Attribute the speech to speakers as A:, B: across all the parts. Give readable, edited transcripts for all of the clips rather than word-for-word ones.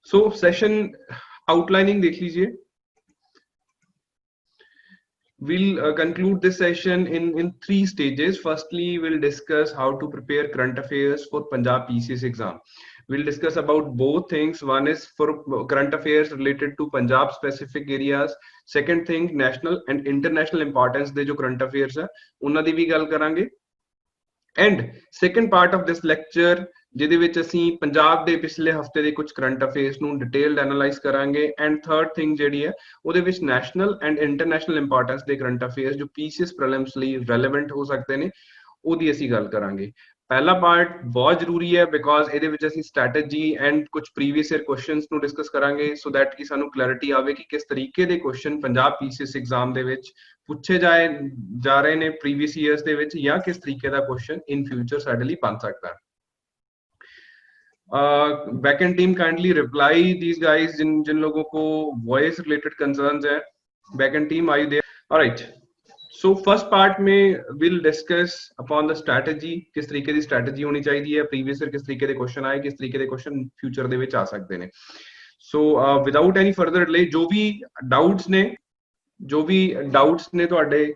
A: सो session outlining देख लीजिए. We'll conclude this session in three stages. Firstly, we'll discuss how to prepare current affairs for Punjab PCS exam. We'll discuss about both things. One is for current affairs related to Punjab specific areas. Second thing, national and international importance de jo current affairs hai, unna di bhi gal karange. And second part of this lecture, ਜਿਹਦੇ ਵਿੱਚ ਅਸੀਂ ਪੰਜਾਬ ਦੇ ਪਿਛਲੇ ਹਫਤੇ ਦੇ ਕੁਝ current affairs ਨੂੰ detailed analyse ਕਰਾਂਗੇ. ਐਂਡ ਥਰਡ ਥਿੰਗ ਜਿਹੜੀ ਹੈ ਉਹਦੇ ਵਿੱਚ ਨੈਸ਼ਨਲ ਐਂਡ ਇੰਟਰਨੈਸ਼ਨਲ ਇੰਪੋਰਟੈਂਸ ਦੇ ਕਰੰਟ ਅਫੇਅਰਸ ਜੋ ਪੀਸੀਐਸ ਪ੍ਰੀਲਿਮਸ ਲਈ ਰੈਲੇਵੈਂਟ ਹੋ ਸਕਦੇ ਨੇ ਉਹਦੀ ਅਸੀਂ ਗੱਲ ਕਰਾਂਗੇ. ਪਹਿਲਾ ਪਾਰਟ ਬਹੁਤ ਜ਼ਰੂਰੀ ਹੈ ਬਿਕੋਜ਼ ਇਹਦੇ ਵਿੱਚ ਅਸੀਂ ਸਟ੍ਰੈਟਜੀ ਐਂਡ ਕੁਝ ਪ੍ਰੀਵੀਅਸ ਈਅਰ ਕੁਐਸਚਨਸ ਨੂੰ ਡਿਸਕਸ ਕਰਾਂਗੇ ਸੋ ਦੈਟ ਕਿ ਸਾਨੂੰ ਕਲੈਰਿਟੀ ਆਵੇ ਕਿ ਕਿਸ ਤਰੀਕੇ ਦੇ ਕੁਐਸਚਨ ਪੰਜਾਬ ਪੀਸੀਐਸ ਐਗਜ਼ਾਮ ਦੇ ਵਿੱਚ ਪੁੱਛੇ ਜਾ ਰਹੇ ਨੇ ਪ੍ਰੀਵੀਅਸ ਈਅਰਸ ਦੇ ਵਿੱਚ ਜਾਂ ਕਿਸ ਤਰੀਕੇ ਦਾ ਕੁਐਸਚਨ ਇਨ ਫਿਊਚਰ ਸਾਡੇ ਲਈ ਬਣ ਸਕਦਾ ਹੈ. backend team kindly reply these guys जिन लोगों को voice related concerns है. backend team are you there? All right, so first part में we'll discuss upon the strategy. किस तरीके की strategy होनी चाहिए है, previous year किस तरीके के question आए, किस तरीके के question future ਦੇ ਵਿੱਚ ਆ ਸਕਦੇ ਨੇ. so without any further delay जो भी doubts ਨੇ ਤੁਹਾਡੇ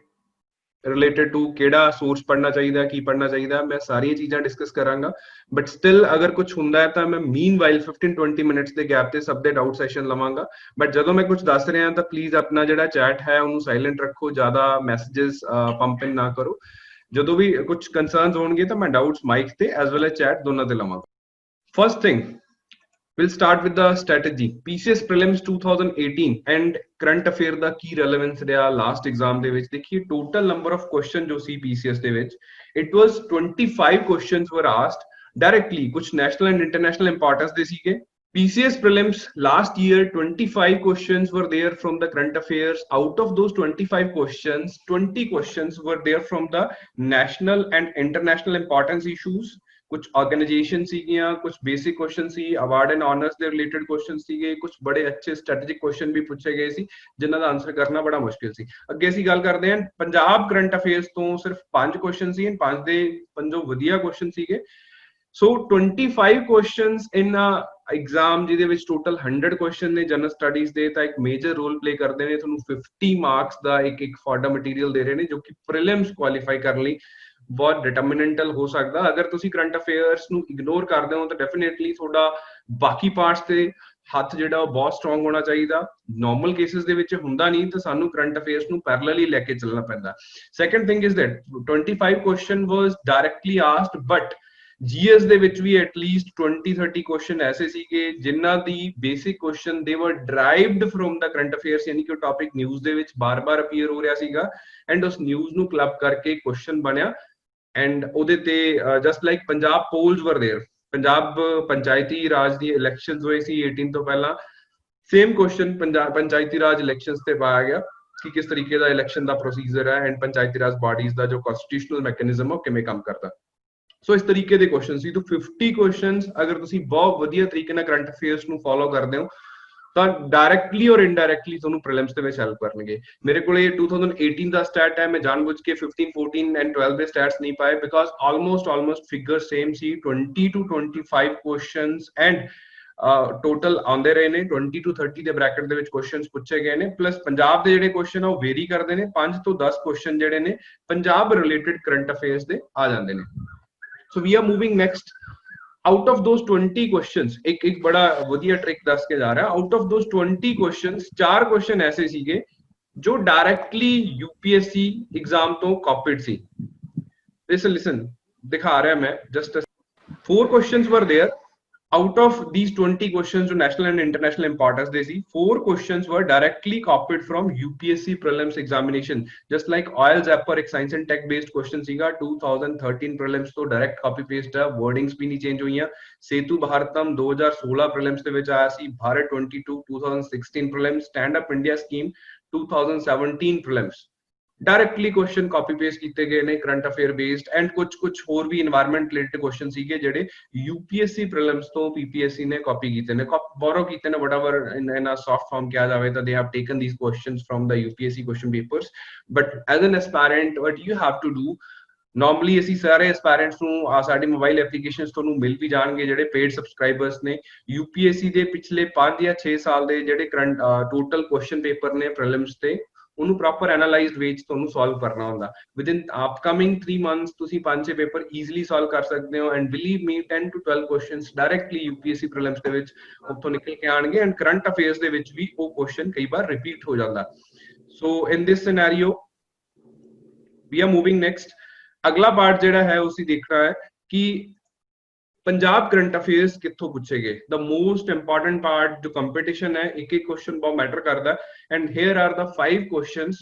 A: रिलेटेड टू केड़ा सोर्स पढ़ना चाहिए की पढ़ना चाहिए मैं सारी चीज़ां डिस्कस करांगा. बट स्टिल अगर कुछ हुंदा है तो मैं मीनवाइल 15-20 मिनट्स के गैप ते सब दे डाउट सैशन लवांगा. बट जदों मैं कुछ दस रहा तो प्लीज अपना जिहड़ा चैट है उन्होंने साइलेंट रखो, ज़्यादा मैसेजेस पंप इन ना करो. जदों भी कुछ कंसर्न्स होणगे तो मैं डाउट्स माइक ते एज वेल एज चैट दोनों ते लवांगा. First thing, we'll start with the strategy. PCS prelims 2018 and current affair the Ki relevance ਰਿਹਾ last exam ਦੇ ਵਿੱਚ. देखिए total number of question जो सी PCS ਦੇ ਵਿੱਚ it was 25 questions were asked directly. कुछ national and international importance ਦੇ ਸੀਗੇ. PCS prelims last year 25 questions were there from the current affairs. Out of those 25 questions 20 questions were there from the national and international importance issues. कुछ organisation सीगियां, कुछ basic question सी, award and honours दे related question सीगे, कुछ बड़े अच्छे strategic question भी पूछे गए सी जिन्हां दा आंसर करना बड़ा मुश्किल सी. अगे ਅਸੀਂ ਗੱਲ ਕਰਦੇ ਹਾਂ ਪੰਜਾਬ ਕਰੰਟ ਅਫੇਅਰਸ ਤੋਂ ਸਿਰਫ 5 क्वेश्चन ਸੀ ਐਂਡ 5 ਦੇ ਪੰਜੋ ਵਧੀਆ क्वेश्चन ਸੀਗੇ. ਸੋ 25 क्वेश्चंस ਇਨ एग्जाम ਜਿਹਦੇ ਵਿੱਚ ਟੋਟਲ 100 क्वेश्चन ਨੇ ਜਨਰਲ ਸਟੱਡੀਜ਼ ਦੇ ਤਾਂ ਇੱਕ ਮੇਜਰ ਰੋਲ ਪਲੇ ਕਰਦੇ ਨੇ. ਤੁਹਾਨੂੰ 50 ਮਾਰਕਸ ਦਾ ਇੱਕ ਫॉर्डा ਮਟੀਰੀਅਲ ਦੇ ਰਹੇ ਨੇ ਜੋ ਕਿ ਪ੍ਰੀਲਿਮਸ ਕੁਆਲੀਫਾਈ ਕਰਨ ਲਈ बहुत डिटरमिनेंटल हो सकता. अगर तुसी करंट अफेयर्स ਨੂੰ ਇਗਨੋਰ ਕਰਦੇ ਹੋ ਤਾਂ ਡੈਫੀਨਿਟਲੀ ਤੁਹਾਡਾ ਬਾਕੀ ਪਾਰਟਸ ਤੇ ਹੱਥ ਜਿਹੜਾ ਉਹ ਬਹੁਤ ਸਟਰੋਂਗ ਹੋਣਾ ਚਾਹੀਦਾ. ਨਾਰਮਲ ਕੇਸਿਸ ਦੇ ਵਿੱਚ ਹੁੰਦਾ ਨਹੀਂ ਤਾਂ ਸਾਨੂੰ ਕਰੰਟ ਅਫੇਅਰਸ ਨੂੰ ਪੈਰਲਲੀ ਲੈ ਕੇ ਚੱਲਣਾ ਪੈਂਦਾ. Second thing is that 25 question was directly asked but GS ਦੇ ਵਿੱਚ ਵੀ ਐਟਲੀਸਟ 20-30 ਕੁਐਸਚਨ ਐਸੇ ਸੀਗੇ ਜਿਨ੍ਹਾਂ ਦੀ ਬੇਸਿਕ ਕੁਐਸਚਨ ਦੇ ਵਰ ਡਰਾਈਵਡ ਫਰਮ ਦਾ ਕਰੰਟ ਅਫੇਅਰਸ ਯਾਨੀ ਕਿ ਉਹ ਟੌਪਿਕ ਨਿਊਜ਼ ਦੇ ਵਿੱਚ ਬਾਰ-ਬਾਰ ਅਪੀਅਰ ਹੋ ਰਿਹਾ ਸੀਗਾ ਐਂਡ ਉਸ ਨਿਊਜ਼ ਨੂੰ ਕਲੱਬ ਕਰਕੇ ਕੁਐਸਚਨ ਬਣਿਆ. एंड ਉਹਦੇ ਤੇ just like Punjab polls were there. Punjab Panchayati Raj the elections ਹੋਏ ਸੀ 18 ਤੋਂ ਪਹਿਲਾਂ ਸੇਮ ਕੁਐਸਚਨ ਪੰਜਾਬ ਪੰਚਾਇਤੀ ਰਾਜ ਇਲੈਕਸ਼ਨਸ ਤੇ ਪਾਇਆ ਗਿਆ ਕਿ ਕਿਸ ਤਰੀਕੇ ਦਾ ਇਲੈਕਸ਼ਨ ਦਾ ਪ੍ਰੋਸੀਜਰ ਹੈ ਐਂਡ ਪੰਚਾਇਤੀ ਰਾਜ ਬਾਡੀਜ਼ ਦਾ ਜੋ ਕਨਸਟੀਟਿਊਸ਼ਨਲ ਮੈਕੈਨਿਜ਼ਮ ਉਹ ਕਿਵੇਂ ਕੰਮ ਕਰਦਾ. ਸੋ ਇਸ ਤਰੀਕੇ ਦੇ ਕੁਐਸਚਨ ਸੀ. ਤਾਂ 50 ਕੁਐਸਚਨਸ ਅਗਰ ਤੁਸੀਂ ਬਹੁਤ ਵਧੀਆ ਤਰੀਕੇ ਨਾਲ ਕਰੰਟ ਅਫੇਅਰਸ ਨੂੰ ਫੋਲੋ ਕਰਦੇ ਹੋ ਤਾਂ ਡਾਇਰੈਕਟਲੀ ਔਰ ਇਨਡਾਇਰੈਕਟਲੀ ਤੁਹਾਨੂੰ ਪ੍ਰੀਲਿਮਸ ਦੇ ਵਿੱਚ ਹੈਲਪ ਕਰਨਗੇ. ਮੇਰੇ ਕੋਲ ਇਹ 2018 ਦਾ ਸਟੈਟ ਹੈ. ਮੈਂ ਜਾਣਬੁੱਝ ਕੇ 15, 14 ਐਂਡ 12 ਦੇ ਸਟੈਟਸ ਨਹੀਂ ਪਾਏ because almost figure same C. 20 to 25 questions and total ਆਉਂਦੇ ਰਹੇ ਨੇ 20 to 30 ਦੇ ਬ੍ਰੈਕਟ ਦੇ ਵਿੱਚ ਕੁਐਸਚਨਸ ਪੁੱਛੇ ਗਏ ਨੇ. ਪਲੱਸ ਪੰਜਾਬ ਦੇ ਜਿਹੜੇ ਕੁਐਸਚਨ ਆ ਉਹ ਵੇਰੀ ਕਰਦੇ ਨੇ. 5 ਤੋਂ 10 ਕੁਐਸਚਨ ਜਿਹੜੇ ਨੇ ਪੰਜਾਬ ਰਿਲੇਟਡ ਕਰੰਟ ਅਫੇਅਰਸ ਦੇ ਆ ਜਾਂਦੇ ਨੇ. So we are moving next. Out of those 20 questions एक बड़ा वधिया ट्रिक दस के जा रहा है. Out of those 20 questions 4 question ऐसे सीगे जो डायरेक्टली यूपीएससी एग्जाम तो कॉपीड सी. लिसन दिखा रहा मैं just 4 questions were there. Out of these 20 questions जो national and international importance they see, 4 questions were directly copied from UPSC prelims examination. Just like oil zapper एक science and tech based question सीगा 2013 prelims तो direct copy paste है, wordings भी नहीं change हुई हैं. Setu Bharatam 2016 prelims ਦੇ ਵਿੱਚ ਆਇਆ ਸੀ. Bharat 22 2016 prelims, stand up India scheme 2017 prelims. Directly question copy paste किए गए ने करंट अफेयर बेस्ड एंड कुछ होर भी एनवायरमेंट रिलेटेड क्वेश्चन सीगे जेडे यूपीएससी प्रीलिम्स तो पीपीएससी ने कॉपी किए ने बोरो किए ने whatever in a soft form किया जावे तो they have taken these questions from the UPSC question papers. But as an aspirant what you have to do normally ਅਸੀਂ ਸਾਰੇ ਐਸਪਾਇਰੈਂਟਸ ਨੂੰ ਸਾਡੀ ਮੋਬਾਈਲ ਐਪਲੀਕੇਸ਼ਨਸ ਤੁਹਾਨੂੰ ਮਿਲ ਵੀ ਜਾਣਗੇ ਜਿਹੜੇ ਪੇਡ ਸਬਸਕ੍ਰਾਈਬਰਸ ਨੇ। ਯੂਪੀਐਸਸੀ ਦੇ ਪਿਛਲੇ 5 ਜਾਂ 6 ਸਾਲ ਦੇ ਜਿਹੜੇ ਕਰੰਟ ਟੋਟਲ ਕੁਐਸਚਨ ਪੇਪਰ ਨੇ ਪ੍ਰੀਲਿਮਸ ਤੇ ਉਹਨੂੰ ਪ੍ਰੋਪਰ ਐਨਾਲਾਈਜ਼ਡ ਵੇ 'ਚ ਤੁਹਾਨੂੰ ਸੋਲਵ ਕਰਨਾ ਹੁੰਦਾ। ਵਿਦਿਨ ਅਪਕਮਿੰਗ 3 ਮੰਥਸ ਤੁਸੀਂ 5-6 ਪੇਪਰ ਈਜ਼ੀਲੀ ਸੋਲਵ ਕਰ ਸਕਦੇ ਹੋ and believe me 10 to 12 questions directly UPSC prelims ਦੇ ਵਿੱਚ ਉੱਥੋਂ ਨਿਕਲ ਕੇ ਆਣਗੇ ਐਂਡ ਕਰੰਟ ਅਫੇਅਰਸ ਦੇ ਵਿੱਚ ਵੀ ਉਹ ਕੁਐਸਚਨ ਕਈ ਵਾਰ ਰਿਪੀਟ ਹੋ ਜਾਂਦਾ। So in this scenario we are moving next. ਅਗਲਾ ਪਾਰਟ ਜਿਹੜਾ ਹੈ ਉਹ ਅਸੀਂ ਦੇਖਣਾ ਹੈ ਕਿ ਪੰਜਾਬ ਕਰੰਟ ਅਫੇਅਰਸ ਕਿੱਥੋਂ ਪੁੱਛੇਗੇ। ਦ ਮੋਸਟ ਇੰਪੋਰਟੈਂਟ ਪਾਰਟ ਜੋ ਕੰਪੀਟੀਸ਼ਨ ਹੈ, ਇੱਕ ਇੱਕ ਕੁਐਸਚਨ ਬਹੁਤ ਮੈਟਰ ਕਰਦਾ and here are the 5 questions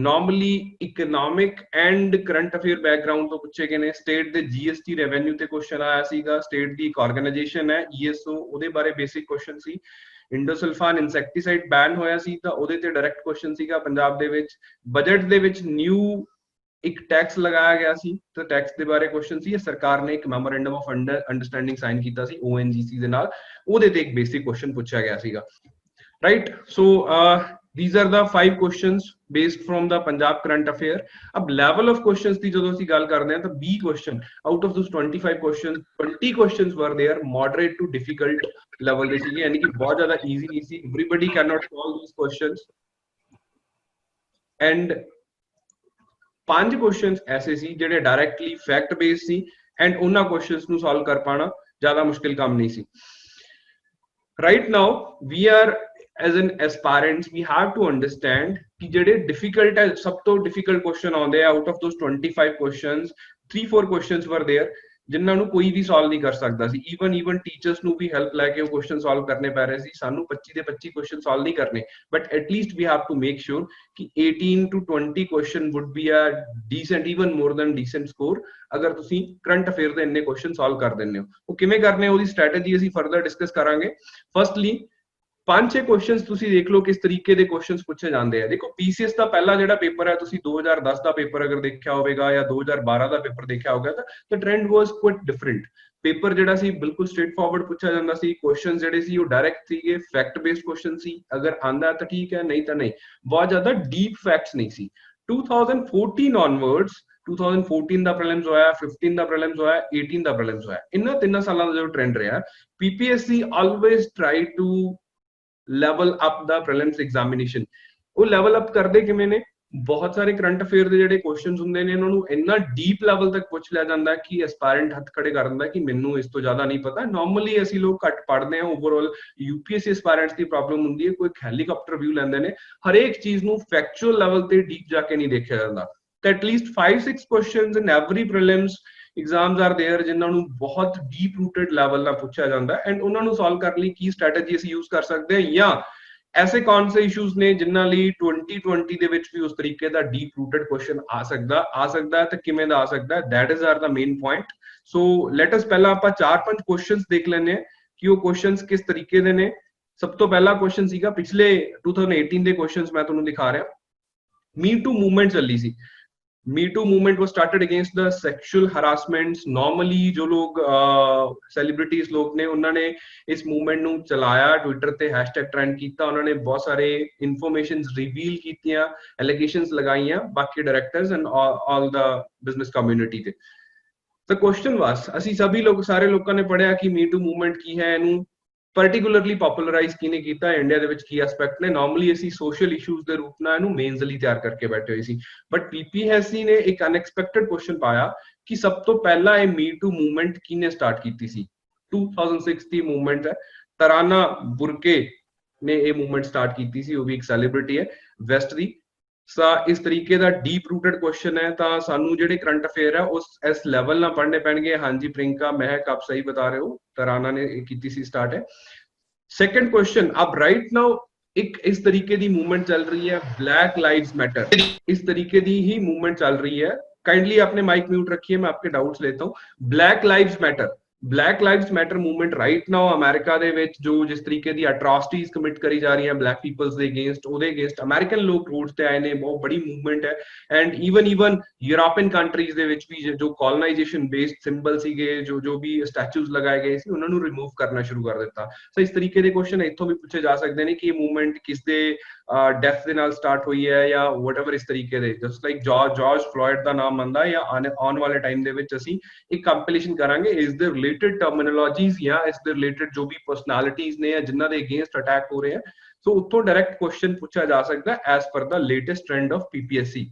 A: normally economic and current affair background ਤੋਂ ਪੁੱਛੇ ਗਏ ਨੇ। ਸਟੇਟ ਦੇ ਜੀਐਸਟੀ ਰੈਵਨਿਊ ਤੇ ਕੁਐਸਚਨ ਆਇਆ ਸੀਗਾ। ਸਟੇਟ ਦੀ ਇੱਕ ਆਰਗੇਨਾਈਜੇਸ਼ਨ ਹੈ ਈਐਸਓ, ਉਹਦੇ ਬਾਰੇ ਬੇਸਿਕ ਕੁਐਸਚਨ ਸੀ। ਇੰਡੋਸਲਫਾਨ ਇਨਸੈਕਟੀਸਾਈਡ ਬੈਨ ਹੋਇਆ ਸੀ ਤਾਂ ਉਹਦੇ ਤੇ ਡਾਇਰੈਕਟ ਕੁਐਸਚਨ ਸੀਗਾ ਪੰਜਾਬ ਦੇ ਵਿੱਚ। ਬਜਟ ਦੇ ਵਿੱਚ ਨਿਊ ਇੱਕ ਟੈਕਸ ਲਗਾਇਆ ਗਿਆ ਸੀ ਤੇ ਟੈਕਸ ਦੇ ਬਾਰੇ ਕੁਐਸਚਨ ਸੀ। ਸਰਕਾਰ ਨੇ ਇੱਕ ਮੈਮੋਰੈਂਡਮ ਆਫ ਅੰਡਰਸਟੈਂਡਿੰਗ ਸਾਈਨ ਕੀਤਾ ਸੀ ਓਐਨਜੀਸੀ ਦੇ ਨਾਲ, ਉਹਦੇ ਤੇ ਇੱਕ ਬੇਸਿਕ ਕੁਐਸਚਨ ਪੁੱਛਿਆ ਗਿਆ ਸੀਗਾ, right. So these are the 5 questions based from the Punjab current affair। अब level of questions ਦੀ ਜਦੋਂ ਅਸੀਂ ਗੱਲ ਕਰਦੇ ਹਾਂ ਤਾਂ 20 question out of those 25 questions 20 questions were there moderate to difficult level ਦੇ ਸੀਗੇ, ਯਾਨੀ ਕਿ ਬਹੁਤ ਜ਼ਿਆਦਾ easy ਨਹੀਂ ਸੀ। everybody cannot solve these questions and 5 questions ਐਸੇ ਸੀ ਜਿਹੜੇ ਡਾਇਰੈਕਟਲੀ ਫੈਕਟ ਬੇਸਡ ਸੀ ਐਂਡ ਉਹਨਾਂ ਕੁਐਸਚਨਸ ਨੂੰ ਸੋਲਵ ਕਰ ਪਾਣਾ ਜ਼ਿਆਦਾ ਮੁਸ਼ਕਿਲ ਕੰਮ ਨਹੀਂ ਸੀ। Right now we are as an aspirants we have to understand ਕਿ ਜਿਹੜੇ ਡਿਫਿਕਲਟ ਹੈ, ਸਭ ਤੋਂ ਡਿਫਿਕਲਟ ਕੁਐਸਚਨ ਆਉਂਦੇ ਆ out of those 25 questions 3-4 questions were there ਜਿਨ੍ਹਾਂ ਨੂੰ ਕੋਈ ਵੀ ਸੋਲਵ ਨਹੀਂ ਕਰ ਸਕਦਾ ਸੀ। ਈਵਨ ਟੀਚਰਸ ਨੂੰ ਵੀ ਹੈਲਪ ਲੈ ਕੇ ਉਹ ਕੁਐਸਚਨ ਸੋਲਵ ਕਰਨੇ ਪੈ ਰਹੇ ਸੀ। ਸਾਨੂੰ 25 ਦੇ 25 ਕੁਐਸਚਨ ਸੋਲਵ ਨਹੀਂ ਕਰਨੇ, but at least we have to make sure ਕਿ 18 to 20 question would be a decent, even more than decent score ਅਗਰ ਤੁਸੀਂ ਕਰੰਟ ਅਫੇਅਰ ਦੇ ਇੰਨੇ ਕੁਐਸਚਨ ਸੋਲਵ ਕਰ ਦਿੰਦੇ ਹੋ। ਉਹ ਕਿਵੇਂ ਕਰਨੇ, ਉਹਦੀ ਸਟ੍ਰੈਟਜੀ ਅਸੀਂ ਫਰਦਰ ਡਿਸਕਸ ਕਰਾਂਗੇ। ਫਰਸਟਲੀ 5-6 ਕੁਐਸਚਨਸ ਤੁਸੀਂ ਦੇਖ ਲਓ ਕਿਸ ਤਰੀਕੇ ਦੇ ਕੁਐਸਚਨਸ ਪੁੱਛੇ ਜਾਂਦੇ ਆ। ਦੇਖੋ ਪੀਸੀਐਸ ਦਾ ਪਹਿਲਾ ਜਿਹੜਾ ਪੇਪਰ ਹੈ, ਤੁਸੀਂ 2010 ਦਾ ਪੇਪਰ ਅਗਰ ਦੇਖਿਆ ਹੋਵੇਗਾ ਜਾਂ 2012 ਦਾ ਪੇਪਰ ਦੇਖਿਆ ਹੋਵੇਗਾ ਤਾਂ ਟ੍ਰੈਂਡ ਵਾਸ ਕੁਇਟ ਡਿਫਰੈਂਟ। ਪੇਪਰ ਜਿਹੜਾ ਸੀ ਬਿਲਕੁਲ ਸਟ੍ਰੇਟ ਫਾਰਵਰਡ ਪੁੱਛਿਆ ਜਾਂਦਾ ਸੀ। ਕੁਐਸਚਨ ਜਿਹੜੇ ਸੀ ਉਹ ਡਾਇਰੈਕਟ ਸੀਗੇ, ਫੈਕਟ ਬੇਸਡ ਕੁਐਸਚਨ ਸੀ। ਅਗਰ ਆਂਦਾ ਤਾਂ ਠੀਕ ਹੈ, ਨਹੀਂ ਤਾਂ ਨਹੀਂ। ਬਹੁਤ ਜ਼ਿਆਦਾ ਡੀਪ ਫੈਕਟਸ ਨਹੀਂ ਸੀ। 2014 onwards 2014 ਦਾ ਪ੍ਰੀਲਿਮਸ ਹੋਇਆ, 15 ਦਾ ਪ੍ਰੀਲਿਮਸ ਹੋਇਆ, 18 ਦਾ ਪ੍ਰੀਲਿਮਸ ਹੋਇਆ। ਇਹਨਾਂ 3 ਸਾਲਾਂ ਦਾ ਜੋ ਟ੍ਰੈਂਡ ਰਿਹਾ, PPSC always try to level up ਦਾ ਪ੍ਰੀਲਿਮਸ ਐਗਜ਼ਾਮੀਨੇਸ਼ਨ। ਉਹ ਲੈਵਲ ਅਪ ਕਰਦੇ ਕਿਵੇਂ ਨੇ, ਬਹੁਤ ਸਾਰੇ ਕਰੰਟ ਅਫੇਅਰ ਦੇ ਜਿਹੜੇ ਕੁਐਸਚਨਸ ਹੁੰਦੇ ਨੇ ਇਹਨਾਂ ਨੂੰ ਇੰਨਾ ਡੀਪ ਲੈਵਲ ਤੱਕ ਪੁੱਛ ਲਿਆ ਜਾਂਦਾ ਕਿ ਐਸਪਾਇਰੈਂਟ ਹੱਥ ਖੜੇ ਕਰ ਦਿੰਦਾ ਕਿ ਮੈਨੂੰ ਇਸ ਤੋਂ ਜ਼ਿਆਦਾ ਨਹੀਂ ਪਤਾ। ਨਾਰਮਲੀ ਅਸੀਂ ਲੋਕ ਘੱਟ ਪੜ੍ਹਦੇ ਹਾਂ, ਓਵਰਆਲ ਯੂਪੀਐਸਸੀ ਐਸਪਾਇਰੈਂਟਸ ਦੀ ਪ੍ਰੋਬਲਮ ਹੁੰਦੀ ਹੈ, ਕੋਈ ਹੈਲੀਕਾਪਟਰ ਵਿਊ ਲੈਂਦੇ ਨੇ, ਹਰੇਕ ਚੀਜ਼ ਨੂੰ ਫੈਕਚੁਅਲ ਲੈਵਲ ਤੇ ਡੀਪ ਜਾ ਕੇ ਨਹੀਂ ਦੇਖਿਆ ਜਾਂਦਾ। ਤਾਂ at least 5-6 questions in every prelims exams are there जिन्हां नूं बहुत डीप रूटेड लेवल ना पूछा जाता है एंड उन्हां नूं सॉल्व करने लई की स्ट्रैटेजी ਅਸੀਂ यूज कर सकते हैं या ऐसे कौन से इश्यूज ने जिन्हां लई 2020 ਦੇ ਵਿੱਚ ਵੀ ਉਸ ਤਰੀਕੇ ਦਾ ਡੀਪ ਰੂਟਡ ਕੁਐਸਚਨ ਆ ਸਕਦਾ ਹੈ ਤੇ ਕਿਵੇਂ ਦਾ ਆ ਸਕਦਾ ਹੈ। That is are the main point. So let us ਪਹਿਲਾਂ ਆਪਾਂ 4-5 ਕੁਐਸਚਨਸ ਦੇਖ ਲੈਣੇ ਆ ਕਿ ਉਹ ਕੁਐਸਚਨਸ ਕਿਸ ਤਰੀਕੇ ਦੇ ਨੇ। ਸਭ ਤੋਂ ਪਹਿਲਾ ਕੁਐਸਚਨ ਸੀਗਾ ਪਿਛਲੇ 2018 ਦੇ ਕੁਐਸਚਨਸ ਮੈਂ ਤੁਹਾਨੂੰ ਦਿਖਾ ਰਿਹਾ। मी टू मूवमेंट ਚੱਲੀ ਸੀ। Me Too movement was started against the sexual harassments। normally जो लोग celebrities लोग ने उन्होंने इस movement ਨੂੰ ਚਲਾਇਆ, ट्विटर ਤੇ hashtag trend ਕੀਤਾ, ਉਹਨਾਂ ਨੇ ਬਹੁਤ ਸਾਰੇ informations reveal ਕੀਤੀਆਂ, allegations ਲਗਾਈਆਂ ਬਾਕੀ directors and all the business community ਤੇ। the question was ਅਸੀਂ ਸਭੀ ਲੋਕ ਸਾਰੇ ਲੋਕਾਂ ਨੇ ਪੜਿਆ ਕਿ Me Too movement ਕੀ ਹੈ, ਇਹਨੂੰ particularly popularize ਕਿਨੇ ਕੀਤਾ, ਇੰਡੀਆ ਦੇ ਵਿੱਚ ਕੀ ਐਸਪੈਕਟ ਨੇ। ਨਾਰਮਲੀ ਅਸੀਂ ਸੋਸ਼ਲ ਇਸ਼ੂਜ਼ ਦੇ ਰੂਪ ਨਾਲ ਇਹਨੂੰ ਮੇਨਸ ਲਈ ਤਿਆਰ ਕਰਕੇ ਬੈਠੇ ਹੋਏ ਸੀ, ਬਟ ਪੀਪੀਐਸਸੀ ਨੇ ਇੱਕ ਅਨਐਕਸਪੈਕਟਡ ਕੁਐਸਚਨ ਪਾਇਆ ਕਿ ਸਭ ਤੋਂ ਪਹਿਲਾਂ ਇਹ ਮੀ ਟੂ ਮੂਵਮੈਂਟ ਕਿਨੇ ਸਟਾਰਟ ਕੀਤੀ ਸੀ। 2006 ਦੀ ਮੂਵਮੈਂਟ ਹੈ, ਤਰਾਨਾ ਬੁਰਕੇ ਨੇ ਇਹ ਮੂਵਮੈਂਟ ਸਟਾਰਟ ਕੀਤੀ ਸੀ, ਉਹ ਵੀ ਇੱਕ ਸੈਲੀਬ੍ਰਿਟੀ ਹੈ ਵੈਸਟ ਦੀ। ਇਸ ਤਰੀਕੇ ਦਾ ਡੀਪ ਰੂਟਡ ਕੁਐਸਚਨ ਹੈ ਤਾਂ ਸਾਨੂੰ ਜਿਹੜੇ ਕਰੰਟ ਅਫੇਅਰ ਹੈ ਉਸ ਇਸ ਲੈਵਲ ਨਾਲ ਪੜ੍ਹਨੇ ਪੈਣਗੇ। ਹਾਂਜੀ ਪ੍ਰਿੰਕਾ ਮਹਿਕ ਆਪ ਸਹੀ ਬਤਾ ਰਹੇ ਹੋ, ਤਰਾਨਾ ਨੇ ਕੀਤੀ ਸੀ ਸਟਾर्ट है। सेकंड क्वेश्चन, अब राइट नाउ एक इस तरीके दी मूवमेंट चल रही है, ब्लैक लाइव्स मैटर, इस तरीके दी ही मूवमेंट चल रही है। काइंडली आपने माइक म्यूट रखिए, मैं आपके डाउट्स लेता हूं। Black lives matter black lives matter movement right now America ਦੇ ਵਿੱਚ ਜੋ ਜਿਸ ਤਰੀਕੇ ਦੀ ਅਟਰੋਸਿਟੀਜ਼ ਕਮਿਟ ਕਰੀ ਜਾ ਰਹੀਆਂ ਬਲੈਕ ਪੀਪਲਸ ਦੇ ਅਗੇਂਸਟ, ਉਹਦੇ ਅਗੇਂਸਟ ਅਮਰੀਕਨ ਲੋਕ ਰੋਡਸ ਤੇ ਆਏ ਨੇ, ਬਹੁਤ ਬੜੀ ਮੂਵਮੈਂਟ ਹੈ। ਐਂਡ ਈਵਨ ਯੂਰੋਪੀਅਨ ਕੰਟਰੀਜ਼ ਦੇ ਵਿੱਚ ਵੀ ਜੋ ਕੋਲੋਨਾਈਜੇਸ਼ਨ ਬੇਸਡ ਸਿੰਬਲ ਸੀਗੇ, ਜੋ ਵੀ ਸਟੈਚੂਜ਼ ਲਗਾਏ ਗਏ ਸੀ, ਉਹਨਾਂ ਨੂੰ ਰਿਮੂਵ ਕਰਨਾ ਸ਼ੁਰੂ ਕਰ ਦਿੱਤਾ। ਸੋ ਇਸ ਤਰੀਕੇ ਦੇ ਕੁਐਸਚਨ ਇੱਥੋਂ ਵੀ ਪੁੱਛੇ ਜਾ ਸਕਦੇ ਨੇ ਕਿ ਇਹ ਮੂਵਮੈਂਟ ਕਿਸ ਦੇ ਡੈਥ ਦੇ ਨਾਲ ਸਟਾਰਟ ਹੋਈ ਹੈ ਜਾਂ ਵਟਐਵਰ ਇਸ ਤਰੀਕੇ ਦੇ, ਜਸਟ ਲਾਈਕ ਜਾਰਜ ਫਲੋਇਡ ਦਾ ਨਾਮ ਆਉਂਦਾ, ਜਾਂ ਆਉਣ ਵਾਲੇ ਟਾਈਮ ਦੇ ਵਿੱਚ ਅਸੀਂ ਇੱਕ ਕੰਪੀਲੇਸ਼ਨ ਕਰਾਂਗੇ ਇਸ ਦੇ ਰਿਲੇਟਡ ਟਰਮੀਨੋਲੋਜੀਜ਼ ਜਾਂ ਇਸ ਦੇ ਰਿਲੇਟਡ ਜੋ ਵੀ ਪਰਸਨੈਲਿਟੀਜ਼ ਨੇ ਜਾਂ ਜਿਨ੍ਹਾਂ ਦੇ ਅਗੇਂਸਟ ਅਟੈਕ ਹੋ ਰਹੇ ਆ। ਸੋ ਉੱਥੋਂ ਡਾਇਰੈਕਟ ਕੁਐਸਚਨ ਪੁੱਛਿਆ ਜਾ ਸਕਦਾ ਐਸ ਪਰ ਦਾ latest trend of PPSC.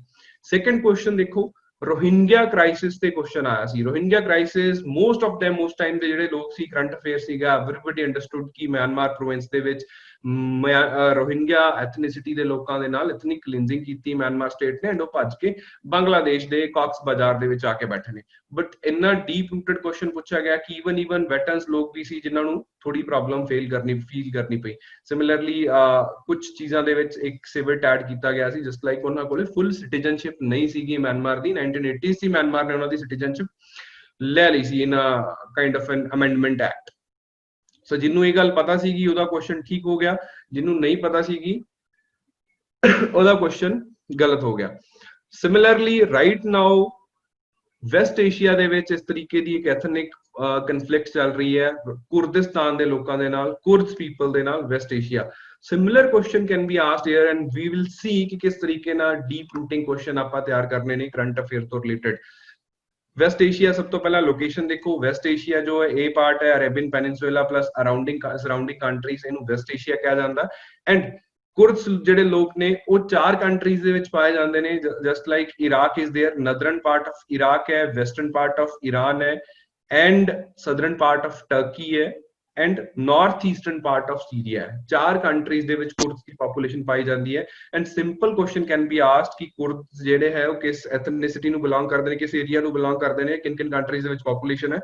A: Second question ਦੇਖੋ, ਰੋਹਿੰਗਿਆ ਕ੍ਰਾਈਸਿਸ ਤੇ ਕੁਐਸਚਨ ਆਇਆ ਸੀ। Rohingya crisis most of them ਉਸ ਟਾਈਮ ਦੇ ਜਿਹੜੇ ਲੋਕ ਸੀ, ਕਰੰਟ ਅਫੇਅਰ ਸੀਗਾ, ਐਵਰੀਬਾਡੀ ਅੰਡਰਸਟੂਡ ਕਿ ਮਿਆਂਮਾਰ ਪ੍ਰੋਵਿੰਸ ਦੇ ਵਿੱਚ ਰੋਹਿੰਗਿਆ ਐਥਨਿਸਿਟੀ ਦੇ ਲੋਕਾਂ ਦੇ ਨਾਲ ਐਥਨਿਕ ਕਲੀਨਜ਼ਿੰਗ ਕੀਤੀ ਮਿਆਂਮਾਰ ਸਟੇਟ ਨੇ, ਐਂਡ ਉਹ ਭੱਜ ਕੇ ਬੰਗਲਾਦੇਸ਼ ਦੇ ਕਾਕਸ ਬਾਜ਼ਾਰ ਦੇ ਵਿੱਚ ਆ ਕੇ ਬੈਠੇ ਨੇ। ਬਟ ਇੰਨਾ ਡੀਪ ਰੂਟਡ ਕੁਐਸਚਨ ਪੁੱਛਿਆ ਗਿਆ ਕਿ ਈਵਨ ਵੈਟਰਨਸ ਲੋਕ ਵੀ ਸੀ ਜਿਨ੍ਹਾਂ ਨੂੰ ਥੋੜੀ ਪ੍ਰੋਬਲਮ ਫੀਲ ਕਰਨੀ ਪਈ। ਸਿਮਿਲਰਲੀ ਕੁਝ ਚੀਜ਼ਾਂ ਦੇ ਵਿੱਚ ਇੱਕ ਸਿਵਟ ਐਡ ਕੀਤਾ ਗਿਆ ਸੀ, ਜਸਟ ਲਾਈਕ ਉਹਨਾਂ ਕੋਲੇ ਫੁੱਲ ਸਿਟੀਜ਼ਨਸ਼ਿਪ ਨਹੀਂ ਸੀਗੀ ਮਿਆਂਮਾਰ ਦੀ। 1980 ਸੀ ਮਿਆਂਮਾਰ ਨੇ ਉਹਨਾਂ ਦੀ ਸਿਟੀਜ਼ਨਸ਼ਿਪ ਲੈ ਲਈ ਸੀ in kind of an amendment act. So ਜਿਹਨੂੰ ਇਹ ਗੱਲ ਪਤਾ ਸੀਗੀ ਉਹਦਾ ਕੁਐਸਚਨ ਠੀਕ ਹੋ ਗਿਆ, ਜਿਹਨੂੰ ਨਹੀਂ ਪਤਾ ਸੀਗੀ ਉਹਦਾ ਕੁਐਸਚਨ ਗਲਤ ਹੋ ਗਿਆ। Similarly right now West Asia ਦੇ ਵਿੱਚ ਇਸ ਤਰੀਕੇ ਦੀ ਇੱਕ ਐਥਨਿਕ ਕਨਫਲਿਕਟ ਚੱਲ ਰਹੀ ਹੈ ਕੁਰਦਿਸਤਾਨ ਦੇ ਲੋਕਾਂ ਦੇ ਨਾਲ, ਕੁਰਦਸ ਪੀਪਲ ਦੇ ਨਾਲ West Asia. Similar question can be asked here and we will see ਕਿ ਕਿਸ ਤਰੀਕੇ ਨਾਲ ਡੀਪ ਰੂਟਿੰਗ ਕੁਐਸਚਨ ਆਪਾਂ ਤਿਆਰ ਕਰਨੇ ਨੇ ਕਰੰਟ ਅਫੇਅਰ ਤੋਂ ਰਿਲੇਟਡ। ਵੈਸਟ ਏਸ਼ੀਆ ਸਭ ਤੋਂ ਪਹਿਲਾਂ ਲੋਕੇਸ਼ਨ ਦੇਖੋ, ਵੈਸਟ ਏਸ਼ੀਆ ਜੋ ਹੈ ਇਹ ਪਾਰਟ ਹੈ Arabian Peninsula plus surrounding countries, ਇਹਨੂੰ ਵੈਸਟ ਏਸ਼ੀਆ ਕਿਹਾ ਜਾਂਦਾ। ਐਂਡ ਕੁਰਦਸ ਜਿਹੜੇ ਲੋਕ ਨੇ ਉਹ 4 ਕੰਟਰੀਜ਼ ਦੇ ਵਿੱਚ ਪਾਏ ਜਾਂਦੇ ਨੇ, just like Iraq is there, northern part of Iraq ਹੈ, ਵੈਸਟਰਨ ਪਾਰਟ ਆਫ ਈਰਾਨ ਹੈ, and southern part of Turkey ਹੈ, and north eastern part of Syria ਹੈ। 4 ਕੰਟਰੀਜ਼ ਦੇ ਵਿੱਚ ਕੁਰਦਸ ਦੀ ਪੋਪੂਲੇਸ਼ਨ ਪਾਈ ਜਾਂਦੀ ਹੈ। And simple question can be asked ਕਿ ਕੁਰਦਸ ਜਿਹੜੇ ਹੈ ਉਹ ਕਿਸ ਐਥਨਿਸਿਟੀ ਨੂੰ ਬਿਲੋਂਗ ਕਰਦੇ ਨੇ, ਕਿਸ ਏਰੀਆ ਨੂੰ ਬਿਲੋਂਗ ਕਰਦੇ ਨੇ, ਕਿਨ ਕੰਟਰੀਜ਼ ਦੇ ਵਿੱਚ ਪੋਪੂਲੇਸ਼ਨ ਹੈ।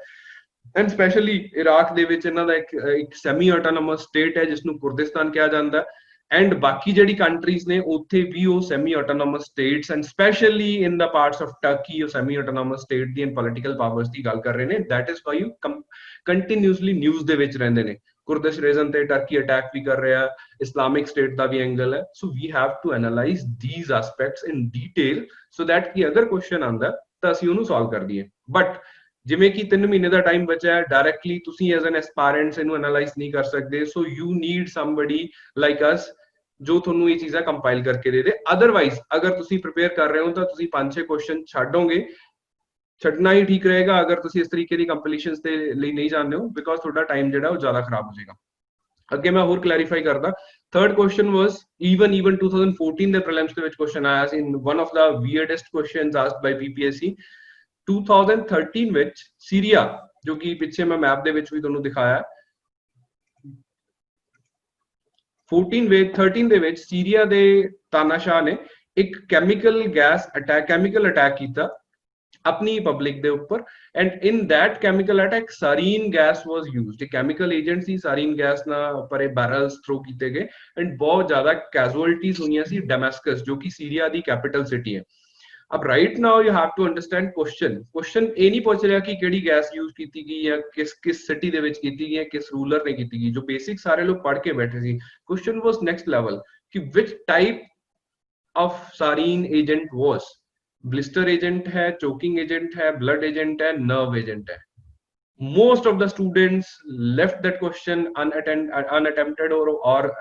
A: ਐਂਡ ਸਪੈਸ਼ਲੀ ਇਰਾਕ ਦੇ ਵਿੱਚ ਇਹਨਾਂ ਦਾ ਇੱਕ ਸੈਮੀ ਆਟੋਨੋਮਸ ਸਟੇਟ ਹੈ ਜਿਸ ਨੂੰ ਕੁਰਦਿਸਤਾਨ ਕਿਹਾ ਜਾਂਦਾ। ਐਂਡ ਬਾਕੀ ਜਿਹੜੀ ਕੰਟਰੀਜ਼ ਨੇ ਉੱਥੇ ਵੀ ਉਹ semi autonomous states, and specially in the parts of Turkey ਉਹ ਸੈਮੀ ਆਟੋਨੋਮਸ ਸਟੇਟ ਦੀ ਐਂਡ ਪੋਲੀਟੀਕਲ ਪਾਵਰਸ ਦੀ ਗੱਲ ਕਰ ਰਹੇ ਨੇ। That is why continuously news ਦੇ ਵਿੱਚ ਰਹਿੰਦੇ ਨੇ। ਕੁਰਦਿਸ਼ ਰੀਜਨ ਤੇ ਟਰਕੀ ਅਟੈਕ ਵੀ ਕਰ ਰਿਹਾ, ਇਸਲਾਮਿਕ ਸਟੇਟ ਦਾ ਵੀ ਐਂਗਲ ਹੈ। So we have to analyse these aspects in detail so that ਕਿ ਅਗਰ ਕੁਐਸਚਨ ਆਉਂਦਾ ਤਾਂ ਅਸੀਂ ਉਹਨੂੰ ਸੋਲਵ ਕਰ ਦਈਏ। ਬਟ ਜਿਵੇਂ ਕਿ 3 ਮਹੀਨੇ ਦਾ ਟਾਈਮ ਬਚਿਆ ਹੈ, ਡਾਇਰੈਕਟਲੀ ਤੁਸੀਂ ਐਜ਼ ਐਨ ਐਸਪਾਇਰੈਂਟਸ ਇਹਨੂੰ ਐਨਾਲਾਈਜ਼ ਨਹੀਂ ਕਰ ਸਕਦੇ। So you need somebody like ਅਸ ਜੋ ਤੁਹਾਨੂੰ ਇਹ ਚੀਜ਼ਾਂ ਕੰਪਾਈਲ ਕਰਕੇ ਦੇ ਦੇ। ਅਦਰਵਾਈਜ਼ ਅਗਰ ਤੁਸੀਂ ਪ੍ਰਿਪੇਅਰ ਕਰ ਰਹੇ ਹੋ ਤਾਂ ਤੁਸੀਂ 5-6 ਕੁਐਸਚਨ ਛੱਡੋਗੇ, ਛੱਡਣਾ ਹੀ ਠੀਕ ਰਹੇਗਾ ਅਗਰ ਤੁਸੀਂ ਇਸ ਤਰੀਕੇ ਦੀ ਕੰਪੀਟੀਸ਼ਨਸ ਦੇ ਲਈ ਨਹੀਂ ਜਾਂਦੇ ਹੋ, ਬਿਕੋਜ਼ ਤੁਹਾਡਾ ਟਾਈਮ ਜਿਹੜਾ ਉਹ ਜ਼ਿਆਦਾ ਖਰਾਬ ਹੋ ਜਾਏਗਾ। ਅੱਗੇ ਮੈਂ ਹੋਰ ਕਲੈਰੀਫਾਈ ਕਰਦਾ। ਥਰਡ ਕੁਐਸਚਨ ਵਾਸ ਈਵਨ 2014 ਦੇ ਪ੍ਰੀਲਿਮਸ ਦੇ ਵਿੱਚ ਕੁਐਸਚਨ ਆਇਆ ਸੀ, one of the weirdest questions asked by PPSC 2013 ਵਿੱਚ ਸੀਰੀਆ, ਜੋ ਕਿ ਪਿੱਛੇ ਮੈਂ ਮੈਪ ਦੇ ਵਿੱਚ ਵੀ ਤੁਹਾਨੂੰ ਦਿਖਾਇਆ, 13 ਦੇ ਵਿੱਚ ਸੀਰੀਆ ਦੇ ਤਾਨਾਸ਼ਾਹ ਨੇ ਇੱਕ ਕੈਮੀਕਲ ਅਟੈਕ ਕੀਤਾ ਆਪਣੀ ਪਬਲਿਕ ਦੇ ਉੱਪਰ। And in that chemical attack sarin gas was used. Chemical agent ਸੀ, ਸਾਰੀਨ ਗੈਸ ਨਾਲ ਭਰੇ ਬੈਰਲਸ ਥਰੋ ਕੀਤੇ ਗਏ ਐਂਡ ਬਹੁਤ ਜ਼ਿਆਦਾ ਕੈਜੁਅਲਟੀਜ਼ ਹੋਈਆਂ ਸੀ ਡੈਮਸਕਸ, ਜੋ ਕਿ ਸੀਰੀਆ ਦੀ ਕੈਪੀਟਲ ਸਿਟੀ ਹੈ। अब right now you have to understand question ये नहीं पूछ रहा कि केड़ी गैस यूज की गई या किस सिटी दे विच कीती गई है, किस रूलर ने कीती गई, जो बेसिक सारे लोग पढ़ के बैठे सी। क्वेश्चन वाज नेक्स्ट लेवल कि which type of sarin agent was, blister agent है, चोकिंग एजेंट है, ब्लड एजेंट है, नर्व एजेंट है। Most of the students left that question unattempted or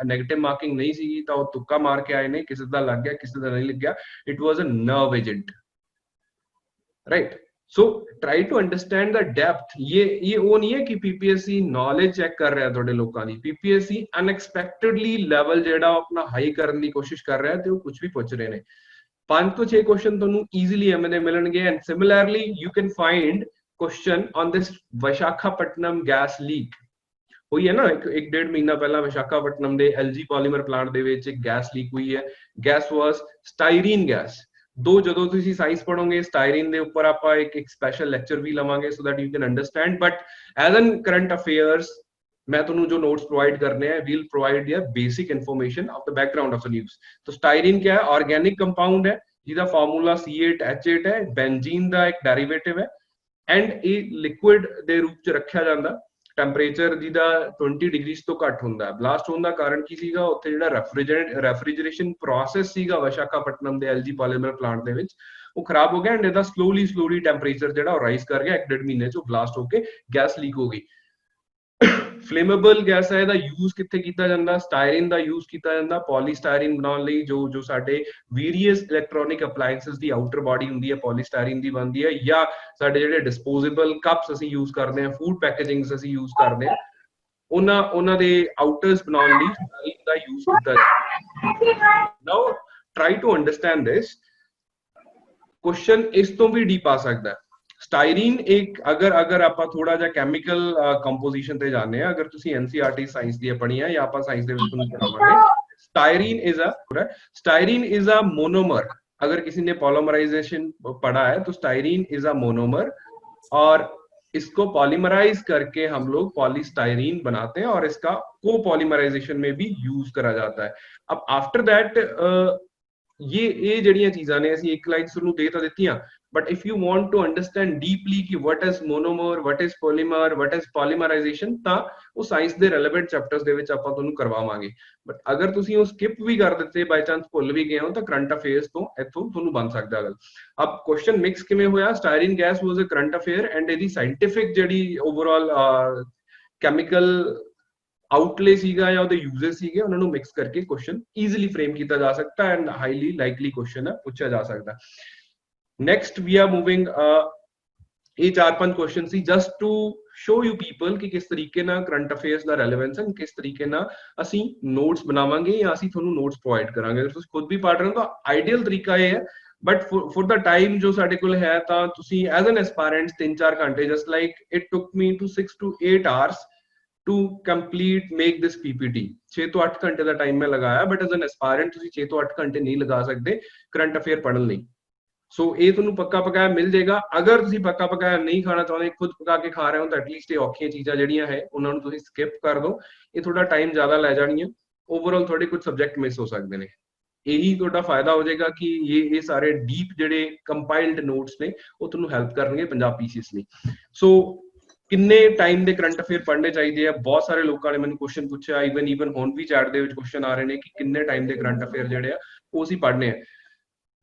A: negative marking नहीं सी, तो तुक्का मार के आए ने, किसी दा लग गया किसी दा नहीं लग गया। It was a nerve agent, right? So try to understand the depth। ये वो नहीं है कि पीपीएससी नॉलेज चेक कर रहा है थोड़े लोगों की, पीपीएससी अनएक्सपेक्टेडली लेवल जेड़ा अपना हाई करने की कोशिश कर रहा है तो कुछ भी पूछ रहे ने। 5 ਤੋਂ 6 क्वेश्चन ਤੁਹਾਨੂੰ easily एमए मिलणगे। and similarly you can find question on this Visakhapatnam gas leak हुई है ना, एक 1.5 महीना पहला विशाखापट्टनम दे एलजी पॉलीमर प्लांट दे विच एक गैस लीक हुई है। Gas was styrene gas. दो जदों तुसी साइंस पढ़ोगे स्टाइरीन दे ऊपर आपा एक स्पेशल लेक्चर भी लवांगे so that you can understand. But as an current affairs मैं तुहानू जो नोट्स प्रोवाइड करने हैं, we'll provide their basic information of the background of the news. तो स्टाइरीन क्या है? ऑर्गेनिक कंपाउंड है जिसका फार्मूला C8H8 है, बेंजीन का एक डेरिवेटिव है। एंड ये लिक्विड ਦੇ ਰੂਪ ਚ ਰੱਖਿਆ ਜਾਂਦਾ ਟੈਂਪਰੇਚਰ ਜਿਹਦਾ 20 ਡਿਗਰੀ ਤੋਂ ਘੱਟ ਹੁੰਦਾ ਹੈ। ਬਲਾਸਟ ਹੋਣ ਦਾ ਕਾਰਨ ਕੀ ਸੀਗਾ, ਉੱਥੇ ਜਿਹੜਾ ਰੈਫਰੀਜਰੇਸ਼ਨ ਪ੍ਰੋਸੈਸ ਸੀਗਾ ਵਿਸ਼ਾਖਾਪਟਨਮ ਦੇ ਐਲਜੀ ਪੋਲੀਮਰ ਪਲਾਂਟ ਦੇ ਵਿੱਚ ਉਹ ਖਰਾਬ ਹੋ ਗਿਆ ਐਂਡ ਇਹਦਾ ਸਲੋਲੀ ਟੈਂਪਰੇਚਰ ਜਿਹੜਾ ਉਹ ਰਾਈਜ਼ ਕਰ ਗਿਆ, 1.5 ਮਹੀਨੇ ਚ ਬਲਾਸਟ ਹੋ ਕੇ ਗੈਸ ਲੀਕ ਹੋ ਗਈ। ਫਲੇਮੇਬਲ ਗੈਸ ਹੈ, ਇਹਦਾ ਯੂਜ਼ ਕਿੱਥੇ ਕੀਤਾ ਜਾਂਦਾ, ਸਟਾਇਰੀਨ ਦਾ ਯੂਜ਼ ਕੀਤਾ ਜਾਂਦਾ ਪੋਲੀਸਟਾਇਰੀਨ ਬਣਾਉਣ ਲਈ। ਜੋ ਸਾਡੇ ਵੇਰੀਅਸ ਇਲੈਕਟ੍ਰੋਨਿਕ ਅਪਲਾਈਐਂਸਸ ਦੀ ਆਊਟਰ ਬਾਡੀ ਹੁੰਦੀ ਹੈ ਪੋਲੀਸਟਾਇਰੀਨ ਦੀ ਬਣਦੀ ਹੈ, ਜਾਂ ਸਾਡੇ ਜਿਹੜੇ ਡਿਸਪੋਜ਼ੇਬਲ ਕੱਪਸ ਅਸੀਂ ਯੂਜ਼ ਕਰਦੇ ਹਾਂ, ਫੂਡ ਪੈਕੇਜਿੰਗਸ ਅਸੀਂ ਯੂਜ਼ ਕਰਦੇ ਹਾਂ, ਉਹਨਾਂ ਦੇ ਆਊਟਰਸ ਬਣਾਉਣ ਲਈ ਸਟਾਇਰੀਨ ਦਾ ਯੂਜ਼ ਕੀਤਾ ਜਾਂਦਾ। Now try to understand this question इस तो भी डीप आ सकता है। स्टाइरीन एक अगर आप थोड़ा जा केमिकल कंपोजिशन ते जाने हैं, अगर तुसी एनसीईआरटी साइंस दी पढ़ी है या आप साइंस दे विच पढ़ावांगे, स्टाइरीन इज अ मोनोमर। अगर किसी ने पॉलीमराइजेशन पढ़ा है तो स्टाइरीन इज अ मोनोमर और इसको पॉलीमराइज करके हम लोग पॉलीस्टाइरीन बनाते हैं और इसका कोपॉलीमराइजेशन में भी यूज करा जाता है। अब आफ्टर दैट ये जड़ियां चीज़ां ने ਅਸੀਂ ਇੱਕ ਲਾਈਨ ਤੁਹਾਨੂੰ ਦੇ ਤਾਂ ਦਿੱਤੀਆਂ, but if you want to understand deeply कि what is monomer, what is polymer, what is polymerization, ਤਾਂ ਉਹ ਸਾਇੰਸ ਦੇ ਰੈਲੇਵੈਂਟ ਚੈਪਟਰਸ ਦੇ ਵਿੱਚ ਆਪਾਂ ਤੁਹਾਨੂੰ ਕਰਵਾਵਾਂਗੇ। ਬਟ ਅਗਰ ਤੁਸੀਂ ਉਹ ਸਕਿਪ ਵੀ ਕਰ ਦਿੱਤੇ, ਬਾਈ ਚਾਂਸ ਭੁੱਲ ਵੀ ਗਏ ਹੋ, ਤਾਂ ਕਰੰਟ ਅਫੇਅਰਸ ਤੋਂ ਇੱਥੋਂ ਤੁਹਾਨੂੰ ਬਣ ਸਕਦਾ ਗੱਲ। ਅਬ ਕੁਐਸਚਨ ਮਿਕਸ ਕਿਵੇਂ ਹੋਇਆ, styrene gas was a current affair and ਇਹਦੀ ਸਾਇੰਟਿਫਿਕ ਜਿਹੜੀ ਓਵਰਆਲ ਕੈਮੀਕਲ ਆਊਟਲੇ ਸੀਗਾ ਜਾਂ ਉਹਦੇ ਯੂਜ਼ਸ ਸੀਗੇ, ਉਹਨਾਂ ਨੂੰ ਮਿਕਸ ਕਰਕੇ ਕੁਐਸਚਨ ਈਜ਼ੀਲੀ ਫਰੇਮ ਕੀਤਾ ਜਾ ਸਕਦਾ ਐਂਡ ਹਾਈਲੀ ਲਾਈਕਲੀ ਕੁਐਸਚਨ ਹੈ ਪੁੱਛਿਆ ਜਾ ਸਕਦਾ। ਨੈਕਸਟ ਵੀ ਆਰ ਮੂਵਿੰਗ, ਇਹ 4-5 ਕੁਐਸਚਨ ਸੀ just to show you people ਕਿ ਕਿਸ ਤਰੀਕੇ ਨਾਲ ਕਰੰਟ ਅਫੇਅਰਸ ਦਾ ਰੈਲੇਵੈਂਸ ਹੈ, ਕਿਸ ਤਰੀਕੇ ਨਾਲ ਅਸੀਂ ਨੋਟਸ ਬਣਾਵਾਂਗੇ ਜਾਂ ਅਸੀਂ ਤੁਹਾਨੂੰ ਨੋਟਸ ਪ੍ਰੋਵਾਈਡ ਕਰਾਂਗੇ। ਅਗਰ ਤੁਸੀਂ ਖੁਦ ਵੀ ਪੜ੍ਹ ਰਹੇ ਹੋ ਤਾਂ ਆਈਡੀਅਲ ਤਰੀਕਾ ਇਹ ਹੈ, ਬਟ ਫॉर द टाइम जो ਸਾਡੇ ਕੋਲ ਹੈ ਤਾਂ ਤੁਸੀਂ ਐਜ਼ ਐਨ ਐਸਪਾਇਰੈਂਟ 3-4 ਘੰਟੇ, just like it took me to 6 to 8 hours to complete make this PPT। 6 ਤੋਂ 8 ਘੰਟੇ ਦਾ ਟਾਈਮ ਮੈਂ ਲਗਾਇਆ, ਬਟ ਐਜ਼ ਐਨ ਐਸਪਾਇਰੈਂਟ ਤੁਸੀਂ 6 ਤੋਂ 8 ਘੰਟੇ ਨਹੀਂ ਲਗਾ ਸਕਦੇ ਕਰੰਟ ਅਫੇਅਰ ਪੜ੍ਹਨ ਲਈ। ਸੋ ਇਹ ਤੁਹਾਨੂੰ ਪੱਕਾ ਪਕਾਇਆ ਮਿਲ ਜਾਏਗਾ। ਅਗਰ ਤੁਸੀਂ ਪੱਕਾ ਪਕਾਇਆ ਨਹੀਂ ਖਾਣਾ ਚਾਹੁੰਦੇ, ਖੁਦ ਪਕਾ ਕੇ ਖਾ ਰਹੇ ਹੋ, ਤਾਂ ਐਟਲੀਸਟ ਇਹ ਔਖੀਆਂ ਚੀਜ਼ਾਂ ਜਿਹੜੀਆਂ ਹੈ ਉਹਨਾਂ ਨੂੰ ਤੁਸੀਂ ਸਕਿਪ ਕਰ ਦਿਓ, ਇਹ ਤੁਹਾਡਾ ਟਾਈਮ ਜ਼ਿਆਦਾ ਲੈ ਜਾਣੀਆਂ, ਓਵਰਆਲ ਤੁਹਾਡੇ ਕੁਝ ਸਬਜੈਕਟ ਮਿਸ ਹੋ ਸਕਦੇ ਨੇ। ਇਹੀ ਤੁਹਾਡਾ ਫਾਇਦਾ ਹੋ ਜਾਏਗਾ ਕਿ ਇਹ ਸਾਰੇ ਡੀਪ ਜਿਹੜੇ ਕੰਪਾਈਲਡ ਨੋਟਸ ਨੇ ਉਹ ਤੁਹਾਨੂੰ ਹੈਲਪ ਕਰਨਗੇ ਪੰਜਾਬ ਪੀਸੀਐਸ ਲਈ। ਸੋ ਕਿੰਨੇ ਟਾਈਮ ਦੇ ਕਰੰਟ ਅਫੇਅਰ ਪੜ੍ਹਨੇ ਚਾਹੀਦੇ ਆ, ਬਹੁਤ ਸਾਰੇ ਲੋਕਾਂ ਨੇ ਮੈਨੂੰ ਕੁਐਸਚਨ ਪੁੱਛਿਆ, ਈਵਨ ਹੁਣ ਵੀ ਚੈਟ ਦੇ ਵਿੱਚ ਕੁਐਸਚਨ ਆ ਰਹੇ ਨੇ ਕਿ ਕਿੰਨੇ ਟਾਈਮ ਦੇ ਕਰੰਟ ਅਫੇਅਰ ਜਿਹੜੇ ਆ ਉਹ ਅਸੀਂ ਪੜ੍ਹਨੇ ਆ।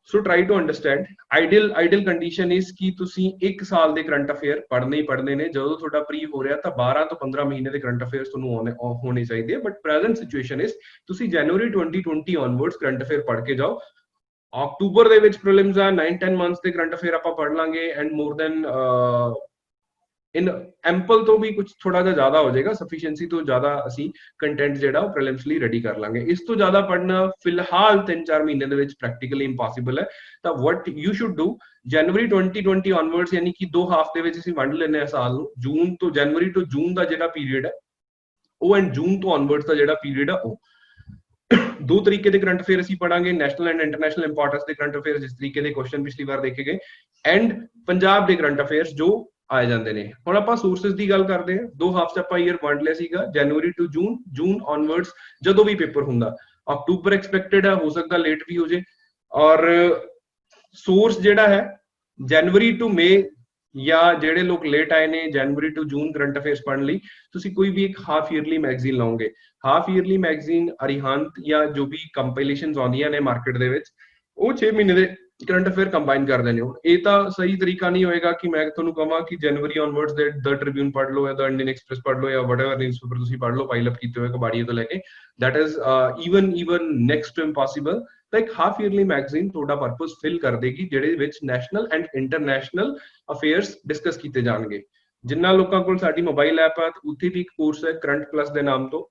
A: So try to understand ideal condition ਇਸ ਕਿ ਤੁਸੀਂ 1 ਸਾਲ ਦੇ ਕਰੰਟ ਅਫੇਅਰ ਪੜ੍ਹਨੇ ਹੀ ਪੜ੍ਹਨੇ ਨੇ। ਜਦੋਂ ਤੁਹਾਡਾ ਪ੍ਰੀ ਹੋ ਰਿਹਾ ਤਾਂ 12 ਤੋਂ 15 ਮਹੀਨੇ ਦੇ ਕਰੰਟ ਅਫੇਅਰਸ ਤੁਹਾਨੂੰ ਹੋਣੇ ਚਾਹੀਦੇ ਆ, ਬਟ ਪ੍ਰੈਜ਼ੈਂਟ ਸਿਚੁਏਸ਼ਨ ਇਸ ਤੁਸੀਂ ਜਨਵਰੀ 2020 ਔਨਵਰਡਸ ਕਰੰਟ ਅਫੇਅਰ ਪੜ੍ਹ ਕੇ ਜਾਓ। ਅਕਤੂਬਰ ਦੇ ਵਿੱਚ ਪ੍ਰੀਲਿਮਸ ਆ, 9-10 ਮੰਥਸ ਦੇ ਕਰੰਟ ਅਫੇਅਰ ਆਪਾਂ ਪੜ੍ਹ ਲਾਂਗੇ and more than in ample तो भी कुछ थोड़ा जा ज्यादा हो जाएगा, सफिशिएंसी तो ज्यादा ਅਸੀਂ ਕੰਟੈਂਟ ਜਿਹੜਾ ਉਹ ਪ੍ਰੀਲਿਮਸ ਲਈ ਰੈਡੀ ਕਰ ਲਾਂਗੇ। ਇਸ ਤੋਂ ਜ਼ਿਆਦਾ ਪੜਨਾ ਫਿਲਹਾਲ 3-4 ਮਹੀਨੇ ਦੇ ਵਿੱਚ ਪ੍ਰੈਕਟੀਕਲੀ ਇੰਪੋਸੀਬਲ ਹੈ। ਤਾਂ what you should do, January 2020 onwards ਯਾਨੀ ਕਿ 2 ਹਾਫ ਦੇ ਵਿੱਚ ਅਸੀਂ ਵੰਡ ਲੈਨੇ ਆ ਸਾਲ ਨੂੰ, ਜੂਨ ਤੋਂ ਜਨਵਰੀ ਤੋਂ ਜੂਨ ਦਾ ਜਿਹੜਾ ਪੀਰੀਅਡ ਹੈ ਉਹ ਐਂਡ ਜੂਨ ਤੋਂ ਔਨਵਰਡਸ ਦਾ ਜਿਹੜਾ ਪੀਰੀਅਡ ਹੈ ਉਹ 2 ਤਰੀਕੇ ਦੇ ਕਰੰਟ ਅਫੇਅਰ ਅਸੀਂ ਪੜਾਂਗੇ, ਨੈਸ਼ਨਲ ਐਂਡ ਇੰਟਰਨੈਸ਼ਨਲ ਇੰਪੋਰਟੈਂਸ ਦੇ ਕਰੰਟ ਅਫੇਅਰ ਜਿਸ ਤਰੀਕੇ ਦੇ ਕੁਐਸਚਨ ਪਿਛਲੀ ਵਾਰ ਦੇਖੇ ਗਏ, ਐਂਡ ਪੰਜਾਬ ਦੇ ਕਰੰਟ ਅਫੇਅਰਸ ਜੋ ਆ ਜਾਂਦੇ ਨੇ। ਹੁਣ ਆਪਾਂ ਸੋਰਸਸ ਦੀ ਗੱਲ ਕਰਦੇ ਹਾਂ, 2 ਹਾਫ ਚ ਆਪਾਂ ਈਅਰ ਵੰਡ ਲਿਆ ਸੀਗਾ, ਜਨਵਰੀ ਟੂ ਜੂਨ, ਜੂਨ ਔਨਵਰਡਸ ਜਦੋਂ ਵੀ ਪੇਪਰ ਹੁੰਦਾ, ਅਕਤੂਬਰ ਐਕਸਪੈਕਟਡ ਹੈ, ਹੋ ਸਕਦਾ ਲੇਟ ਵੀ ਹੋ ਜੇ। ਔਰ ਸੋਰਸ ਜਿਹੜਾ ਹੈ ਜਨਵਰੀ ਟੂ ਮਈ, ਜਾਂ ਜਿਹੜੇ ਲੋਕ ਲੇਟ ਆਏ ਨੇ ਜਨਵਰੀ ਟੂ ਜੂਨ ਕਰੰਟ ਅਫੇਅਰਸ ਪੜ੍ਹਨ ਲਈ, ਤੁਸੀਂ ਕੋਈ ਵੀ ਇੱਕ ਹਾਫ ਈਅਰਲੀ ਮੈਗਜ਼ੀਨ ਲਾਓਗੇ। ਹਾਫ ਈਅਰਲੀ ਮੈਗਜ਼ੀਨ ਅਰੀਹੰਤ ਜਾਂ ਜੋ ਵੀ ਕੰਪਾਈਲੇਸ਼ਨਸ ਆਉਂਦੀਆਂ ਨੇ ਮਾਰਕੀਟ ਦੇ ਵਿੱਚ, ਉਹ 6 ਮਹੀਨੇ ਦੇ ਕਰੰਟ ਅਫੇਅਰ ਕੰਬਾਈਨ ਕਰ ਦੇਣੇ ਹੋ। ਇਹ ਤਾਂ ਸਹੀ ਤਰੀਕਾ ਨਹੀਂ ਹੋਏਗਾ ਕਿ ਮੈਂ ਤੁਹਾਨੂੰ ਕਹਾਂ ਕਿ ਜਨਵਰੀ ਔਨਵਰਡਸ ਦੇ ਦ ਟ੍ਰਿਬਿਊਨ ਪੜ੍ਹ ਲਓ ਜਾਂ ਦ ਇੰਡੀਅਨ ਐਕਸਪ੍ਰੈਸ ਪੜ੍ਹ ਲਓ ਜਾਂ ਵਟਐਵਰ ਨਿਊਜ਼ਪੇਪਰ ਤੁਸੀਂ ਪੜ੍ਹ ਲਓ ਪਾਈਲ ਅਪ ਕੀਤੇ ਹੋਏ ਕਬਾੜੀਆਂ ਤੋਂ ਲੈ ਕੇ, that is even next to impossible. ਤਾਂ ਇੱਕ ਹਾਫ ਈਅਰਲੀ ਮੈਗਜ਼ੀਨ ਤੁਹਾਡਾ ਪਰਪਸ ਫਿਲ ਕਰ ਦੇਗੀ, ਜਿਹੜੇ ਵਿੱਚ national and international affairs discuss ਕੀਤੇ ਜਾਣਗੇ। ਜਿੰਨਾ ਲੋਕਾਂ ਕੋਲ ਸਾਡੀ ਮੋਬਾਈਲ ਐਪ ਆ, ਉੱਥੇ ਵੀ ਇੱਕ ਕੋਰਸ ਹੈ ਕਰੰਟ ਪਲੱਸ ਦੇ ਨਾਮ ਤੋਂ,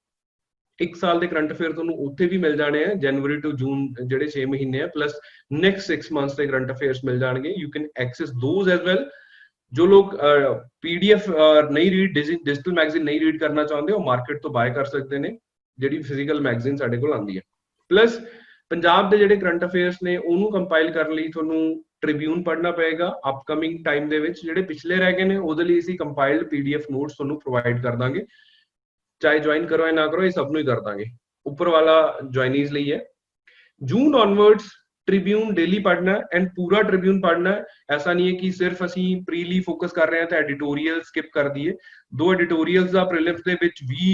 A: 1 ਸਾਲ ਦੇ ਕਰੰਟ ਅਫੇਅਰ ਤੁਹਾਨੂੰ ਉੱਥੇ ਵੀ ਮਿਲ ਜਾਣੇ ਆ, ਜਨਵਰੀ ਟੂ ਜੂਨ ਜਿਹੜੇ 6 ਮਹੀਨੇ ਆ ਪਲੱਸ ਨੈਕਸਟ 6 ਮੰਥਸ ਦੇ ਕਰੰਟ ਅਫੇਅਰਸ ਮਿਲ ਜਾਣਗੇ। You can access those as well. ਜੋ ਲੋਕ PDF ਨਹੀਂ ਰੀਡ, ਡਿਜੀਟਲ ਮੈਗਜ਼ੀਨ ਨਹੀਂ ਰੀਡ ਕਰਨਾ ਚਾਹੁੰਦੇ, ਉਹ ਮਾਰਕੀਟ ਤੋਂ ਬਾਏ ਕਰ ਸਕਦੇ ਨੇ, ਜਿਹੜੀ ਫਿਜ਼ੀਕਲ ਮੈਗਜ਼ੀਨ ਸਾਡੇ ਕੋਲ ਆਉਂਦੀ ਹੈ। ਪਲੱਸ ਪੰਜਾਬ ਦੇ ਜਿਹੜੇ ਕਰੰਟ ਅਫੇਅਰਸ ਨੇ ਉਹਨੂੰ ਕੰਪਾਈਲ ਕਰਨ ਲਈ ਤੁਹਾਨੂੰ ਟ੍ਰਿਬਿਊਨ ਪੜ੍ਹਨਾ ਪਏਗਾ ਅਪਕਮਿੰਗ ਟਾਈਮ ਦੇ ਵਿੱਚ। ਜਿਹੜੇ ਪਿਛਲੇ ਰਹਿ ਗਏ ਨੇ ਉਹਦੇ ਲਈ ਅਸੀਂ ਕੰਪਾਈਲਡ PDF ਨੋਟਸ ਤੁਹਾਨੂੰ ਪ੍ਰੋਵਾਈਡ ਕਰ ਦਾਂਗੇ, ਚਾਹੇ ज्वाइन करो या ना करो, ये सब ਨੂੰ ਹੀ ਕਰ ਦਾਂਗੇ। ਉੱਪਰ ਵਾਲਾ ਜੁਆਇਨੀਜ਼ ਲਈ ਹੈ। ਜੂਨ ਔਨਵਰਡਸ ट्रिब्यून डेली पढ़ना है एंड पूरा ट्रिब्यून पढ़ना है। ऐसा नहीं है कि सिर्फ ਅਸੀਂ ਪ੍ਰੀਲੀ ਫੋਕਸ ਕਰ ਰਹੇ ਹਾਂ ਤੇ ਐਡੀਟੋਰੀਅਲ ਸਕਿਪ ਕਰ ਦਈਏ। ਦੋ ਐਡੀਟੋਰੀਅਲਸ ਦਾ ਪ੍ਰੀਲਿਮਸ ਦੇ ਵਿੱਚ ਵੀ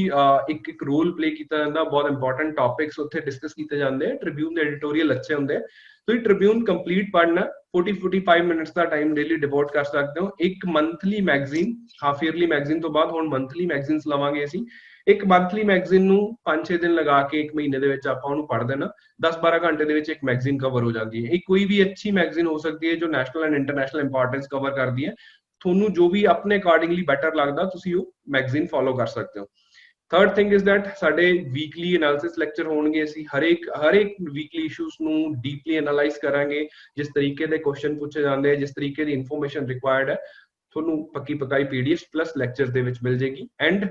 A: ਇੱਕ ਰੋਲ ਪਲੇ ਕੀਤਾ ਜਾਂਦਾ, ਬਹੁਤ ਇੰਪੋਰਟੈਂਟ ਟੌਪਿਕਸ ਉੱਥੇ ਡਿਸਕਸ ਕੀਤੇ ਜਾਂਦੇ ਆ। ਟ੍ਰਿਬਿਊਨ ਦੇ ਐਡੀਟੋਰੀਅਲ ਅੱਛੇ ਹੁੰਦੇ ਆ। ਤੁਸੀਂ ਟ੍ਰਿਬਿਊਨ ਕੰਪਲੀਟ ਪੜ੍ਹਨਾ, 40-45 ਮਿੰਟਸ ਦਾ ਟਾਈਮ ਡੇਲੀ ਡਿਵੋਟ ਕਰ ਸਕਦੇ ਹੋ। ਇੱਕ monthly magazine, half yearly magazine ਤੋਂ ਬਾਅਦ ਹੁਣ ਮੰਥਲੀ ਮੈਗਜ਼ੀਨਸ ਲਵਾਂਗੇ ਅਸੀਂ। ਇੱਕ ਮੰਥਲੀ ਮੈਗਜ਼ੀਨ ਨੂੰ 5-6 ਦਿਨ ਲਗਾ ਕੇ ਇੱਕ ਮਹੀਨੇ ਦੇ ਵਿੱਚ ਆਪਾਂ ਉਹਨੂੰ ਪੜ੍ਹ ਦੇਣਾ, 10-12 ਘੰਟੇ ਦੇ ਵਿੱਚ ਇੱਕ ਮੈਗਜ਼ੀਨ ਕਵਰ ਹੋ ਜਾਂਦੀ ਹੈ। ਇਹ ਕੋਈ ਵੀ ਅੱਛੀ ਮੈਗਜ਼ੀਨ ਹੋ ਸਕਦੀ ਹੈ ਜੋ national and international importance cover ਕਰਦੀ ਹੈ। ਤੁਹਾਨੂੰ ਜੋ ਵੀ ਆਪਣੇ ਅਕੋਰਡਿੰਗਲੀ ਬੈਟਰ ਲੱਗਦਾ ਤੁਸੀਂ ਉਹ ਮੈਗਜ਼ੀਨ ਫੋਲੋ ਕਰ ਸਕਦੇ ਹੋ। ਥਰਡ ਥਿੰਗ ਇਜ਼ ਦੈਟ ਸਾਡੇ ਵੀਕਲੀ ਐਨਾਲਿਸਿਸ ਲੈਕਚਰ ਹੋਣਗੇ। ਅਸੀਂ ਹਰ ਇੱਕ ਵੀਕਲੀ ਇਸ਼ੂਜ਼ ਨੂੰ ਡੀਪਲੀ ਐਨਾਲਾਈਜ਼ ਕਰਾਂਗੇ। ਜਿਸ ਤਰੀਕੇ ਦੇ ਕੁਐਸਚਨ ਪੁੱਛੇ ਜਾਂਦੇ ਆ, ਜਿਸ ਤਰੀਕੇ ਦੀ ਇਨਫੋਰਮੇਸ਼ਨ ਰਿਕੁਆਇਰਡ ਹੈ, ਤੁਹਾਨੂੰ ਪੱਕੀ ਪਕਾਈ ਪੀਡੀਐਫ ਪਲੱਸ ਲੈਕਚਰ ਦੇ ਵਿੱਚ ਮਿਲ ਜੇਗੀ। ਐਂਡ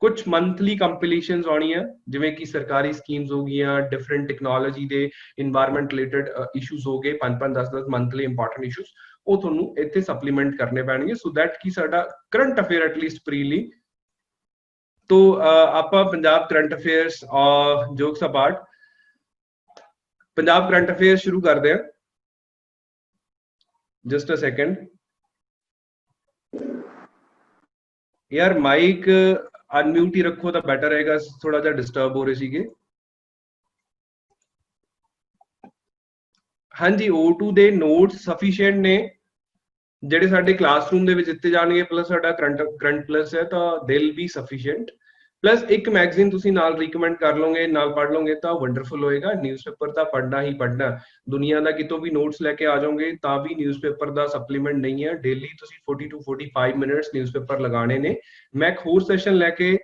A: ਕੁਝ ਮੰਥਲੀ ਕੰਪੀਟੀਸ਼ਨਸ ਆਉਣੀਆਂ, ਜਿਵੇਂ ਕਿ ਸਰਕਾਰੀ ਸਕੀਮਸ ਹੋ ਗਈਆਂ, ਡਿਫਰੈਂਟ ਟੈਕਨੋਲੋਜੀ ਦੇ ਇਨਵਾਇਰਨਮੈਂਟ ਰਿਲੇਟਡ ਇਸ਼ੂਜ਼ ਹੋ ਗਏ, 5-5 10-10 ਮੰਥਲੀ ਇੰਪੋਰਟੈਂਟ ਇਸ਼ੂਜ਼, ਉਹ ਤੁਹਾਨੂੰ ਇੱਥੇ ਸਪਲੀਮੈਂਟ ਕਰਨੇ ਪੈਣਗੇ ਸੋ ਦੈਟ ਕਿ ਸਾਡਾ ਕਰੰਟ ਅਫੇਅਰ ਐਟਲੀਸਟ ਪ੍ਰੀਲੀ। तो आप पंजाब करंट अफेयर्स और jokes apart Punjab current affair शुरू कर दें। जस्ट अ सेकंड यार, माइक अनम्यूट ही रखो तो बेटर रहेगा, थोड़ा जा डिस्टर्ब हो रहे सीगे। हाँ जी, O2 ਦੇ ਨੋਟਸ ਸਫੀਸ਼ੀਐਂਟ ਨੇ ਜਿਹੜੇ ਸਾਡੇ ਕਲਾਸਰੂਮ ਦੇ ਵਿੱਚ ਦਿੱਤੇ ਜਾਣਗੇ, ਪਲੱਸ ਸਾਡਾ ਕਰੰਟ ਪਲੱਸ ਹੈ ਤਾਂ they will be sufficient. Plus ਇੱਕ ਮੈਗਜ਼ੀਨ ਤੁਸੀਂ ਨਾਲ ਰਿਕਮੈਂਡ ਕਰ ਲਓਗੇ, ਨਾਲ ਪੜ੍ਹ ਲਓਗੇ ਤਾਂ ਵੰਡਰਫੁਲ ਹੋਏਗਾ। ਨਿਊਜ਼ਪੇਪਰ ਤਾਂ ਪੜ੍ਹਨਾ ਹੀ ਪੜ੍ਹਨਾ, ਦੁਨੀਆ ਦਾ ਕਿਤੋਂ ਵੀ ਨੋਟਸ ਲੈ ਕੇ ਆ ਜਾਓਗੇ ਤਾਂ ਵੀ ਨਿਊਜ਼ਪੇਪਰ ਦਾ ਸਪਲੀਮੈਂਟ ਨਹੀਂ ਹੈ। ਡੇਲੀ ਤੁਸੀਂ 40 to 45 ਮਿੰਟਸ ਨਿਊਜ਼ਪੇਪਰ ਲਗਾਣੇ ਨੇ। ਮੈਂ ਇੱਕ ਹੋਰ ਸੈਸ਼ਨ ਲੈ ਕੇ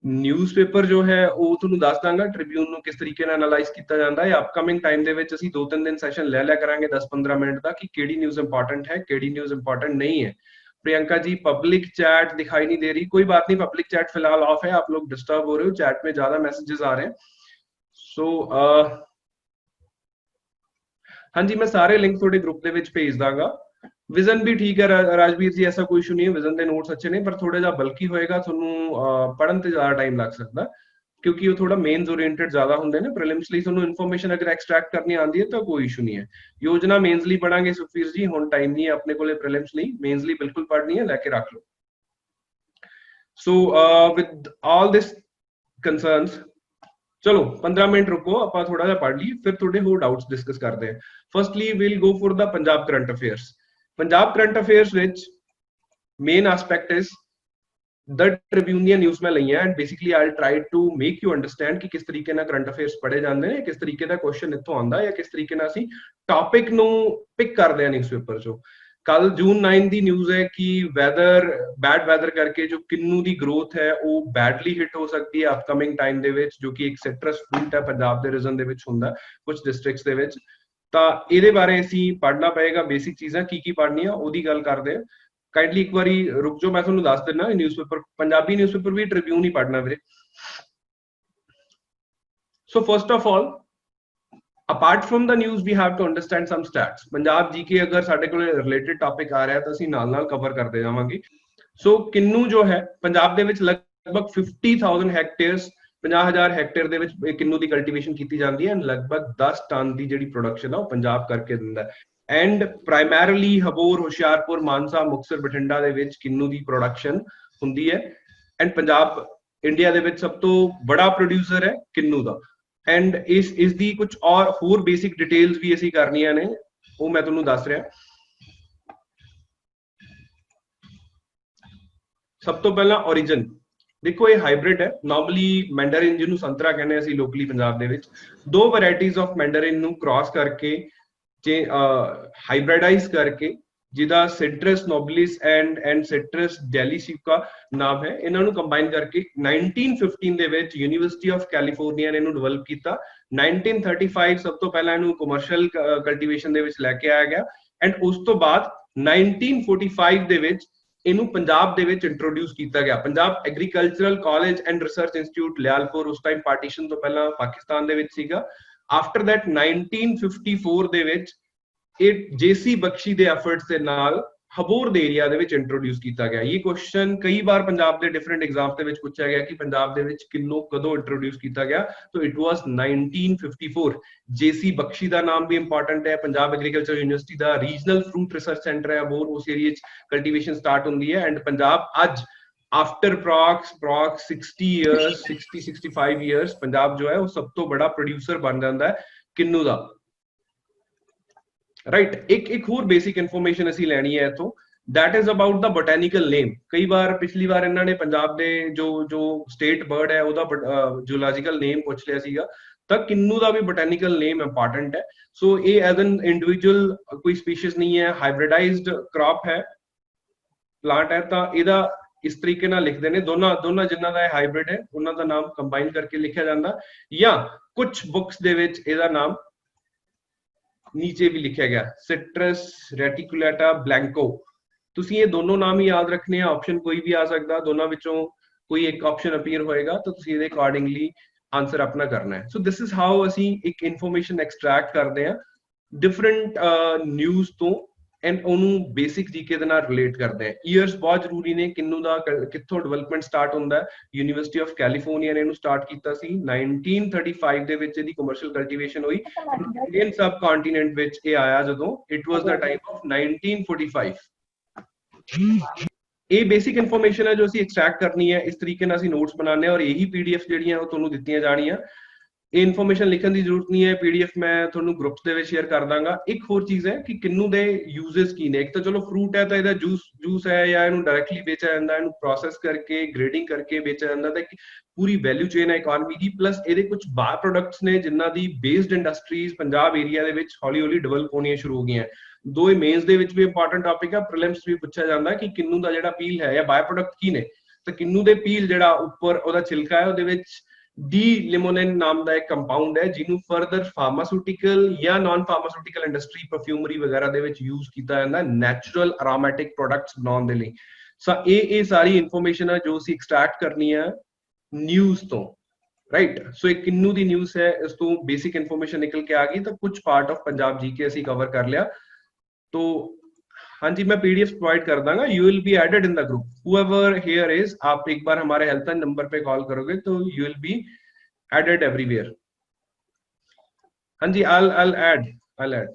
A: ਨਿਊਜ਼ਪੇਪਰ ਜੋ ਹੈ ਉਹ ਤੁਹਾਨੂੰ ਦੱਸ ਦਾਂਗਾ, ਟ੍ਰਿਬਿਊਨ ਨੂੰ ਕਿਸ ਤਰੀਕੇ ਨਾਲ ਐਨਾਲਾਈਜ਼ ਕੀਤਾ ਜਾਂਦਾ ਹੈ। ਅਪਕਮਿੰਗ ਟਾਈਮ ਦੇ ਵਿੱਚ ਅਸੀਂ 2-3 ਦਿਨ ਸੈਸ਼ਨ ਲੈ ਲਿਆ ਕਰਾਂਗੇ 10-15 ਮਿੰਟ ਦਾ, ਕਿ ਕਿਹੜੀ ਨਿਊਜ਼ ਇੰਪੋਰਟੈਂਟ ਹੈ, ਕਿਹੜੀ ਨਿਊਜ਼ ਇੰਪੋਰਟੈंट नहीं है। प्रियंका जी पब्लिक चैट दिखाई नहीं दे रही, कोई बात नहीं, पब्लिक चैट फिलहाल ऑफ है, आप लोग डिस्टर्ब हो रहे हो, चैट में ज्यादा मैसेजेस आ रहे हैं। सो हाँ जी, मैं सारे लिंक थोड़े ग्रुप ਦੇ ਵਿੱਚ ਭੇਜ ਦਾਂਗਾ। विजन भी ठीक है राजवीर जी, ऐसा कोई इशू नहीं है। विजन ਦੇ ਨੋਟਸ अच्छे ਨੇ ਪਰ ਥੋੜਾ ਜਿਹਾ ਬਲਕੀ ਹੋਏਗਾ, ਤੁਹਾਨੂੰ ਪੜਨ ਤੇ ਜ਼ਿਆਦਾ ਟਾਈਮ ਲੱਗ ਸਕਦਾ ਕਿਉਂਕਿ ਉਹ ਥੋੜਾ ਮੇਨਸ ओरिएंटेड ਜ਼ਿਆਦਾ ਹੁੰਦੇ ਨੇ। ਪ੍ਰੀਲਿਮਸ ਲਈ ਤੁਹਾਨੂੰ ਇਨਫੋਰਮੇਸ਼ਨ ਅਗਰ ਐਕਸਟ੍ਰੈਕਟ ਕਰਨੀ ਆਉਂਦੀ ਹੈ ਤਾਂ ਕੋਈ ਇਸ਼ੂ ਨਹੀਂ ਹੈ। ਯੋਜਨਾ ਮੇਨਸ ਲਈ ਪੜਾਂਗੇ ਸੁਖਵੀਰ ਜੀ, ਹੁਣ ਟਾਈਮ ਨਹੀਂ ਹੈ ਆਪਣੇ ਕੋਲੇ ਪ੍ਰੀਲਿਮਸ ਲਈ, ਮੇਨਸ ਲਈ ਬਿਲਕੁਲ ਪੜਨੀ ਹੈ, ਲੈ ਕੇ ਰੱਖ ਲਓ। ਸੋ ਵਿਦ ਆਲ ਦਿਸ ਕੰਸਰਨਸ ਚਲੋ 15 ਮਿੰਟ ਰੁਕੋ, ਆਪਾਂ ਥੋੜਾ ਜਿਹਾ ਪੜ ਲਈਏ ਫਿਰ ਤੁਹਾਡੇ ਹੋਰ ਡਾਊਟਸ ਡਿਸਕਸ ਕਰਦੇ ਹਾਂ। Firstly we'll go for the Punjab current affairs. Punjab current affairs ਵਿੱਚ main aspect is the Tribune ਦੀਆਂ ਨਿਊਜ਼ ਮੈਂ ਲਈਆਂ and basically I will try to make you understand ਕਿ ਕਿਸ ਤਰੀਕੇ ਨਾਲ ਕਰੰਟ ਅਫੇਅਰਸ ਪੜ੍ਹੇ ਜਾਂਦੇ ਨੇ, ਕਿਸ ਤਰੀਕੇ ਦਾ ਕੁਐਸਚਨ ਇੱਥੋਂ ਆਉਂਦਾ ਹੈ, ਕਿਸ ਤਰੀਕੇ ਨਾਲ ਅਸੀਂ ਟੌਪਿਕ ਨੂੰ ਪਿਕ ਕਰਦੇ ਹਾਂ ਨਿਊਜ਼ਪੇਪਰ ਚੋਂ। ਕੱਲ ਜੂਨ 9 ਦੀ ਨਿਊਜ਼ ਹੈ ਕਿ ਬੈਡ ਵੈਦਰ ਕਰਕੇ ਜੋ ਕਿੰਨੂ ਦੀ ਗਰੋਥ ਹੈ ਉਹ ਬੈਡਲੀ ਹਿੱਟ ਹੋ ਸਕਦੀ ਹੈ ਅਪਕਮਿੰਗ ਟਾਈਮ ਦੇ ਵਿੱਚ, ਜੋ ਕਿ ਇੱਕ ਸਿਟਰਸ ਫਰੂਟ ਹੈ ਪੰਜਾਬ ਦੇ ਰੀਜਨ ਦੇ ਵਿੱਚ ਹੁੰਦਾ ਕੁਝ ਡਿਸਟ੍ਰਿਕਟਸ ਦੇ ਵਿੱਚ। ਤਾਂ ਇਹਦੇ ਬਾਰੇ ਅਸੀਂ ਪੜ੍ਹਨਾ ਪਏਗਾ, ਬੇਸਿਕ ਚੀਜ਼ਾਂ ਕੀ ਪੜ੍ਹਨੀਆਂ ਉਹਦੀ ਗੱਲ ਕਰਦੇ ਹਾਂ। काइंडली एक बारी रुक जाओ, मैं ਤੁਹਾਨੂੰ ਦੱਸ ਦਿੰਦਾ ਨਿਊਜ਼ਪੇਪਰ, ਪੰਜਾਬੀ ਨਿਊਜ਼ਪੇਪਰ ਵੀ ਟ੍ਰਿਬਿਊਨ ਹੀ ਪੜ੍ਹਨਾ ਵੀਰੇ। So first of all apart from the news we have to understand some stats. Punjab GK ਅਗਰ ਸਾਡੇ ਕੋਲ ਰਿਲੇਟਡ ਟੌਪਿਕ ਆ ਰਿਹਾ ਤਾਂ ਅਸੀਂ ਨਾਲ ਕਵਰ ਕਰਦੇ ਜਾਵਾਂਗੇ। ਸੋ ਕਿੰਨੂ ਜੋ ਹੈ ਪੰਜਾਬ ਦੇ ਵਿੱਚ ਲਗਭਗ 50,000 ਹੈਕਟੇਅਰਸ, 50,000 ਹੈਕਟੇਅਰ ਦੇ ਵਿੱਚ ਕਿੰਨੂ ਦੀ ਕਲਟੀਵੇਸ਼ਨ ਕੀਤੀ ਜਾਂਦੀ ਹੈ। ਲਗਭਗ 10 ਟਨ ਦੀ ਜਿਹੜੀ ਪ੍ਰੋਡਕਸ਼ਨ ਆ ਉਹ ਪੰਜਾਬ ਕਰਕੇ ਦਿੰਦਾ ਹੈ। ਐਂਡ ਪ੍ਰਾਇਮਰੀਲੀ ਹਬੋਰ, ਹੁਸ਼ਿਆਰਪੁਰ, ਮਾਨਸਾ, ਮੁਕਤਸਰ, ਬਠਿੰਡਾ ਦੇ ਵਿੱਚ ਕਿੰਨੂ ਦੀ ਪ੍ਰੋਡਕਸ਼ਨ ਹੁੰਦੀ ਹੈ। ਐਂਡ ਪੰਜਾਬ ਇੰਡੀਆ ਦੇ ਵਿੱਚ ਸਭ ਤੋਂ ਬੜਾ ਪ੍ਰੋਡਿਊਸਰ ਹੈ ਕਿੰਨੂ ਦਾ। ਐਂਡ ਇਸ ਦੀ ਕੁਝ ਹੋਰ ਬੇਸਿਕ ਡਿਟੇਲਸ ਵੀ ਅਸੀਂ ਕਰਨੀਆਂ ਨੇ, ਉਹ ਮੈਂ ਤੁਹਾਨੂੰ ਦੱਸ ਰਿਹਾ। ਸਭ ਤੋਂ ਪਹਿਲਾਂ origin ਦੇਖੋ, ਇਹ ਹਾਈਬ੍ਰਿਡ ਹੈ। ਨਾਰਮਲੀ ਮੈਂਡਰਿਨ ਜਿਹਨੂੰ ਸੰਤਰਾ ਕਹਿੰਦੇ ਅਸੀਂ ਲੋਕਲੀ ਪੰਜਾਬ ਦੇ ਵਿੱਚ, ਦੋ ਵੈਰਾਈਟੀਜ਼ ਆਫ ਮੈਂਡਰਿਨ ਨੂੰ ਕ੍ਰਾਸ ਕਰਕੇ ਹਾਈਬ੍ਰਿਡਾਈਜ਼ ਕਰਕੇ, ਜਿਹਦਾ ਸਿਟਰਸ ਨੋਬਿਲਿਸ ਐਂਡ ਸਿਟਰਸ ਡੈਲੀਸਿਕਾ ਨਾਮ ਹੈ, ਇਹਨਾਂ ਨੂੰ ਕੰਬਾਈਨ ਕਰਕੇ 1915 ਦੇ ਵਿੱਚ ਯੂਨੀਵਰਸਿਟੀ ਆਫ ਕੈਲੀਫੋਰਨੀਆ ਨੇ ਇਹਨੂੰ ਡਿਵੈਲਪ ਕੀਤਾ। 1935 ਸਭ ਤੋਂ ਪਹਿਲਾਂ ਇਹਨੂੰ ਕਮਰਸ਼ੀਅਲ ਕਲਟੀਵੇਸ਼ਨ ਦੇ ਵਿੱਚ ਲੈ ਕੇ ਆਇਆ ਗਿਆ ਐਂਡ ਉਸ ਤੋਂ ਬਾਅਦ 1945 ਦੇ ਵਿੱਚ ਇਹਨੂੰ ਪੰਜਾਬ ਦੇ ਵਿੱਚ ਇੰਟਰੋਡਿਊਸ ਕੀਤਾ ਗਿਆ। Punjab agricultural college and research institute Lyallpur ਉਸ ਟਾਈਮ ਪਾਰਟੀਸ਼ਨ ਤੋਂ ਪਹਿਲਾਂ ਪਾਕਿਸਤਾਨ ਦੇ ਵਿੱਚ ਸੀਗਾ। ਆਫਟਰ ਦੈਟ 1954 ਦੇ ਵਿੱਚ ਇਹ JC ਬਖਸ਼ੀ ਦੇ ਐਫਰਟਸ ਦੇ ਨਾਲ ਹਬੋਰ ਦੇ ਏਰੀਆ ਦੇ ਵਿੱਚ ਇੰਟਰੋਡਿਊਸ ਕੀਤਾ ਗਿਆ। ਇਹ ਕੁਐਸਚਨ ਕਈ ਵਾਰ ਪੰਜਾਬ ਦੇ ਡਿਫਰੈਂਟ ਐਗਜ਼ਾਮਸ ਦੇ ਵਿੱਚ ਪੁੱਛਿਆ ਗਿਆ ਕਿ ਪੰਜਾਬ ਦੇ ਵਿੱਚ ਕਿੰਨੂ ਕਦੋਂ ਇੰਟਰੋਡਿਊਸ ਕੀਤਾ ਗਿਆ, ਤਾਂ ਇਟ ਵਾਸ 1954। ਜੇਸੀ ਬਖਸ਼ੀ ਦਾ ਨਾਮ ਵੀ ਇੰਪੋਰਟੈਂਟ ਹੈ। ਪੰਜਾਬ ਐਗਰੀਕਲਚਰ ਯੂਨੀਵਰਸਿਟੀ ਦਾ ਰੀਜਨਲ ਫਰੂਟ ਰਿਸਰਚ ਸੈਂਟਰ ਹੈ ਹਬੋਰ, ਉਸ ਏਰੀਆ 'ਚ ਕਲਟੀਵੇਸ਼ਨ ਸਟਾਰਟ ਹੁੰਦੀ ਹੈ। ਐਂਡ ਪੰਜਾਬ ਅੱਜ after prox 60 years 65 years Punjab जो है वो सब तो बड़ा प्रोड्यूसर बन जाता है किन्नू दा। राइट, एक होर बेसिक इन्फॉर्मेशन ਅਸੀਂ ਲੈਣੀ ਹੈ ਇਥੋਂ, that is about the botanical name। ਕਈ ਵਾਰ ਪਿਛਲੀ ਵਾਰ ਇਹਨਾਂ ਨੇ ਪੰਜਾਬ ਦੇ ਜੋ ਸਟੇਟ ਬਰਡ ਹੈ ਉਹਦਾ ਜੂਲੋਜੀਕਲ ਨੇਮ ਪੁੱਛ ਲਿਆ ਸੀਗਾ, ਤਾਂ ਕਿੰਨੂ ਦਾ ਵੀ ਬੋਟੈਨੀਕਲ ਨੇਮ ਇੰਪੋਰਟੈਂਟ ਹੈ। ਸੋ ਇਹ ਐਜ਼ ਐਨ ਇੰਡੀਵਿਜੂਅਲ ਕੋਈ ਸਪੀਸੀਜ਼ ਨਹੀਂ ਹੈ, ਹਾਈਬ੍ਰਿਡਾਈਜ਼ਡ ਕ੍ਰੌਪ ਹੈ, ਪਲਾਂਟ ਹੈ। ਤਾਂ ਇਹਦਾ ਇਸ ਤਰੀਕੇ ਨਾਲ ਲਿਖਦੇ ਨੇ, ਦੋਨਾਂ ਜਿਨ੍ਹਾਂ ਦਾ ਹਾਈਬ੍ਰਿਡ ਹੈ ਉਹਨਾਂ ਦਾ ਨਾਮ ਕੰਬਾਈਨ ਕਰਕੇ ਲਿਖਿਆ ਜਾਂਦਾ, ਜਾਂ ਕੁਝ ਬੁੱਕਸ ਦੇ ਵਿੱਚ ਇਹਦਾ ਨਾਮ ਨੀਚੇ ਵੀ ਲਿਖਿਆ ਗਿਆ, ਸਿਟਰਸ ਰੈਟੀਕੂਲੇਟਾ ਬਲੈਂਕੋ। ਤੁਸੀਂ ਇਹ ਦੋਨੋਂ ਨਾਮ ਹੀ ਯਾਦ ਰੱਖਣੇ ਆ, ਆਪਸ਼ਨ ਕੋਈ ਵੀ ਆ ਸਕਦਾ, ਦੋਨਾਂ ਵਿੱਚੋਂ ਕੋਈ ਇੱਕ ਆਪਸ਼ਨ ਅਪੀਅਰ ਹੋਏਗਾ ਤਾਂ ਤੁਸੀਂ ਇਹਦੇ ਅਕੋਰਡਿੰਗਲੀ ਆਨਸਰ ਆਪਣਾ ਕਰਨਾ ਹੈ। ਸੋ ਦਿਸ ਇਜ਼ ਹਾਊ ਅਸੀਂ ਇੱਕ ਇਨਫੋਰਮੇਸ਼ਨ ਐਕਸਟਰੈਕਟ ਕਰਦੇ ਆ ਡਿਫਰੈਂਟ ਨਿਊਜ਼ ਤੋਂ ਐਂਡ ਉਹਨੂੰ ਬੇਸਿਕ ਜੀਕੇ ਦੇ ਨਾਲ ਰਿਲੇਟ ਕਰਦੇ ਆ। ਈਅਰਸ ਬਹੁਤ ਜ਼ਰੂਰੀ ਨੇ। ਕਿੰਨੂ ਦਾ ਕਿੱਥੋਂ ਡਿਵੈਲਪਮੈਂਟ ਸਟਾਰਟ ਹੁੰਦਾ ਹੈ? ਯੂਨੀਵਰਸਿਟੀ ਆਫ ਕੈਲੀਫੋਰਨੀਆ ਨੇ ਇਹਨੂੰ ਸਟਾਰਟ ਕੀਤਾ ਸੀ 1935 ਦੇ ਵਿੱਚ। ਇਹਦੀ ਕਮਰਸ਼ੀਅਲ ਕਲਟੀਵੇਸ਼ਨ ਹੋਈ ਇੰਡੀਅਨ ਸਬ ਕੰਟੀਨੈਂਟ ਵਿੱਚ ਇਹ ਆਇਆ ਜਦੋਂ, it was the time of 1945। ਇਹ ਬੇਸਿਕ ਇਨਫੋਰਮੇਸ਼ਨ ਹੈ ਜੋ ਅਸੀਂ ਐਕਸਟਰੈਕਟ ਕਰਨੀ ਹੈ। ਇਸ ਤਰੀਕੇ ਨਾਲ ਅਸੀਂ ਨੋਟਸ ਬਣਾਉਂਦੇ ਹਾਂ ਔਰ ਇਹੀ ਪੀਡੀਐਫ ਜਿਹੜੀਆਂ ਉਹ ਤੁਹਾਨੂੰ ਦਿੱਤੀਆਂ ਜਾਣੀਆਂ। ਇਹ ਇਨਫੋਰਮੇਸ਼ਨ ਲਿਖਣ ਦੀ ਜ਼ਰੂਰਤ ਨਹੀਂ ਹੈ, ਪੀਡੀਐਫ ਮੈਂ ਤੁਹਾਨੂੰ ਗਰੁੱਪਸ ਦੇ ਵਿੱਚ ਸ਼ੇਅਰ ਕਰ ਦਾਂਗਾ। ਇੱਕ ਹੋਰ ਚੀਜ਼ ਹੈ ਕਿ ਕਿੰਨੂ ਦੇ ਯੂਜ਼ਸ ਕੀ ਨੇ। ਇੱਕ ਤਾਂ ਚਲੋ ਫਰੂਟ ਹੈ ਤਾਂ ਇਹਦਾ ਜੂਸ ਹੈ, ਜਾਂ ਇਹਨੂੰ ਡਾਇਰੈਕਟਲੀ ਵੇਚਿਆ ਜਾਂਦਾ, ਇਹਨੂੰ ਪ੍ਰੋਸੈਸ ਕਰਕੇ ਗ੍ਰੇਡਿੰਗ ਕਰਕੇ ਵੇਚਿਆ ਜਾਂਦਾ, ਤਾਂ ਪੂਰੀ ਵੈਲਿਊ ਚੇਨ ਹੈ ਇਕਨੋਮੀ ਦੀ। ਪਲੱਸ ਇਹਦੇ ਕੁਝ ਬਾਹਰ ਪ੍ਰੋਡਕਟਸ ਨੇ ਜਿਨ੍ਹਾਂ ਦੀ ਬੇਸਡ ਇੰਡਸਟਰੀਜ਼ ਪੰਜਾਬ ਏਰੀਆ ਦੇ ਵਿੱਚ ਹੌਲੀ ਹੌਲੀ ਡਿਵੈਲਪ ਹੋਣੀਆਂ ਸ਼ੁਰੂ ਹੋ ਗਈਆਂ। ਦੋ ਇਹ ਮੇਨਸ ਦੇ ਵਿੱਚ ਵੀ ਇੰਪੋਰਟੈਂਟ ਟਾਪਿਕ ਹੈ, ਪ੍ਰੀਲਿਮਸ ਵੀ ਪੁੱਛਿਆ ਜਾਂਦਾ ਕਿ ਕਿੰਨੂ ਦਾ ਜਿਹੜਾ ਪੀਲ ਹੈ ਜਾਂ ਬਾਈ ਪ੍ਰੋਡਕਟ ਕੀ ਨੇ। ਤਾਂ ਕਿੰਨੂ ਦੇ ਪੀਲ ਜਿਹੜਾ ਉੱਪਰ ਉਹਦਾ ਛਿਲਕਾ ਹੈ ਉਹਦੇ ਵਿੱਚ डी लिमोनिन नाम का एक कंपाउंड है ਜਿਹਨੂੰ ਫਰਦਰ ਫਾਰਮਾਸਿਊਟੀਕਲ ਜਾਂ ਨਾਨ ਫਾਰਮਾਸਿਊਟੀਕਲ ਇੰਡਸਟਰੀ ਪਰਫਿਊਮਰੀ ਵਗੈਰਾ ਦੇ ਵਿੱਚ ਯੂਜ਼ ਕੀਤਾ ਜਾਂਦਾ ਨੈਚੁਰਲ ਅਰੋਮੈਟਿਕ ਪ੍ਰੋਡਕਟਸ ਬਣਾਉਣ ਦੇ ਲਈ। ਸੋ ਇਹ ਸਾਰੀ ਇਨਫੋਰਮੇਸ਼ਨ ਹੈ ਜੋ ਅਸੀਂ ਐਕਸਟਰੈਕਟ ਕਰਨੀ ਹੈ ਨਿਊਜ਼ ਤੋਂ, ਰਾਈਟ। ਸੋ ਇਹ ਕਿੰਨੂ ਦੀ ਨਿਊਜ਼ ਹੈ, ਇਸ ਤੋਂ ਬੇਸਿਕ ਇਨਫੋਰਮੇਸ਼ਨ ਨਿਕਲ ਕੇ ਆ ਗਈ। ਤਾਂ ਕੁਝ ਪਾर्ट ऑफ पंजाब जीके ਅਸੀਂ कवर कर लिया। तो हाँ जी, मैं पीडीएफ प्रोवाइड कर दूंगा, you will be added in the group, whoever here is। आप एक बार हमारे हेल्पलाइन नंबर पे कॉल करोगे तो you will be added everywhere. हाँ जी, I'll add।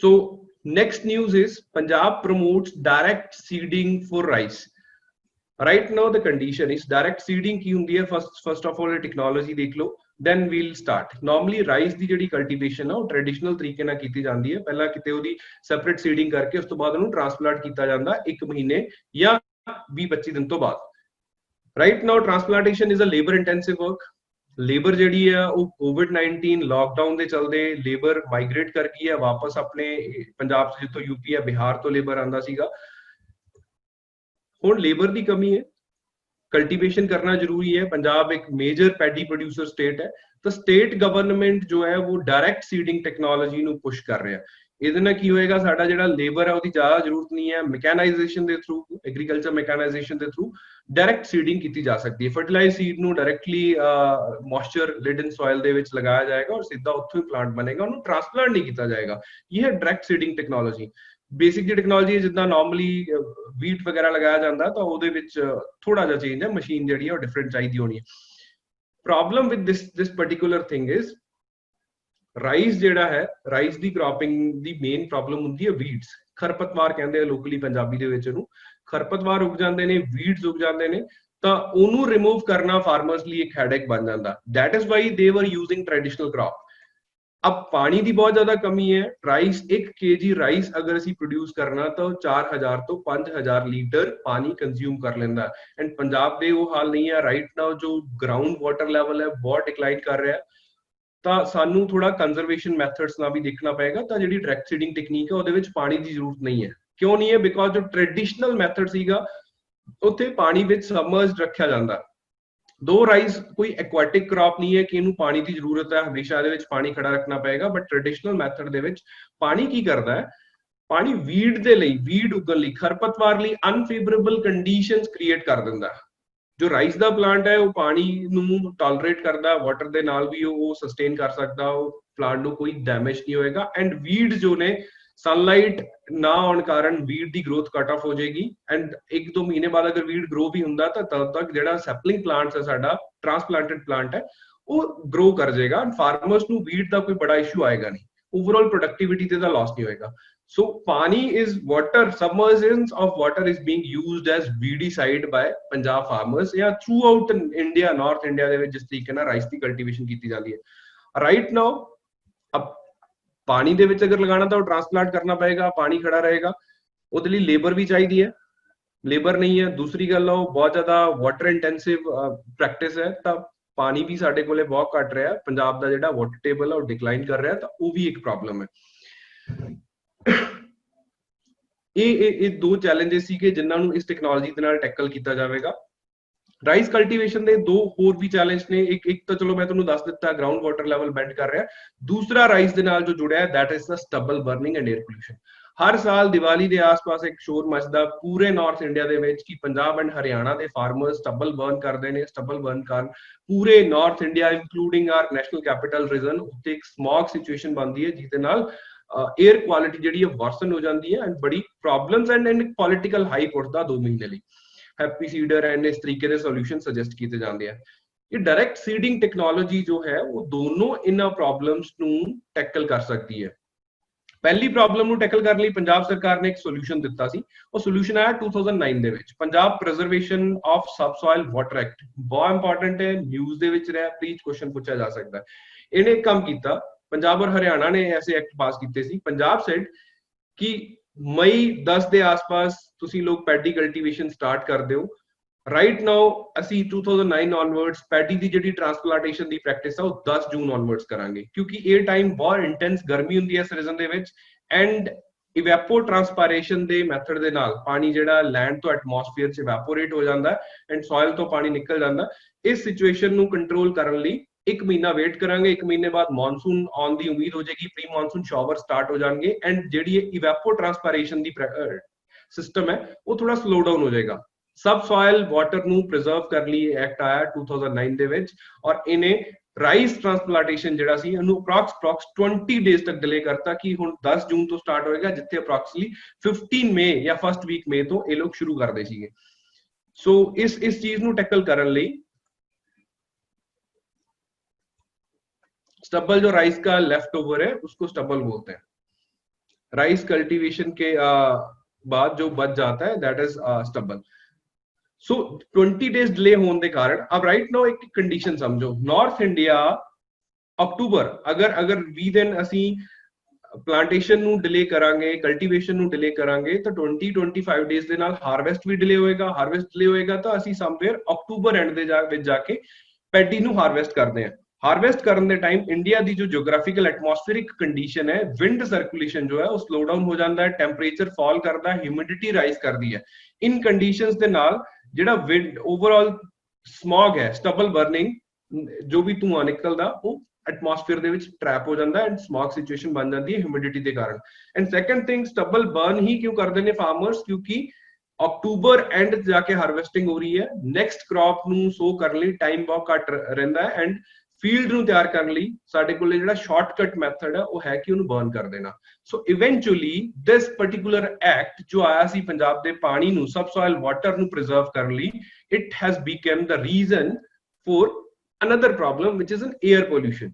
A: So next news is Punjab promotes direct seeding for rice। Right now the condition is direct seeding की हुंदी है। first of all technology देख लो, then we'll start। normally rice ਦੀ ਜਿਹੜੀ cultivation ਆ ਉਹ traditional ਤਰੀਕੇ ਨਾਲ ਕੀਤੀ ਜਾਂਦੀ ਹੈ। ਪਹਿਲਾਂ ਕਿਤੇ ਉਹਦੀ ਸੈਪਰੇਟ ਸੀਡਿੰਗ ਕਰਕੇ ਉਸ ਤੋਂ ਬਾਅਦ ਉਹਨੂੰ ਟ੍ਰਾਂਸਪਲਾਂਟ ਕੀਤਾ ਜਾਂਦਾ 1 ਮਹੀਨੇ ਜਾਂ 20-25 ਦਿਨ ਤੋਂ ਬਾਅਦ। Right now transplantation is a labour intensive work. Labour ਜਿਹੜੀ ਆ ਉਹ ਕੋਵਿਡ-19 ਲਾਕਡਾਊਨ ਦੇ ਚਲਦੇ ਲੇਬਰ ਮਾਈਗ੍ਰੇਟ ਕਰ ਗਈ ਹੈ ਵਾਪਸ ਆਪਣੇ ਪੰਜਾਬ ਤੋਂ, ਜਿੱਥੋਂ ਯੂਪੀ ਹੈ ਬਿਹਾਰ ਤੋਂ ਲੇਬਰ ਆਂਦਾ ਸੀਗਾ। ਹੁਣ ਲੇਬਰ ਦੀ ਕਮੀ ਹੈ, कल्टीवेशन करना जरूरी है। पंजाब एक मेजर पैडी प्रोड्यूसर स्टेट है, तो स्टेट गवर्नमेंट जो है वो डायरेक्ट सीडिंग टेक्नोलॉजी ਨੂੰ पुश कर रहा है। ਇਹਦੇ ਨਾਲ ਕੀ ਹੋਏਗਾ, ਸਾਡਾ ਜਿਹੜਾ ਲੇਬਰ ਹੈ ਉਹਦੀ ਜ਼ਿਆਦਾ ਜ਼ਰੂਰਤ ਨਹੀਂ ਹੈ। ਮੈਕੈਨਾਈਜੇਸ਼ਨ ਦੇ ਥਰੂ, ਐਗਰੀਕਲਚਰ ਮੈਕੈਨਾਈਜੇਸ਼ਨ ਦੇ ਥਰੂ ਡਾਇਰੈਕਟ ਸੀਡਿੰਗ ਕੀਤੀ ਜਾ ਸਕਦੀ ਹੈ। ਫਰਟੀਲਾਈਜ਼ ਸੀਡ ਨੂੰ ਡਾਇਰੈਕਟਲੀ ਮੋਇਸਚਰ ਲਿਡਨ ਸੋਇਲ ਦੇ ਵਿੱਚ ਲਗਾਇਆ ਜਾਏਗਾ ਔਰ ਸਿੱਧਾ ਉੱਥੋਂ ਹੀ ਪਲਾਂਟ ਬਣੇਗਾ, ਉਹਨੂੰ ਟ੍ਰਾਂਸਪਲਾਂਟ ਨਹੀਂ ਕੀਤਾ ਜਾਏਗਾ। ਇਹ ਹੈ ਡਾਇਰੈਕਟ ਸੀਡਿੰਗ ਟੈਕਨੋਲੋਜੀ। ਬੇਸਿਕ ਦੀ ਟੈਕਨੋਲੋਜੀ ਜਿੱਦਾਂ ਨਾਰਮਲੀ ਵੀਟ ਵਗੈਰਾ ਲਗਾਇਆ ਜਾਂਦਾ ਤਾਂ ਉਹਦੇ ਵਿੱਚ ਥੋੜਾ ਜਿਹਾ ਚੇਂਜ ਹੈ, ਮਸ਼ੀਨ ਜਿਹੜੀ ਹੈ ਉਹ ਡਿਫਰੈਂਟ ਚਾਹੀਦੀ ਹੋਣੀ ਹੈ। Problem with this particular thing is rice ਜਿਹੜਾ ਹੈ, ਰਾਈਸ ਦੀ ਕ੍ਰੌਪਿੰਗ ਦੀ ਮੇਨ ਪ੍ਰੋਬਲਮ ਹੁੰਦੀ ਹੈ ਵੀਡਸ। ਖਰਪਤਵਾਰ ਕਹਿੰਦੇ ਆ ਲੋਕਲੀ ਪੰਜਾਬੀ ਦੇ ਵਿੱਚ ਇਹਨੂੰ। ਖਰਪਤਵਾਰ ਉਗ ਜਾਂਦੇ ਨੇ, ਵੀਡਸ ਉਗ ਜਾਂਦੇ ਨੇ, ਤਾਂ ਉਹਨੂੰ ਰਿਮੂਵ ਕਰਨਾ ਫਾਰਮਰਸ ਲਈ ਇੱਕ ਹੈਡੇਕ ਬਣ ਜਾਂਦਾ। ਦੈਟ ਇਜ਼ ਵਾਈ ਦੇ ਵਰ ਯੂਜ਼ਿੰਗ ਟ੍ਰੈਡੀਸ਼ਨਲ ਕ੍ਰੌਪ। अब पानी की बहुत ज्यादा कमी है। राइस 1 kg राइस अगर ਅਸੀਂ प्रोड्यूस करना तो 4000 ਤੋਂ 5000 लीटर पानी कंज्यूम कर लेंदा। एंड पंजाब ਦੇ ਉਹ ਹਾਲ ਨਹੀਂ ਹੈ। ਰਾਈਟ ਨਾਓ ਜੋ ਗਰਾਊਂਡ ਵਾਟਰ ਲੈਵਲ ਹੈ ਬਹੁਤ ਡਿਕਲਾਈਨ ਕਰ ਰਿਹਾ, ਤਾਂ ਸਾਨੂੰ ਥੋੜਾ ਕੰਜ਼ਰਵੇਸ਼ਨ ਮੈਥਡਸ ਨਾਲ ਵੀ ਦੇਖਣਾ ਪਏਗਾ। ਤਾਂ ਜਿਹੜੀ ਡਾਇਰੈਕਟ ਸੀਡਿੰਗ ਟੈਕਨੀਕ ਹੈ ਉਹਦੇ ਵਿੱਚ ਪਾਣੀ ਦੀ ਜ਼ਰੂਰਤ ਨਹੀਂ ਹੈ। ਕਿਉਂ ਨਹੀਂ ਹੈ? ਬਿਕੋਜ਼ ਜੋ ਟ੍ਰੈਡੀਸ਼ਨਲ ਮੈਥਡ ਸੀਗਾ ਉੱਥੇ ਪਾਣੀ ਵਿੱਚ ਸਬਮਰਜਡ ਰੱਖਿਆ ਜਾਂਦਾ। दो राइस कोई एक्वाटिक क्रॉप नहीं है कि इनू पानी की जरूरत है, हमेशा दे विच पानी खड़ा रखना पएगा। बट ट्रेडिशनल मैथड दे विच पानी की करता है, पानी वीड दे लई, वीड उगन लई, खरपतवार लई अनफेवरेबल कंडीशंस क्रिएट कर दिंदा। जो राइस दा प्लांट है वो पानी नू टॉलरेट करदा, वाटर दे नाल भी वो सस्टेन कर सकदा, वो प्लांट नू कोई डैमेज नहीं होएगा। एंड वीड जो ने सनलाइट ना आने कारण वीड की ग्रोथ कट ऑफ हो जाएगी एंड 1-2 महीने बाद अगर वीड ग्रो भी हुंदा तो तब तक ਜਿਹੜਾ ਸੈਪਲਿੰਗ ਪਲਾਂਟਸ ਹੈ ਸਾਡਾ ट्रांसप्लांटेड प्लांट है ਉਹ ग्रो कर जाएगा एंड फार्मर्स ਨੂੰ वीड ਦਾ ਕੋਈ बड़ा इशू आएगा नहीं ओवरऑल प्रोडक्टिविटी ਤੇ ਦਾ लॉस नहीं होएगा so pani is water submergence of water is being used as weedicide by Punjab farmers या throughout India North India ਦੇ ਵਿੱਚ ਜਿਸ ਤਰੀਕੇ ਨਾਲ ਰਾਈਸ ਦੀ ਕਲਟੀਵੇਸ਼ਨ ਕੀਤੀ ਜਾਂਦੀ ਹੈ ਰਾਈਟ ਨਾਓ अब पानी ਦੇ ਵਿੱਚ ਅਗਰ ਲਗਾਣਾ ਤਾਂ ਉਹ ट्रांसप्लांट करना पड़ेगा पानी खड़ा रहेगा ਉਹਦੇ ਲਈ ਲੇਬਰ ਵੀ ਚਾਹੀਦੀ ਹੈ ਲੇਬਰ ਨਹੀਂ ਹੈ ਦੂਸਰੀ ਗੱਲ ਉਹ ਬਹੁਤ ਜ਼ਿਆਦਾ ਵਾਟਰ ਇੰਟੈਂਸਿਵ ਪ੍ਰੈਕਟਿਸ ਹੈ ਤਾਂ ਪਾਣੀ ਵੀ ਸਾਡੇ ਕੋਲੇ ਬਹੁਤ ਘਟ ਰਿਹਾ ਪੰਜਾਬ ਦਾ ਜਿਹੜਾ ਵਾਟਰ ਟੇਬਲ ਹੈ ਉਹ ਡਿਕਲਾਈਨ ਕਰ ਰਿਹਾ ਤਾਂ ਉਹ ਵੀ ਇੱਕ ਪ੍ਰੋਬਲਮ ਹੈ ਇਹ ਦੋ ਚੈਲੰਜਸ ਸੀ ਕਿ ਜਿਨ੍ਹਾਂ ਨੂੰ ਇਸ ਟੈਕਨੋਲੋਜੀ ਦੇ ਨਾਲ ਟੈਕਲ ਕੀਤਾ ਜਾਵੇਗਾ ਰਾਈਸ ਕਲਟੀਵੇਸ਼ਨ ਦੇ ਦੋ ਹੋਰ ਵੀ ਚੈਲੰਜ ਨੇ ਇੱਕ ਤਾਂ ਚਲੋ ਮੈਂ ਤੁਹਾਨੂੰ ਦੱਸ ਦਿੱਤਾ ਗਰਾਊਂਡ ਵਾਟਰ ਲੈਵਲ ਬੈਂਡ ਕਰ ਰਿਹਾ ਦੂਸਰਾ ਰਾਈਸ ਦੇ ਨਾਲ ਜੋ ਜੁੜਿਆ ਹੈ that is the stubble burning and air pollution ਹਰ ਸਾਲ ਦੀਵਾਲੀ ਦੇ ਆਸ-ਪਾਸ ਇੱਕ ਸ਼ੋਰ ਮਚਦਾ ਪੂਰੇ ਨਾਰਥ ਇੰਡੀਆ ਦੇ ਵਿੱਚ ਕਿ ਪੰਜਾਬ ਐਂਡ ਹਰਿਆਣਾ ਦੇ ਫਾਰਮਰਸ ਸਟਬਲ ਬਰਨ ਕਰਦੇ ਨੇ ਸਟਬਲ ਬਰਨ ਕਾਰਨ ਪੂਰੇ north India including our national capital region ਉੱਤੇ ਇੱਕ ਸਮੌਗ ਸਿਚੁਏਸ਼ਨ ਬਣਦੀ ਹੈ ਜਿਹਦੇ ਨਾਲ 에ਅਰ ਕੁਆਲਿਟੀ ਜਿਹੜੀ ਹੈ ਵਰਸਨ ਹੋ ਜਾਂਦੀ ਹੈ ਐਂਡ ਬੜੀ ਪ੍ਰੋਬਲਮਸ ਐਂਡ ਪੋਲੀਟੀਕਲ ਹਾਈਪ ਉੱਠਦਾ 2 ਮਹੀਨੇ ਲਈ हैप्पी सीडर एंड इस तरीके के सॉल्यूशन सजेस्ट किए जाते हैं ये डायरेक्ट सीडिंग टेक्नोलॉजी जो है वो दोनों इन प्रॉब्लम्स ਨੂੰ टैकल कर सकती है पहली प्रॉब्लम ਨੂੰ टैकल ਕਰਨ ਲਈ ਪੰਜਾਬ ਸਰਕਾਰ ਨੇ ਇੱਕ ਸੋਲੂਸ਼ਨ ਦਿੱਤਾ ਸੀ ਉਹ ਸੋਲੂਸ਼ਨ ਆਇਆ 2009 ਦੇ ਵਿੱਚ Punjab preservation of subsoil water act ਬਹੁਤ ਇੰਪੋਰਟੈਂਟ ਹੈ ਨਿਊਜ਼ ਦੇ ਵਿੱਚ ਰਿਹਾ ਪਲੀਜ਼ ਕੁਐਸਚਨ ਪੁੱਛਿਆ ਜਾ ਸਕਦਾ ਹੈ ਇਹਨੇ ਕੰਮ ਕੀਤਾ ਪੰਜਾਬ ਔਰ ਹਰਿਆਣਾ ਨੇ ਐਸੇ ਐਕਟ ਪਾਸ ਕੀਤੇ ਸੀ ਪੰਜਾਬ ਸੈਡ ਕਿ मई 10 ਦੇ ਆਸ-ਪਾਸ ਤੁਸੀਂ ਲੋਕ ਪੈਡੀ ਕਲਟੀਵੇਸ਼ਨ ਸਟਾਰਟ ਕਰਦੇ ਹੋ ਰਾਈਟ ਨਾਓ ਅਸੀਂ 2009 ਆਨਵਰਡਸ ਪੈਡੀ ਦੀ ਜਿਹੜੀ ਟ੍ਰਾਂਸਪਲਾਂਟੇਸ਼ਨ ਦੀ ਪ੍ਰੈਕਟਿਸ ਆ ਉਹ 10 ਜੂਨ ਆਨਵਰਡਸ ਕਰਾਂਗੇ ਕਿਉਂਕਿ ਇਹ ਟਾਈਮ ਬਹੁਤ ਇੰਟੈਂਸ ਗਰਮੀ ਹੁੰਦੀ ਹੈ ਇਸ ਰੀਜਨ ਦੇ ਵਿੱਚ ਐਂਡ ਇਵੈਪੋ ਟ੍ਰਾਂਸਪਾਇਰੇਸ਼ਨ ਦੇ ਮੈਥਡ ਦੇ ਨਾਲ ਪਾਣੀ ਜਿਹੜਾ ਲੈਂਡ ਤੋਂ ਐਟਮੋਸਫੀਅਰ 'ਚ ਇਵੈਪੋਰੇਟ ਹੋ ਜਾਂਦਾ ਐਂਡ ਸੋਇਲ ਤੋਂ ਪਾਣੀ ਨਿਕਲ ਜਾਂਦਾ ਇਸ ਸਿਚੁਏਸ਼ਨ ਨੂੰ ਕੰਟਰੋਲ ਕਰਨ ਲਈ एक महीना वेट करांगे एक महीने बाद मॉनसून आने की उम्मीद हो जाएगी प्री मॉनसून शॉवर स्टार्ट हो जाएंगे एंड जेडी इवैपो ट्रांसपायरेशन दी सिस्टम है वो थोड़ा स्लो डाउन हो जाएगा सब सॉयल वाटर ਨੂੰ प्रिजर्व कर लिए एक्ट आया 2009 ਦੇ ਵਿੱਚ और इन्हें ਰਾਈਸ ਟ੍ਰਾਂਸਪਲਾਂਟੇਸ਼ਨ ਜਿਹੜਾ ਸੀ ਉਹਨੂੰ ਅਪਰੋਕਸ 20 ਡੇਜ਼ ਤੱਕ ਡਿਲੇ ਕਰਤਾ ਕਿ ਹੁਣ 10 ਜੂਨ ਤੋਂ ਸਟਾਰਟ ਹੋਏਗਾ ਜਿੱਥੇ ਅਪਰੋਕਸੀਮਲੀ 15 ਮਈ ਜਾਂ ਫਸਟ ਵੀਕ ਮਈ ਤੋਂ ਇਹ ਲੋਕ ਸ਼ੁਰੂ ਕਰਦੇ ਸੀਗੇ ਸੋ ਇਸ ਚੀਜ਼ ਨੂੰ ਟੈਕਲ ਕਰਨ ਲਈ स्टबल जो राइस का लेफ्ट ओवर है उसको स्टबल बोलते हैं राइस कल्टीवेशन के बाद जो बच जाता है that is stubble so 20 days delay होने के कारण अब राइट नाउ एक कंडीशन समझो नॉर्थ इंडिया अक्टूबर अगर वी दिन ਅਸੀਂ प्लांटेशन ਨੂੰ डिले करांगे कल्टीवेशन ਨੂੰ डिले करांगे तो 20-25 डेज ਦੇ ਨਾਲ हार्वेस्ट भी डिले होएगा हार्वेस्ट डिले होएगा तो ਅਸੀਂ ਸਮਵੇਅਰ अक्टूबर एंड ਦੇ ਵਿੱਚ ਜਾ ਕੇ ਪੈਡੀ ਨੂੰ ਹਾਰਵੈਸਟ ਕਰਦੇ ਹਾਂ हार्वेस्ट करने दे टाइम इंडिया की जो जियोग्राफिकल एटमॉस्फेरिक कंडीशन है विंड सर्कुलेशन जो है वो स्लो डाउन हो जाता है टेंपरेचर फॉल करता है ह्यूमिडिटी राइज करती है इन कंडीशंस दे नाल जिहड़ा विंड ओवरऑल स्मॉग है स्टबल बर्निंग जो भी धुआं निकलदा वो एटमॉस्फेयर दे विच ट्रैप हो जाता है एंड स्मॉग सिचुएशन बन जाती है ह्यूमिडिटी के कारण and second thing stubble burn ही क्यों करते हैं फार्मर्स क्योंकि अक्टूबर एंड जाके हार्वेस्टिंग हो रही है नैक्सट क्रॉप नूं सो करने लई टाइम बहुत घट रहिंदा है एंड फील्ड ਨੂੰ ਤਿਆਰ ਕਰਨ ਲਈ ਸਾਡੇ ਕੋਲ ਜਿਹੜਾ ਸ਼ਾਰਟਕਟ ਮੈਥਡ ਹੈ ਉਹ ਹੈ ਕਿ ਉਹਨੂੰ ਬਰਨ ਕਰ ਦੇਣਾ ਸੋ ਇਵੈਂਚੁਅਲੀ ਦਿਸ ਪਾਰਟਿਕੂਲਰ ਐਕਟ ਜੋ ਆਇਆ ਸੀ ਪੰਜਾਬ ਦੇ ਪਾਣੀ ਨੂੰ ਸਬਸੋਇਲ ਵਾਟਰ ਨੂੰ ਪ੍ਰੀਜ਼ਰਵ ਕਰਨ ਲਈ it has become the reason for another problem which is an air pollution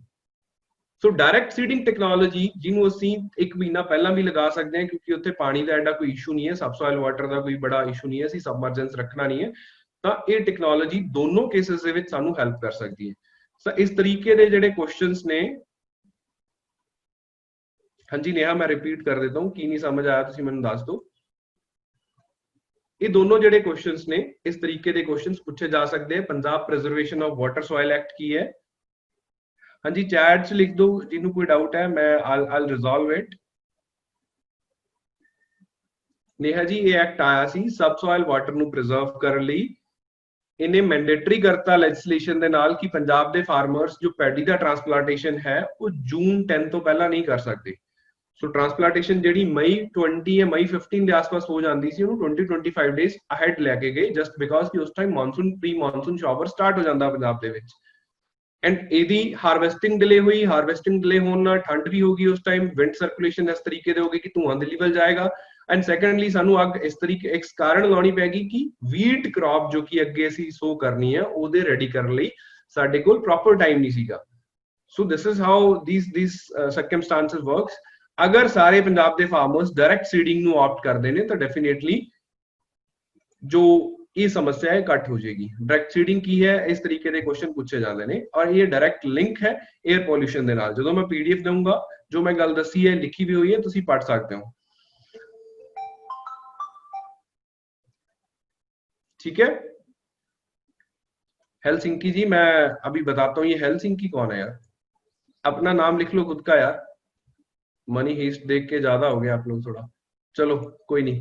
A: so direct seeding technology ਜਿਹਨੂੰ ਅਸੀਂ ਇੱਕ ਮਹੀਨਾ ਪਹਿਲਾਂ ਵੀ ਲਗਾ ਸਕਦੇ ਹਾਂ ਕਿਉਂਕਿ ਉੱਥੇ ਪਾਣੀ ਦਾ ਐਡਾ ਕੋਈ ਇਸ਼ੂ ਨਹੀਂ ਹੈ ਸਬਸੋਇਲ ਵਾਟਰ ਦਾ ਕੋਈ ਬੜਾ ਇਸ਼ੂ ਨਹੀਂ ਹੈ ਅਸੀਂ ਸਬਮਰਜੈਂਸ ਰੱਖਣਾ ਨਹੀਂ ਹੈ ਤਾਂ ਇਹ ਟੈਕਨੋਲੋਜੀ ਦੋਨੋਂ ਕੇਸਿਸ ਦੇ ਵਿੱਚ ਸਾਨੂੰ ਹੈਲਪ ਕਰ ਸਕਦੀ ਹੈ सो इस तरीके दे जेडे क्वेश्चंस ने हाँ जी नेहा मैं रिपीट कर देता हूं की नहीं समझ आया तुसी मैनूं दस दो ये दोनों जेडे क्वेश्चंस ने इस तरीके दे क्वेश्चंस पूछे जा सकते हैं Punjab preservation of water soil act की है हाँ जी चैट च लिख दो जिन्हों कोई डाउट है मैं I'll resolve it Neha ji ये एक्ट आया सी सबसॉइल वाटर ਨੂੰ प्रिजर्व ਕਰਨ ਲਈ इन्हें मैंडेटरी करता लैजिस्लेशन दे नाल कि पंजाब दे फार्मर्स जो पैडी दा ट्रांसप्लांटेशन है वो जून 10 तो पहला नहीं कर सकते सो ट्रांसप्लांटेशन जेडी मई 20 या मई 15 के आसपास हो जाती सी उन्होंने 20-25 डेज अहेड लेके गए जस्ट बिकॉज कि उस time monsoon pre monsoon shower start हो जाता पंजाब दे विच एंड यदि हार्वेस्टिंग डिले हुई, हार्वेस्टिंग डिले होना ठंड भी होगी उस टाइम, विंड सर्कुलेशन इस तरीके से होगी कि धुआं दिल्ली ਵੱਲ जाएगा। एंड सैकेंडली सानू अग इस तरीके एक कारण लानी पैगी कि ਵੀਟ क्रॉप जो कि अगे ਅਸੀਂ ਸੋ करनी है ਉਹਦੇ ਰੈਡੀ ਕਰਨ ਲਈ ਸਾਡੇ ਕੋਲ ਪ੍ਰੋਪਰ ਟਾਈਮ ਨਹੀਂ ਸੀਗਾ। So this is how these circumstances works। अगर सारे पंजाब के फार्मर्स डायरैक्ट सीडिंग ਨੂੰ ऑप्ट ਕਰਦੇ ਨੇ ਤਾਂ डेफिनेटली जो ये समस्या है घट हो जाएगी। डायरैक्ट सीडिंग की है, इस तरीके के क्वेश्चन पूछे जाते हैं और ये डायरैक्ट लिंक है एयर पॉल्यूशन के नाल। जो मैं पीडीएफ दूंगा, जो मैं गल दसी है लिखी भी हुई है, तुसी पढ़ सकते हो। ठीक है, हेलसिंकी जी मैं अभी बताता हूँ ये हेलसिंकी कौन है यार, अपना नाम लिख लो खुद का यार। मनी हीस्ट देख के ज्यादा हो गया आप लोग थोड़ा, चलो कोई नहीं।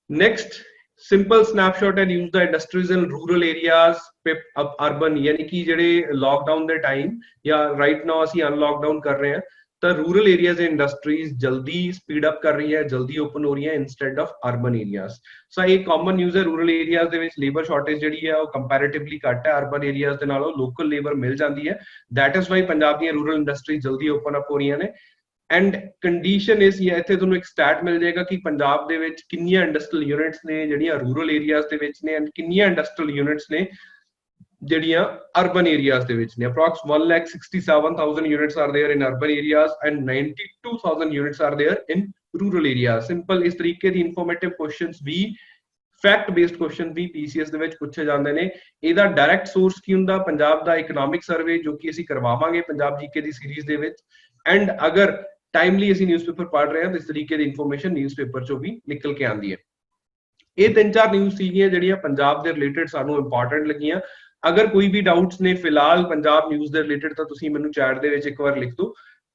A: Next simple snapshot and use the industries in rural areas पे अर्बन, यानी कि जेडे लॉकडाउन दे टाइम या राइट नाउ ਅਸੀਂ अनलॉकडाउन कर रहे हैं तो रूरल एरियाज इंडस्ट्रीज जल्दी स्पीड अप कर रही है, जल्दी ओपन हो रही है इंस्टेड ऑफ अर्बन एरियाज। सो एक कॉमन न्यूज़ है रूरल एरियाज ਦੇ ਵਿੱਚ ਲੇਬਰ ਸ਼ਾਰਟੇਜ ਜਿਹੜੀ ਹੈ ਉਹ ਕੰਪੈਰੀਟਿਵਲੀ ਘੱਟ ਹੈ ਅਰਬਨ ਏਰੀਆਜ਼ ਦੇ ਨਾਲੋਂ, ਲੋਕਲ ਲੇਬਰ ਮਿਲ ਜਾਂਦੀ ਹੈ। दैट इज वाई पंजाब ਦੀਆਂ रूरल इंडस्ट्रीज जल्दी ओपन अप हो रही ने। एंड कंडीशन इस ये इत्थे ਤੁਹਾਨੂੰ एक स्टैट मिल जाएगा कि पंजाब ਦੇ ਵਿੱਚ ਕਿੰਨੀਆਂ ਇੰਡਸਟਰੀਅਲ ਯੂਨਿਟਸ ਨੇ ਜਿਹੜੀਆਂ रूरल एरियाज ਦੇ ਵਿੱਚ ਨੇ ਐਂਡ ਕਿੰਨੀਆਂ ਇੰਡਸਟਰੀਅਲ ਯੂਨਿਟਸ ਨੇ ਜਿਹੜੀਆਂ अर्बन एरियाज ਦੇ ਵਿੱਚ ਨੇ। Approx 1,67,000 units are there in urban areas and 92,000 units are there in rural areas. Simple इस तरीके ਦੀ ਇਨਫੋਰਮੇਟਿਵ ਕੁਐਸਚਨਸ ਵੀ फैक्ट बेस्ड क्वेश्चन भी पीसीएस ਦੇ ਵਿੱਚ ਪੁੱਛੇ ਜਾਂਦੇ ਨੇ। ਇਹਦਾ ਡਾਇਰੈਕਟ ਸੋਰਸ ਕੀ ਹੁੰਦਾ? ਪੰਜਾਬ ਦਾ ਇਕਨੋਮਿਕ ਸਰਵੇ ਜੋ ਕਿ ਅਸੀਂ ਕਰਵਾਵਾਂਗੇ ਪੰਜਾਬ ਜੀਕੇ ਦੀ ਸੀਰੀਜ਼ ਦੇ ਵਿੱਚ। एंड अगर टाइमली ਅਸੀਂ न्यूज़पेपर पढ़ रहे हैं तो इस तरीके की इन्फॉर्मेशन न्यूज़पेपर चो भी निकल के आती है। ये 3-4 न्यूज़ ਸੀਗੀਆਂ ਜਿਹੜੀਆਂ ਪੰਜਾਬ ਦੇ ਰਿਲੇਟਡ ਸਾਨੂੰ ਇੰਪੋਰਟੈਂਟ ਲੱਗੀਆਂ। अगर कोई भी डाउट्स ने फिलहाल पंजाब न्यूज़ ਦੇ ਰਿਲੇਟਡ ਤਾਂ ਤੁਸੀਂ ਮੈਨੂੰ ਚੈਟ ਦੇ ਵਿੱਚ ਇੱਕ ਵਾਰ ਲਿਖ ਦਿਓ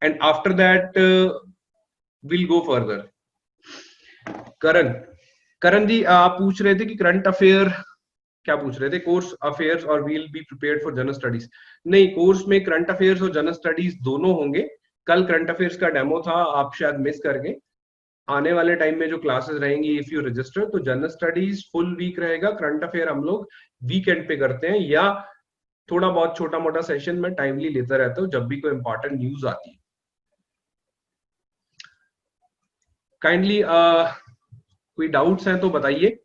A: and after that will go further. Karan ji आप पूछ रहे थे कि करंट अफेयर क्या पूछ रहे थे? कोर्स अफेयर्स और will be prepared for general studies. नहीं, कोर्स में करंट अफेयर्स और जनरल स्टडीज दोनों होंगे। कल करंट अफेयर्स का डेमो था, आप शायद मिस कर गए। आने वाले टाइम में जो क्लासेस रहेंगी इफ यू रजिस्टर तो जनरल स्टडीज फुल वीक रहेगा, करंट अफेयर हम लोग वीकेंड पे करते हैं या थोड़ा बहुत छोटा मोटा सेशन में टाइमली लेता रहता हूँ जब भी कोई इंपॉर्टेंट न्यूज आती है। काइंडली कोई डाउट्स हैं तो बताइए।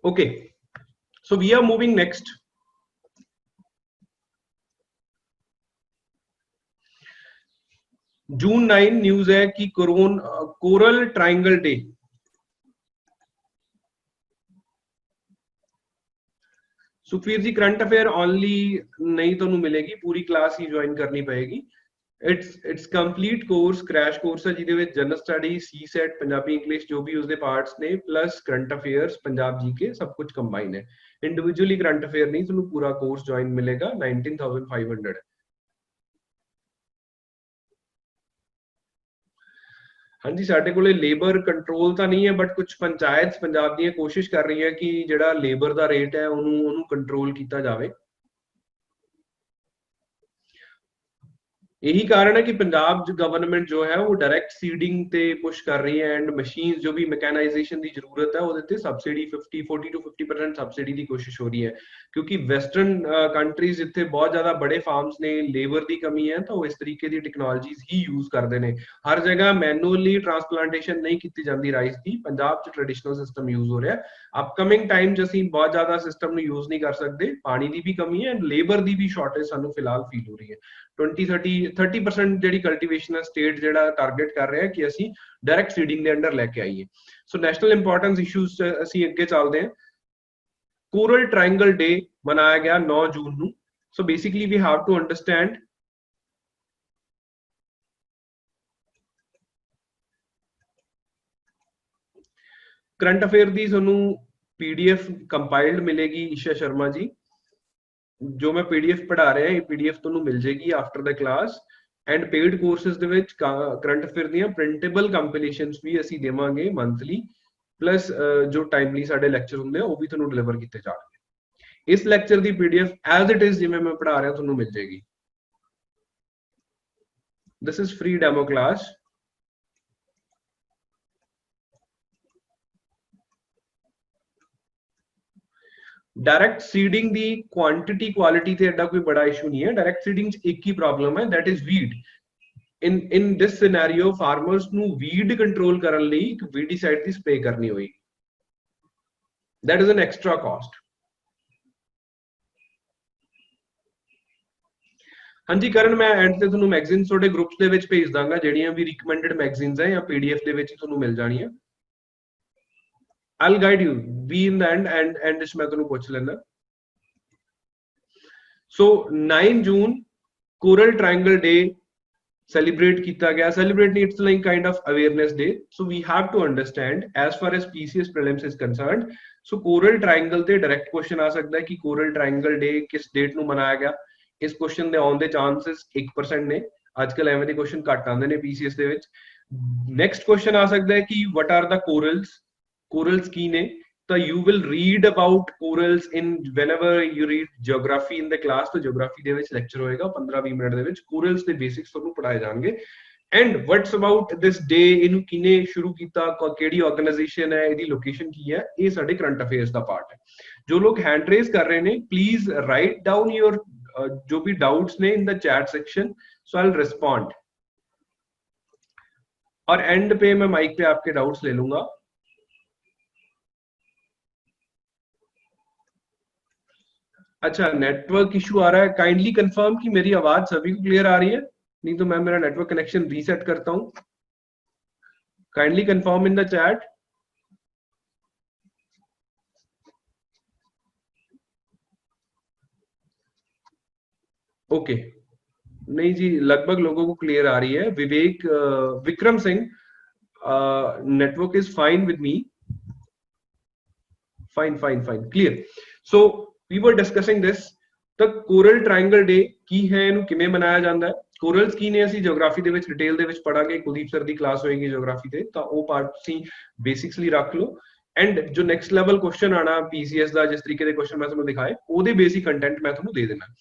A: Okay, so we are moving next. June 9 news है कि coral triangle day. Sukhvir ji current affair only नहीं तो मिलेगी, पूरी क्लास ही ज्वाइन करनी पड़ेगी। It's complete course, crash course है जिहदे विच general study, C set, Punjabi English जो भी उसके पार्ट्स ने plus current affairs Punjab GK सब कुछ कंबाइन है। इंडिविजुअली करंट अफेयर नहीं, तुहानूं पूरा कोर्स ज्वाइन मिलेगा 19,500। हाँ जी, साडे कोले लेबर कंट्रोल तो नहीं है बट कुछ पंचायत पंजाब दी कोशिश कर रही है कि जिहड़ा लेबर दा रेट है उन्होंने कंट्रोल किया जाए। यही कारण है कि पंजाब गवर्नमेंट जो है वो डायरेक्ट सीडिंग पे पुश कर रही है एंड मशीन जो भी मैकेनाइजेशन की जरूरत है वो सबसिडी 40 to 50% सबसिडी की कोशिश हो रही है। क्योंकि वेस्टर्न कंट्रीज इतने बहुत ज्यादा बड़े फार्म्स ने, लेबर की कमी है तो इस तरीके की टेक्नोलॉजीज ही यूज करते हैं। हर जगह मैनुअली ट्रांसप्लांटेशन नहीं की जाती राइस की, पंजाब च ट्रेडिशनल सिस्टम यूज हो रहा है। अपकमिंग टाइम च असीं बहुत ज्यादा सिस्टम यूज नहीं कर सकते, पानी की भी कमी है एंड लेबर की भी शॉर्टेज सानू फिलहाल फील हो रही है। 20-30% ਜਿਹੜੀ ਕਲਟੀਵੇਸ਼ਨ ਸਟੇਟ ਜਿਹੜਾ ਟਾਰਗੇਟ ਕਰ ਰਿਹਾ ਕਿ ਅਸੀਂ ਡਾਇਰੈਕਟ ਸੀਡਿੰਗ ਦੇ ਅੰਡਰ ਲੈ ਕੇ ਆਈਏ। ਸੋ ਨੈਸ਼ਨਲ ਇੰਪੋਰਟੈਂਸ ਇਸ਼ੂਜ਼ ਅਸੀਂ ਅੱਗੇ ਚੱਲਦੇ ਹਾਂ। ਕੋਰਲ ट्रायंगल डे ਮਨਾਇਆ ਗਿਆ 9 ਜੂਨ ਨੂੰ। So basically we have to understand current affair ਦੀ ਤੁਹਾਨੂੰ पीडीएफ कंपाइल्ड मिलेगी ईशा शर्मा जी। जो मैं पीडीएफ पढ़ा रहा है पीडीएफ ਤੁਹਾਨੂੰ मिल जाएगी after the class and paid courses ਦੇ ਵਿੱਚ करंट अफेयर ਦੀਆਂ प्रिंटेबल कंपाइलेशंस भी ਅਸੀਂ ਦੇਵਾਂਗੇ मंथली प्लस जो टाइमली ਸਾਡੇ ਲੈਕਚਰ ਹੁੰਦੇ ਆ ਉਹ ਵੀ ਤੁਹਾਨੂੰ ਡਿਲੀਵਰ ਕੀਤੇ ਜਾਣਗੇ। ਇਸ lecture the PDF as it is ਜਿਵੇਂ ਮੈਂ ਪੜ੍ਹਾ ਰਿਹਾ ਤੁਹਾਨੂੰ ਮਿਲ ਜਾਏਗੀ। This is free demo class. Direct seeding the quantity quality ते एडा कोई बड़ा इशू नहीं है, डायरेक्ट सीडिंग च एक ही प्रॉब्लम है, that is weed. in this scenario farmers ਨੂੰ weed control ਕਰਨ ਲਈ ਇੱਕ weedicide ਦੀ spray ਕਰਨੀ ਹੋਈ, that is an extra cost। ਹਾਂਜੀ ਕਰਨ, ਮੈਂ ਐਂਡ ਤੇ ਤੁਹਾਨੂੰ ਮੈਗਜ਼ੀਨਸ ਤੁਹਾਡੇ ਗਰੁੱਪਸ ਦੇ ਵਿੱਚ ਭੇਜ ਦਾਂਗਾ, ਜਿਹੜੀਆਂ ਵੀ ਰਿਕਮੈਂਡਡ ਮੈਗਜ਼ੀਨਸ ਹੈ ਜਾਂ ਪੀਡੀਐਫ ਦੇ ਵਿੱਚ ਤੁਹਾਨੂੰ ਮਿਲ ਜਾਣੀਆਂ। I'll guide you, be in the end ਇਸ ਮੈਂ ਤੁਹਾਨੂੰ ਪੁੱਛ ਲੈਣਾ। so 9 June coral triangle day celebrate किया गया, celebrate नहीं, it's like kind of awareness day। so we have to understand as far as PCS prelims is concerned, so coral triangle ਤੇ direct question ਆ ਸਕਦਾ ਹੈ ਕਿ coral triangle day किस date ਨੂੰ ਮਨਾਇਆ ਗਿਆ। ਇਸ ਕੁਐਸਚਨ ਦੇ ਆਉਣ ਦੇ ਚਾਂਸਸ 1% ਨੇ, ਅੱਜ ਕੱਲ ਐਵੇਂ ਦੇ ਕੁਐਸਚਨ ਘੱਟ ਆਉਂਦੇ ਨੇ ਪੀਸੀਐਸ ਦੇ ਵਿੱਚ। ਨੈਕਸਟ ਕੁਐਸਚਨ ਆ ਸਕਦਾ ਹੈ ਕਿ what are the corals, corals ਕੀ ਨੇ, ਤਾਂ you will read about corals in whenever you read geography in the class। ਤਾਂ geography ਦੇ ਵਿੱਚ ਲੈਕਚਰ ਹੋਏਗਾ 15-20 ਮਿੰਟ ਦੇ ਵਿੱਚ, corals ਦੇ ਬੇਸਿਕਸ ਤੁਹਾਨੂੰ ਪੜਾਏ ਜਾਣਗੇ। And what's about this day, ਇਹਨੂੰ ਕਿਨੇ ਸ਼ੁਰੂ ਕੀਤਾ, ਕਿਹੜੀ ਆਰਗੇਨਾਈਜੇਸ਼ਨ ਹੈ, ਇਹਦੀ ਲੋਕੇਸ਼ਨ ਕੀ ਹੈ, ਇਹ ਸਾਡੇ ਕਰੰਟ ਅਫੇਅਰਸ ਦਾ ਪਾਰਟ ਹੈ। ਜੋ ਲੋਕ ਹੈਂਡ ਰੇਜ਼ ਕਰ ਰਹੇ ਨੇ ਪਲੀਜ਼ ਰਾਈਟ ਡਾਊਨ योर जो भी डाउट्स ने इन the chat section, so I will respond. और एंड पे मैं माइक पे आपके डाउट्स ले लूंगा। अच्छा नेटवर्क इशू आ रहा है, काइंडली कंफर्म कि मेरी आवाज सभी को क्लियर आ रही है, नहीं तो मैं मेरा नेटवर्क कनेक्शन रीसेट करता हूं। Kindly confirm in the chat. Okay नहीं जी, लगभग लोगों को क्लियर आ रही है। Vivek Vikram Singh, network is fine with me, fine fine fine clear. So we were discussing this, the coral triangle day की है, ਇਹਨੂੰ ਕਿਵੇਂ ਮਨਾਇਆ ਜਾਂਦਾ ਹੈ, ਕੋਰਲਸ ਕੀ ਨੇ, ਅਸੀਂ ਜਿਓਗ੍ਰਾਫੀ ਦੇ ਵਿੱਚ ਡਿਟੇਲ ਦੇ ਵਿੱਚ ਪੜਾਂਗੇ, ਕੁਲਦੀਪ ਸਰ ਦੀ ਕਲਾਸ ਹੋਏਗੀ ਜਿਓਗ੍ਰਾਫੀ ਤੇ, ਤਾਂ ਉਹ ਪਾਰਟ ਤੁਸੀਂ ਬੇਸਿਕਸਲੀ ਰੱਖ ਲਓ। ਐਂਡ ਜੋ ਨੈਕਸਟ ਲੈਵਲ ਕੁਐਸਚਨ ਆਣਾ ਪੀਸੀਐਸ ਦਾ, ਜਿਸ ਤਰੀਕੇ ਦੇ ਕੁਐਸਚਨ ਮੈਂ ਤੁਹਾਨੂੰ ਦਿਖਾਏ, ਉਹਦੇ ਬੇਸਿਕ ਕੰਟੈਂਟ ਮੈਂ ਤੁਹਾਨੂੰ ਦੇ ਦੇਣਾ।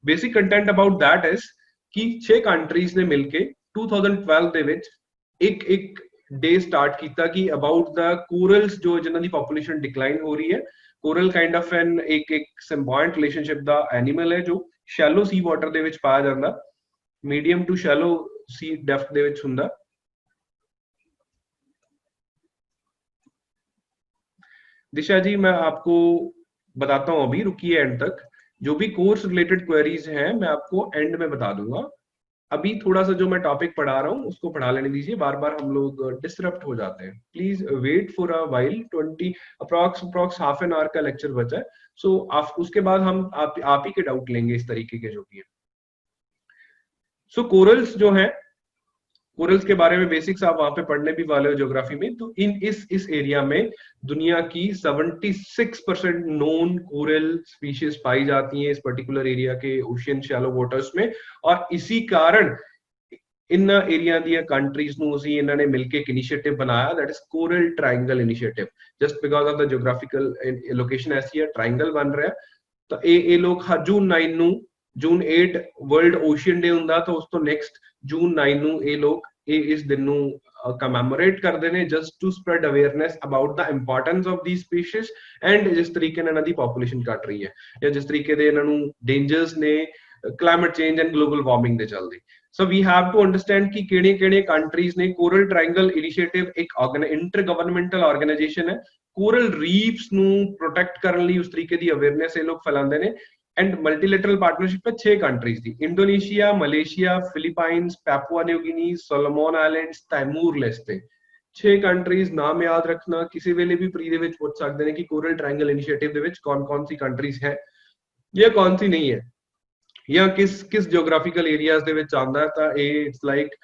A: Basic content about that is कि 6 कंट्रीज ने मिलके 2012 ਦੇ ਵਿੱਚ ਇੱਕ डे स्टार्ट किया कि अबाउट द कोरल्स जो जिन्हां दी पॉपुलेशन डिक्लाइन हो रही है। कोरल काइंड ऑफ एन एक सिम्बायोंट रिलेशनशिप दा एनिमल है जो शैलो सी वाटर दे विच पाया जांदा, medium to shallow sea depth दे विच हुंदा। दिशा जी मैं आपको बताता हूं, अभी रुकिए एंड तक, जो भी कोर्स रिलेटेड क्वेरीज हैं मैं आपको एंड में बता दूंगा। अभी थोड़ा सा जो मैं टॉपिक पढ़ा रहा हूँ उसको पढ़ा लेने दीजिए, बार बार हम लोग डिस्टरप्ट हो जाते हैं। Please wait for a while, 20 approx half an hour का लेक्चर बचा है। सो उसके बाद हम आप ही के डाउट लेंगे इस तरीके के जो भी है। सो कोरल्स जो है, कोरल्स के बारे में बेसिक्स आप वहां पे पढ़ने भी वाले हो ज्योग्राफी में। तो इस एरिया में दुनिया की 76% नोन कोरल स्पीशीज पाई जाती हैं इस पर्टिकुलर एरिया के ओशियन शैलो वाटर्स में। और इसी कारण इन एरिया दी कंट्रीज ਨੂੰ ਅਸੀਂ ਇਹਨਾਂ ਨੇ ਮਿਲ ਕੇ ਇੱਕ ਇਨੀਸ਼ੀਏਟਿਵ ਬਣਾਇਆ, that is coral triangle initiative. Just because of the geographical location ऐसी है, ट्रायंगल बन रहा है। तो ਇਹ ਲੋਕ ਹਰ ਜੂਨ 9 ਨੂੰ, जून 8 वर्ल्ड ओशियन डे ਹੁੰਦਾ, तो उस तो नेक्स्ट जून 9 ਨੂੰ ਇਹ ਲੋਕ इस दिन ਨੂੰ कमेमोरेट करते हैं, just to spread awareness about the importance of the species and जिस तरीके ਨਾਲ ਇਹਨਾਂ ਦੀ पॉपुलेशन घट रही है या जिस तरीके ਦੇ ਇਹਨਾਂ ਨੂੰ डेंजर्स ने climate change and global warming ਦੇ चलਦੇ। So we have to understand कि ਕਿਹੜੇ कंट्रीज ने कोरल ट्रायंगल इनिशिएटिव एक इंटर गवर्नमेंटल ऑर्गेनाइजेशन है, कोरल रीफ्स ਨੂੰ प्रोटेक्ट ਕਰਨ ਲਈ ਉਸ ਤਰੀਕੇ ਦੀ ਅਵੇਅਰਨੈਸ ਇਹ ਲੋਕ ਫੈਲਾਉਂਦੇ ਨੇ। एंड मल्टीलेटरल पार्टनरशिप में 6 कंट्रीज थी, Indonesia, Malaysia, Philippines, Papua New Guinea, Solomon Islands, Timor Leste. 6 countries नाम याद रखना, किसी वेले भी प्री दे विच पूछ सकते हैं कि कोरल ट्रायंगल इनिशिएटिव दे विच कौन-कौन सी कंट्रीज है या कौन सी नहीं है या किस ज्योग्राफिकल एरियाज दे विच आंदा है। तां इट्स लाइक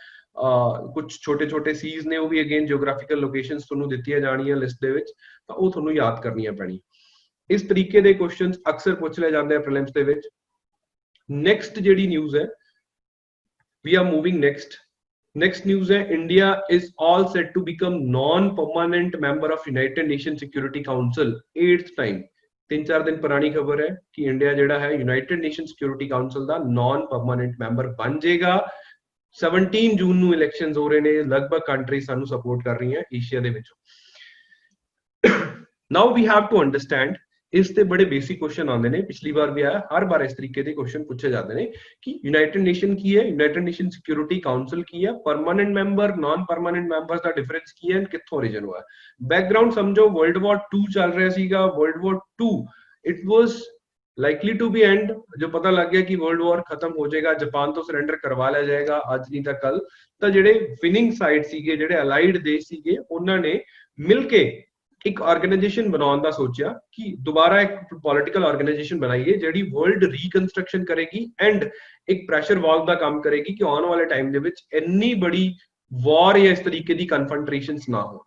A: कुछ छोटे-छोटे सीज ने, वो भी अगेन ज्योग्राफिकल लोकेशंस ਤੁਹਾਨੂੰ ਦਿੱਤੀਆਂ ਜਾਣੀਆਂ ਲਿਸਟ ਦੇ ਵਿੱਚ, ਤਾਂ ਉਹ ਤੁਹਾਨੂੰ ਯਾਦ ਕਰਨੀਆਂ ਪੈਣੀ। इस तरीके के क्वेश्चंस अक्सर पूछ ले जाते हैं प्रीलिम्स दे विच। नेक्स्ट जेडी न्यूज़ है, we are moving next news है, India is all set to become non permanent member of United Nation Security Council 8th time. 3-4 दिन पुरानी खबर है कि इंडिया जेड़ा है यूनाइटेड नेशन सिक्योरिटी काउंसिल दा नॉन परमानेंट मैंबर बन जाएगा। 17 जून ਨੂੰ इलेक्शंस हो रहे हैं, लगभग कंट्रीज सानू सपोर्ट कर रही हैं एशिया दे विच। Now we have to understand इस ते बड़े बेसिक क्वेश्चन आते हैं, पिछली बार भी आया, हर बार इस तरीके के क्वेश्चन पूछे जाते हैं कि यूनाइटेड नेशन की है, यूनाइटेड नेशन सिक्योरिटी काउंसिल की है, permanent member non permanent members का डिफरेंस की है, कित्थों ओरिजिन हुआ है। बैकग्राउंड समझो, वर्ल्ड वॉर 2 चल रहा सीगा, world war 2 it was likely to be end, जो पता लग गया कि वर्ल्ड वॉर खत्म हो जाएगा, जापान तो सरेंडर करवा लिया जाएगा आज नहीं तो कल, तो ਜਿਹੜੇ ਵਿਨਿੰਗ ਸਾਈਡ ਸੀਗੇ, ਜਿਹੜੇ ਅਲਾਈਡ ਦੇਸ਼ ਸੀਗੇ, ਉਹਨਾਂ ਨੇ ਮਿਲ ਕੇ ਇੱਕ ਆਰਗੇਨਾਈਜੇਸ਼ਨ ਬਣਾਉਣ ਦਾ ਸੋਚਿਆ ਕਿ ਦੁਬਾਰਾ ਇੱਕ ਪੋਲਿਟੀਕਲ ਆਰਗੇਨਾਈਜੇਸ਼ਨ ਬਣਾਈਏ ਜਿਹੜੀ ਵਰਲਡ ਰੀਕਨਸਟਰਕਸ਼ਨ ਕਰੇਗੀ ਐਂਡ ਇੱਕ ਪ੍ਰੈਸ਼ਰ ਵਾਲ ਦਾ ਕੰਮ ਕਰੇਗੀ ਕਿ ਆਉਣ ਵਾਲੇ ਟਾਈਮ ਦੇ ਵਿੱਚ ਇੰਨੀ ਬੜੀ ਵਾਰ ਜਾਂ ਇਸ ਤਰੀਕੇ ਦੀ ਕਨਫਰੰਟੇਸ਼ਨਸ ਨਾ ਹੋ।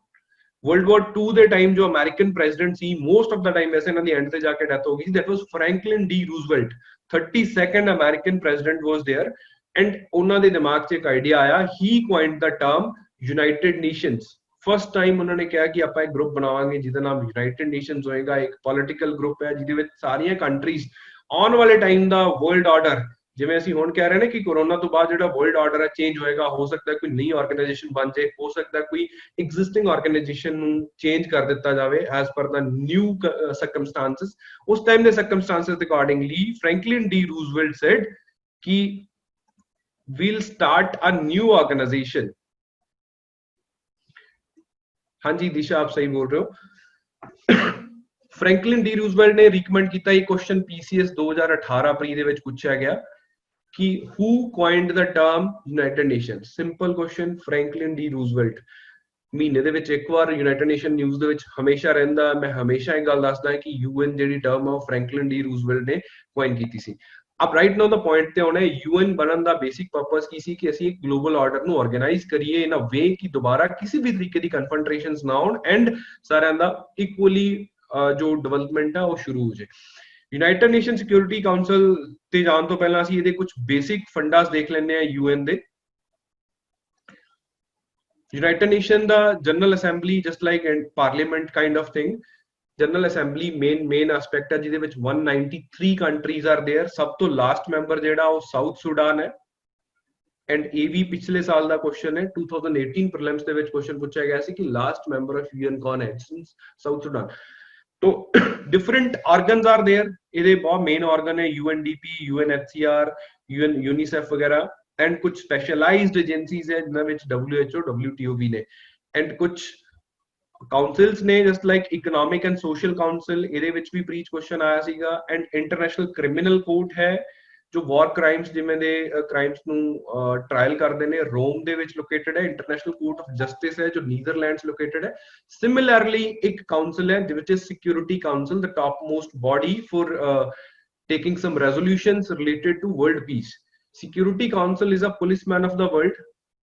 A: वर्ल्ड वॉर 2 ਦੇ ਟਾਈਮ ਜੋ American president C, most of the time ਵੈਸੇ ਇਹਨਾਂ ਦੀ ਐਂਡ ਤੇ ਜਾ ਕੇ ਡੈਥ ਹੋ ਗਈ ਸੀ, that was Franklin D Roosevelt, 32nd American president was there and ਉਹਨਾਂ ਦੇ ਦਿਮਾਗ 'ਚ ਇੱਕ ਆਈਡੀਆ ਆਇਆ, he coined the term United Nations. First time ਉਹਨਾਂ ਨੇ ਕਿਹਾ ਕਿ ਆਪਾਂ ਇੱਕ ਗਰੁੱਪ ਬਣਾਵਾਂਗੇ ਜਿਹਦਾ ਨਾਮ ਯੂਨਾਈਟਿਡ ਨੇਸ਼ਨਸ ਹੋਏਗਾ, ਇੱਕ ਪੋਲਿਟੀਕਲ ਗਰੁੱਪ ਹੈ ਜਿਹਦੇ ਵਿੱਚ ਸਾਰੀਆਂ ਕੰਟਰੀਜ਼ ਆਉਣ ਵਾਲੇ ਟਾਈਮ ਦਾ ਵਰਲਡ ਆਰਡਰ, ਜਿਵੇਂ ਅਸੀਂ ਹੁਣ ਕਹਿ ਰਹੇ ਨੇ ਕਿ ਕੋਰੋਨਾ ਤੋਂ ਬਾਅਦ ਜਿਹੜਾ ਵਰਲਡ ਆਰਡਰ ਹੈ ਚੇਂਜ ਹੋਏਗਾ, ਹੋ ਸਕਦਾ ਕੋਈ ਨਈ ਆਰਗੇਨਾਈਜੇਸ਼ਨ ਬਣ ਜਾਏ, ਹੋ ਸਕਦਾ ਕੋਈ ਐਗਜ਼ਿਸਟਿੰਗ ਆਰਗੇਨਾਈਜੇਸ਼ਨ ਨੂੰ ਚੇਂਜ ਕਰ ਦਿੱਤਾ ਜਾਵੇ ਐਜ਼ ਪਰ ਦਾ ਨਿਊ ਸਰਕਮਸਟੈਂਸਸ। ਉਸ ਟਾਈਮ ਦੇ ਸਰਕਮਸਟੈਂਸਸ ਦੇ ਅਕੋਰਡਿੰਗਲੀ ਫ੍ਰੈਂਕਲਿਨ ਡੀ ਰੂਜ਼ਵੈਲਟ ਸੈਡ ਕਿ we'll start a new organization। हाँ जी दिशा आप सही बोल रहे हो। फ्रैंकलिन डी रूजवेल्ट ने रिकमेंड किया, ये क्वेश्चन पीसीएस 2018 प्री ਦੇ ਵਿੱਚ ਪੁੱਛਿਆ ਗਿਆ कि who coined the term United Nations। Simple question, Franklin D Roosevelt. ਮਹੀਨੇ ਦੇ ਵਿੱਚ ਇੱਕ ਵਾਰ ਯੂਨਾਈਟਿਡ ਨੇਸ਼ਨ ਨਿਊਜ਼ ਦੇ ਵਿੱਚ ਹਮੇਸ਼ਾ ਰਹਿੰਦਾ, ਮੈਂ ਹਮੇਸ਼ਾ ਇਹ ਗੱਲ ਦੱਸਦਾ ਕਿ ਯੂਐਨ ਜਿਹੜੀ ਟਰਮ ਆ ਫ੍ਰੈਂਕਲਿਨ ਡੀ ਰੂਜ਼ਵੈਲਟ ਨੇ ਕੁਆਇਨ ਕੀਤੀ ਸੀ। अब राइट नाउ द पॉइंट ਤੇ ਆਉਣਾ, ਯੂਐਨ ਬਣਨ ਦਾ ਬੇਸਿਕ ਪਰਪਸ ਕੀ ਸੀ ਕਿ ਅਸੀਂ ਇੱਕ ਗਲੋਬਲ ਆਰਡਰ ਨੂੰ ਆਰਗੇਨਾਈਜ਼ ਕਰੀਏ ਇਨ ਅ ਵੇ ਕਿ ਦੁਬਾਰਾ ਕਿਸੇ ਵੀ ਤਰੀਕੇ ਦੀ ਕਨਫਰੰਟੇਸ਼ਨਸ ਨਾ ਹੋਣ ਐਂਡ ਸਾਰਿਆਂ ਦਾ ਇਕੁਅਲੀ ਜੋ ਡਿਵੈਲਪਮੈਂਟ ਆ ਉਹ ਸ਼ੁਰੂ ਹੋ ਜਾਏ। ਯੂਨਾਈਟਿਡ ਨੇਸ਼ਨ ਸਿਕਿਉਰਿਟੀ ਕਾਉਂਸਲ ਤੇ ਜਾਣ ਤੋਂ ਪਹਿਲਾਂ ਅਸੀਂ ਇਹਦੇ ਕੁਝ ਬੇਸਿਕ ਫੰਡਾਸ ਦੇਖ ਲੈਂਦੇ ਆ ਯੂਐਨ ਦੇ। United nation the general assembly just like parliament kind of thing, general assembly main aspect है ਜਿਹਦੇ ਵਿੱਚ 193 कंट्रीज आर देयर। सब तो लास्ट मैंबर ਜਿਹੜਾ ਉਹ ਸਾਊਥ ਸੁਡਾਨ ਹੈ ਐਂਡ ਇਹ ਵੀ ਪਿਛਲੇ ਸਾਲ ਦਾ ਕੁਐਸਚਨ ਹੈ, 2018 ਪ੍ਰੀਲਿਮਸ ਦੇ ਵਿੱਚ ਕੁਐਸਚਨ ਪੁੱਛਿਆ ਗਿਆ ਸੀ ਕਿ ਲਾਸਟ ਮੈਂਬਰ ਆਫ ਯੂਐਨ ਕੌਣ ਹੈ, ਸਾਊਥ ਸੁਡਾਨ। तो डिफरेंट ऑर्गन्स आर देयर, ਇਹਦੇ ਬਹੁਤ ਮੇਨ ਆਰਗਨ ਹੈ यूएनडीपी, यूएनएचसीआर, यूनिसेफ वगैरह एंड कुछ स्पेशलाइज्ड एजेंसीज है ਜਿਨ੍ਹਾਂ ਵਿੱਚ WHO, WTO ਵੀ ਨੇ एंड कुछ ਕਾਉਂਸਲਸ ਨੇ just like economic and social council, ਇਹਦੇ ਵਿੱਚ ਵੀ ਪ੍ਰੀਚ ਕੁਐਸਚਨ ਆਇਆ ਸੀਗਾ ਐਂਡ ਇੰਟਰਨੈਸ਼ਨਲ ਕ੍ਰਿਮੀਨਲ ਕੋਰਟ ਹੈ ਜੋ ਵਾਰ ਕ੍ਰਾਈਮਸ ਜਿਵੇਂ ਦੇ ਕ੍ਰਾਈਮਸ ਨੂੰ ਟ੍ਰਾਇਲ ਕਰਦੇ ਨੇ, ਰੋਮ ਦੇ ਵਿੱਚ ਲੋਕੇਟਡ ਹੈ। ਇੰਟਰਨੈਸ਼ਨਲ ਕੋਰਟ ਆਫ ਜਸਟਿਸ ਹੈ ਜੋ ਨੀਦਰਲੈਂਡਸ ਲੋਕੇਟਡ ਹੈ। ਸਿਮਿਲਰਲੀ ਇੱਕ ਕਾਉਂਸਲ ਹੈ which is security council, the topmost body for taking some resolutions related to world peace। security council is a policeman of the world।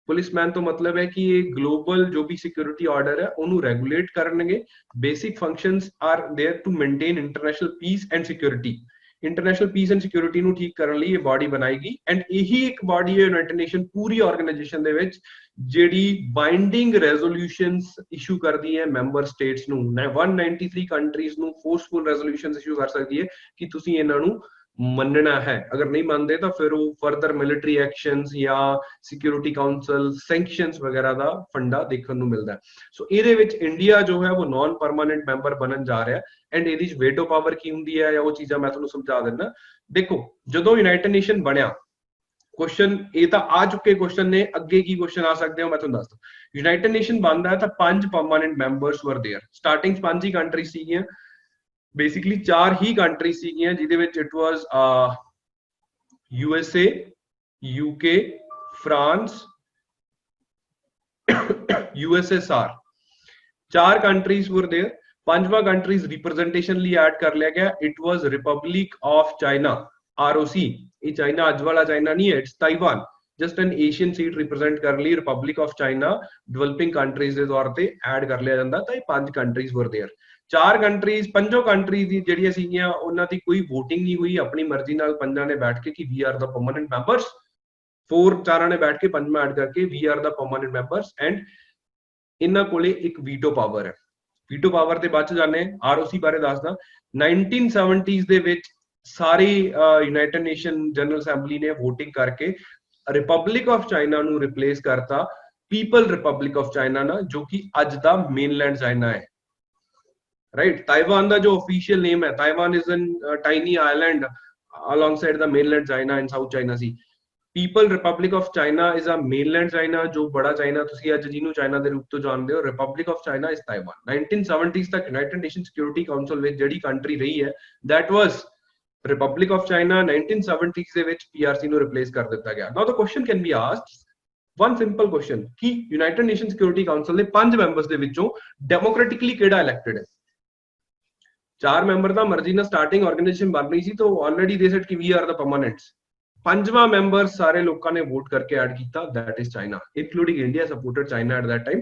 A: Policeman ਤੋਂ ਮਤਲਬ ਹੈ ਕਿ ਇਹ ਗਲੋਬਲ ਜੋ ਵੀ ਸਿਕਿਉਰਿਟੀ ਆਰਡਰ ਹੈ ਉਹਨੂੰ ਰੈਗੂਲੇਟ ਕਰਨਗੇ। Basic functions are there to maintain international peace and security. International peace and security ਨੂੰ ਠੀਕ ਕਰਨ ਲਈ ਇਹ ਬਾਡੀ ਬਣਾਏਗੀ ਐਂਡ ਇਹੀ ਇੱਕ ਬਾਡੀ ਹੈ ਯੂਨਾਈਟਿਡ ਨੇਸ਼ਨ ਪੂਰੀ ਆਰਗੇਨਾਈਜੇਸ਼ਨ ਦੇ ਵਿੱਚ ਜਿਹੜੀ ਬਾਈਂਡਿੰਗ ਰੈਜ਼ੋਲੂਸ਼ਨਸ ਇਸ਼ੂ ਕਰਦੀ ਹੈ ਮੈਂਬਰ ਸਟੇਟਸ ਨੂੰ। 193 ਕੰਟਰੀਜ਼ ਨੂੰ ਫੋਰਸਫੁਲ ਰੈਜ਼ੋਲੂਸ਼ਨਸ ਇਸ਼ੂ ਕਰ ਸਕਦੀ ਹੈ ਕਿ ਤੁਸੀਂ ਇਹਨਾਂ ਨੂੰ ਮੰਨਣਾ ਹੈ। ਅਗਰ ਨਹੀਂ ਮੰਨਦੇ ਤਾਂ ਫਿਰ ਉਹ ਫਰਦਰ ਮਿਲਟਰੀ ਐਕਸ਼ਨਸ ਜਾਂ ਸਿਕਿਉਰਿਟੀ ਕਾਉਂਸਲ ਸੈਂਕਸ਼ਨਸ ਵਗੈਰਾ ਦਾ ਫੰਡਾ ਦੇਖਣ ਨੂੰ ਮਿਲਦਾ। ਸੋ ਇਹਦੇ ਵਿੱਚ ਇੰਡੀਆ ਜੋ ਹੈ ਉਹ ਨਾਨ ਪਰਮਾਨੈਂਟ ਮੈਂਬਰ ਬਣਨ ਜਾ ਰਿਹਾ ਐਂਡ ਇਹਦੀ ਵੇਟੋ ਪਾਵਰ ਕੀ ਹੁੰਦੀ ਹੈ ਜਾਂ ਉਹ ਚੀਜ਼ਾਂ ਮੈਂ ਤੁਹਾਨੂੰ ਸਮਝਾ ਦਿੰਦਾ। ਦੇਖੋ ਜਦੋਂ ਯੂਨਾਈਟਿਡ ਨੇਸ਼ਨ ਬਣਿਆ, क्वेश्चन ਇਹ ਤਾਂ ਆ ਚੁੱਕੇ क्वेश्चन ਨੇ, ਅੱਗੇ ਕੀ क्वेश्चन ਆ ਸਕਦੇ ਹੋ ਮੈਂ ਤੁਹਾਨੂੰ ਦੱਸਦਾ। ਯੂਨਾਈਟਿਡ ਨੇਸ਼ਨ ਬਣਦਾ ਹੈ ਤਾਂ 5 permanent members were there. Starting 5 ਹੀ ਕੰਟਰੀ ਸੀਗੀਆਂ, बेसिकली 4 ही कंट्री ਸੀਗੀਆਂ ਜਿਹਦੇ ਵਿੱਚ it was USA, UK, France, USSR। 4 countries were there. पांचवा कंट्रीज रिप्रेजेंटेशन ਲਈ ਐਡ ਕਰ ਲਿਆ ਗਿਆ, it was republic of China, ROC। ਇਹ ਚਾਈਨਾ ਅੱਜ ਵਾਲਾ ਚਾਈਨਾ ਨਹੀਂ ਹੈ, it's Taiwan, just an Asian seat represent ਕਰਨ ਲਈ republic of China developing countries ਦੇ ਤੌਰ ਤੇ ਐਡ ਕਰ ਲਿਆ ਜਾਂਦਾ। ਤਾਂ ਇਹ 5 ਕੰਟਰੀਜ਼ ਵਰ देयर। 4 ਕੰਟਰੀਜ਼, ਪੰਜੋ ਕੰਟਰੀਜ਼ ਦੀ ਜਿਹੜੀਆਂ ਸੀਗੀਆਂ ਉਹਨਾਂ ਦੀ ਕੋਈ VOTING ਨਹੀਂ ਹੋਈ, ਆਪਣੀ ਮਰਜ਼ੀ ਨਾਲ ਪੰਜਾਂ ਨੇ ਬੈਠ ਕੇ ਕਿ we are the permanent members. 4 ਨੇ ਬੈਠ ਕੇ ਪੰਜਵਾਂ ਐਡ ਕਰਕੇ we are the permanent members and ਇਹਨਾਂ ਕੋਲੇ ਇੱਕ ਵੀਟੋ ਪਾਵਰ ਹੈ। ਵੀਟੋ ਪਾਵਰ ਤੇ ਬਾਅਦ ਚ ਜਾਣੇ, ROC ਬਾਰੇ ਦੱਸਦਾ। 1970s ਦੇ ਵਿੱਚ ਸਾਰੀ ਯੂਨਾਈਟਿਡ ਨੇਸ਼ਨ ਜਨਰਲ ਅਸੈਂਬਲੀ ਨੇ VOTING ਕਰਕੇ ਰਿਪਬਲਿਕ ਆਫ ਚਾਈਨਾ ਨੂੰ ਰਿਪਲੇਸ ਕਰਤਾ ਪੀਪਲ ਰਿਪਬਲਿਕ ਆਫ ਚਾਈਨਾ ਨਾਲ, ਜੋ ਕਿ ਅੱਜ ਦਾ ਮੇਨਲੈਂਡ ਚਾਈਨਾ ਹੈ। right? Taiwan ਦਾ ਜੋ official name ਹੈ, Taiwan is a tiny island alongside the mainland China and South China Sea. People Republic of China is a mainland China, जो बड़ा China ਤੁਸੀਂ ਅੱਜ ਜਿਹਨੂੰ ਚਾਈਨਾ ਦੇ ਰੂਪ ਤੋਂ ਜਾਣਦੇ ਹੋ. Republic of China is Taiwan. 1970s ਤੱਕ United Nations Security Council ਵਿੱਚ ਜਿਹੜੀ ਕੰਟਰੀ ਰਹੀ ਹੈ, that was Republic of China. 1970s ਦੇ ਵਿੱਚ PRC ਨੂੰ ਰਿਪਲੇਸ ਕਰ ਦਿੱਤਾ ਗਿਆ. Now the question can be asked, one simple question, ਕਿ United Nations Security Council ਦੇ 5 ਮੈਂਬਰਸ ਦੇ ਵਿੱਚੋਂ ਡੈਮੋਕ੍ਰੈਟਿਕਲੀ ਕਿਹੜਾ ਇਲੈਕਟਡ ਹੈ? 4 ਮੈਂਬਰ ਦਾ ਮਰਜ਼ੀ ਨਾਲ ਸਟਾਰਟਿੰਗ ਆਰਗੇਨਾਈਜੇਸ਼ਨ ਬਣ ਰਹੀ ਸੀ, ਤਾਂ ਆਲਰੇਡੀ ਦੇ ਸੈਡ ਕਿ ਵੀ ਆਰ ਦਾ ਪਰਮਾਨੈਂਟਸ. 5ਵਾਂ ਮੈਂਬਰ ਸਾਰੇ ਲੋਕਾਂ ਨੇ ਵੋਟ ਕਰਕੇ ਐਡ ਕੀਤਾ, that is China, including India supported China at that time.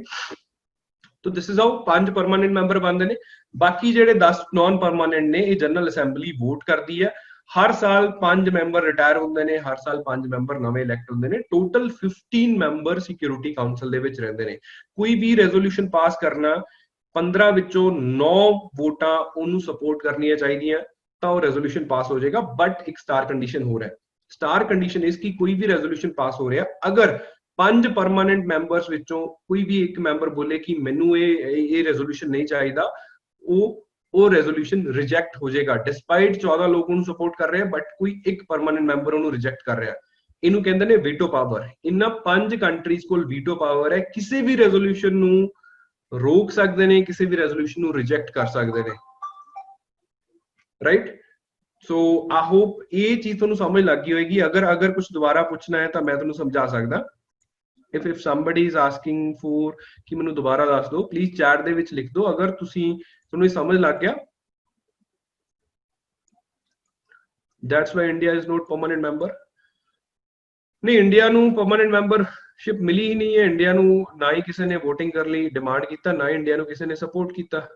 A: तो this is how 5 permanent member बनते हैं. बाकी ਜਿਹੜੇ 10 नॉन परमानेंट ਨੇ ਇਹ ਜਨਰਲ ਅਸੈਂਬਲੀ ਵੋਟ ਕਰਦੀ ਹੈ. ਹਰ ਸਾਲ 5 ਮੈਂਬਰ ਰਿਟਾਇਰ ਹੁੰਦੇ ਨੇ, ਹਰ ਸਾਲ 5 ਮੈਂਬਰ ਨਵੇਂ ਇਲੈਕਟ ਹੁੰਦੇ ਨੇ. ਟੋਟਲ 15 ਮੈਂਬਰ ਸਿਕਿਉਰਿਟੀ ਕਾਉਂਸਲ ਦੇ ਵਿੱਚ ਰਹਿੰਦੇ ਨੇ. ਕੋਈ ਵੀ ਰੈਜ਼ੋਲੂਸ਼ਨ ਪਾਸ ਕਰਨਾ, 15 ਵਿੱਚੋਂ 9 ਵੋਟਾਂ ਉਹਨੂੰ ਸਪੋਰਟ ਕਰਨੀਆਂ ਚਾਹੀਦੀਆਂ, ਤਾਂ ਉਹ ਰੈਜ਼ੋਲੂਸ਼ਨ ਪਾਸ ਹੋ ਜਾਏਗਾ. ਬਟ ਇੱਕ ਸਟਾਰ ਕੰਡੀਸ਼ਨ ਹੋ ਰਿਹਾ ਹੈ. ਸਟਾਰ ਕੰਡੀਸ਼ਨ ਇਸ ਕਿ ਕੋਈ ਵੀ ਰੈਜ਼ੋਲੂਸ਼ਨ ਪਾਸ ਹੋ ਰਿਹਾ, ਅਗਰ 5 ਪਰਮਾਨੈਂਟ ਮੈਂਬਰਸ ਵਿੱਚੋਂ ਕੋਈ ਵੀ ਇੱਕ ਮੈਂਬਰ ਬੋਲੇ ਕਿ ਮੈਨੂੰ ਇਹ ਰੈਜ਼ੋਲੂਸ਼ਨ ਨਹੀਂ ਚਾਹੀਦਾ, ਉਹ ਰੈਜ਼ੋਲੂਸ਼ਨ ਰਿਜੈਕਟ ਹੋ ਜਾਏਗਾ. ਡਿਸਪਾਈਟ 14 ਲੋਕ ਉਹਨੂੰ ਸਪੋਰਟ ਕਰ ਰਹੇ ਆ, ਬਟ ਕੋਈ ਇੱਕ ਪਰਮਾਨੈਂਟ ਮੈਂਬਰ ਉਹਨੂੰ ਰਿਜੈਕਟ ਕਰ ਰਿਹਾ. ਇਹਨੂੰ ਕਹਿੰਦੇ ਨੇ ਵੀਟੋ ਪਾਵਰ. ਇਹਨਾਂ 5 ਕੰਟਰੀਜ਼ ਕੋਲ ਵੀਟੋ ਪਾਵਰ ਹੈ, ਕਿਸੇ ਵੀ ਰੈਜ਼ੋਲੂਸ਼ਨ ਨੂੰ ਰੋਕ ਸਕਦੇ ਨੇ, ਕਿਸੇ ਵੀ ਰੈਜ਼ੋਲੂਸ਼ਨ ਨੂੰ ਰਿਜੈਕਟ ਕਰ ਸਕਦੇ ਨੇ, ਰਾਈਟ? ਸੋ ਆਈ ਹੋਪ ਇਹ ਚੀਜ਼ ਤੁਹਾਨੂੰ ਸਮਝ ਲੱਗ ਗਈ ਹੋਏਗੀ. ਅਗਰ ਕੁਝ ਦੁਬਾਰਾ ਪੁੱਛਣਾ ਹੈ ਤਾਂ ਮੈਂ ਤੁਹਾਨੂੰ ਸਮਝਾ ਸਕਦਾ. if somebody is asking for ਕਿ ਮੈਨੂੰ ਦੁਬਾਰਾ ਦੱਸ ਦਿਓ, ਪਲੀਜ਼ ਚੈਟ ਦੇ ਵਿੱਚ ਲਿਖ ਦਿਓ ਅਗਰ ਤੁਹਾਨੂੰ ਇਹ ਸਮਝ ਲੱਗ ਗਿਆ. that's why India is not permanent member. ਨਹੀਂ, ਇੰਡੀਆ ਨੂੰ ਪਰਮਾਨੈਂਟ ਮੈਂਬਰਸ਼ਿਪ ਮਿਲੀ ਹੀ ਨਹੀਂ ਹੈ. ਇੰਡੀਆ ਨੂੰ ਨਾ ਹੀ ਕਿਸੇ ਨੇ VOTING ਕਰਨ ਲਈ ਡਿਮਾਂਡ ਕੀਤਾ, ਨਾ ਹੀ ਇੰਡੀਆ ਨੂੰ ਕਿਸੇ ਨੇ ਸਪੋਰਟ ਕੀਤਾ.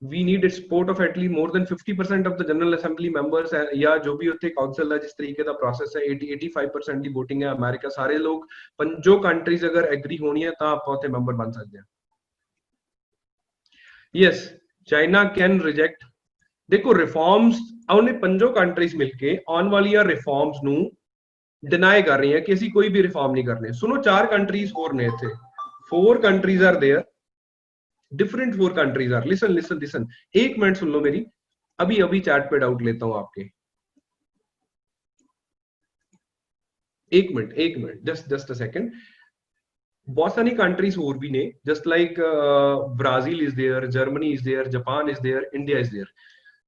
A: we need its support of at least more than 50% of the general assembly members या जो भी उत्थे council ਦਾ ਜਿਸ ਤਰੀਕੇ ਦਾ process ਹੈ 80-85% ਦੀ VOTING ਹੈ. ਅਮਰੀਕਾ ਸਾਰੇ ਲੋਕ, 5 ਕੰਟਰੀਜ਼ ਅਗਰ ਐਗਰੀ ਹੋਣੀ ਹੈ ਤਾਂ ਆਪਾਂ ਉੱਥੇ ਮੈਂਬਰ ਬਣ ਸਕਦੇ ਹਾਂ. yes, China can reject. ਦੇਖੋ ਰਿਫਾਰਮਸ ਉਹਨੇ 5 ਕੰਟਰੀਜ਼ ਮਿਲ ਕੇ ਆਉਣ ਵਾਲੀਆਂ ਰਿਫਾਰਮਸ ਨੂੰ ਡਿਨਾਈ ਕਰ ਰਹੀਆਂ ਕਿ ਅਸੀਂ ਕੋਈ ਵੀ ਰਿਫਾਰਮ ਨਹੀਂ ਕਰਨੇ. ਸੁਣੋ, 4 ਕੰਟਰੀਜ਼ ਹੋਰ ਨੇ ਇੱਥੇ. 4 countries are there, different 4 countries are. Listen listen listen, 1 minute सुन लो मेरी. अभी अभी चैट पे डाउट लेता हूं आपके. 1 मिनट जस्ट अ सेकंड. बहुत सारी कंट्रीज और भी ने, just like Brazil is there, Germany is there, Japan is there, India is there.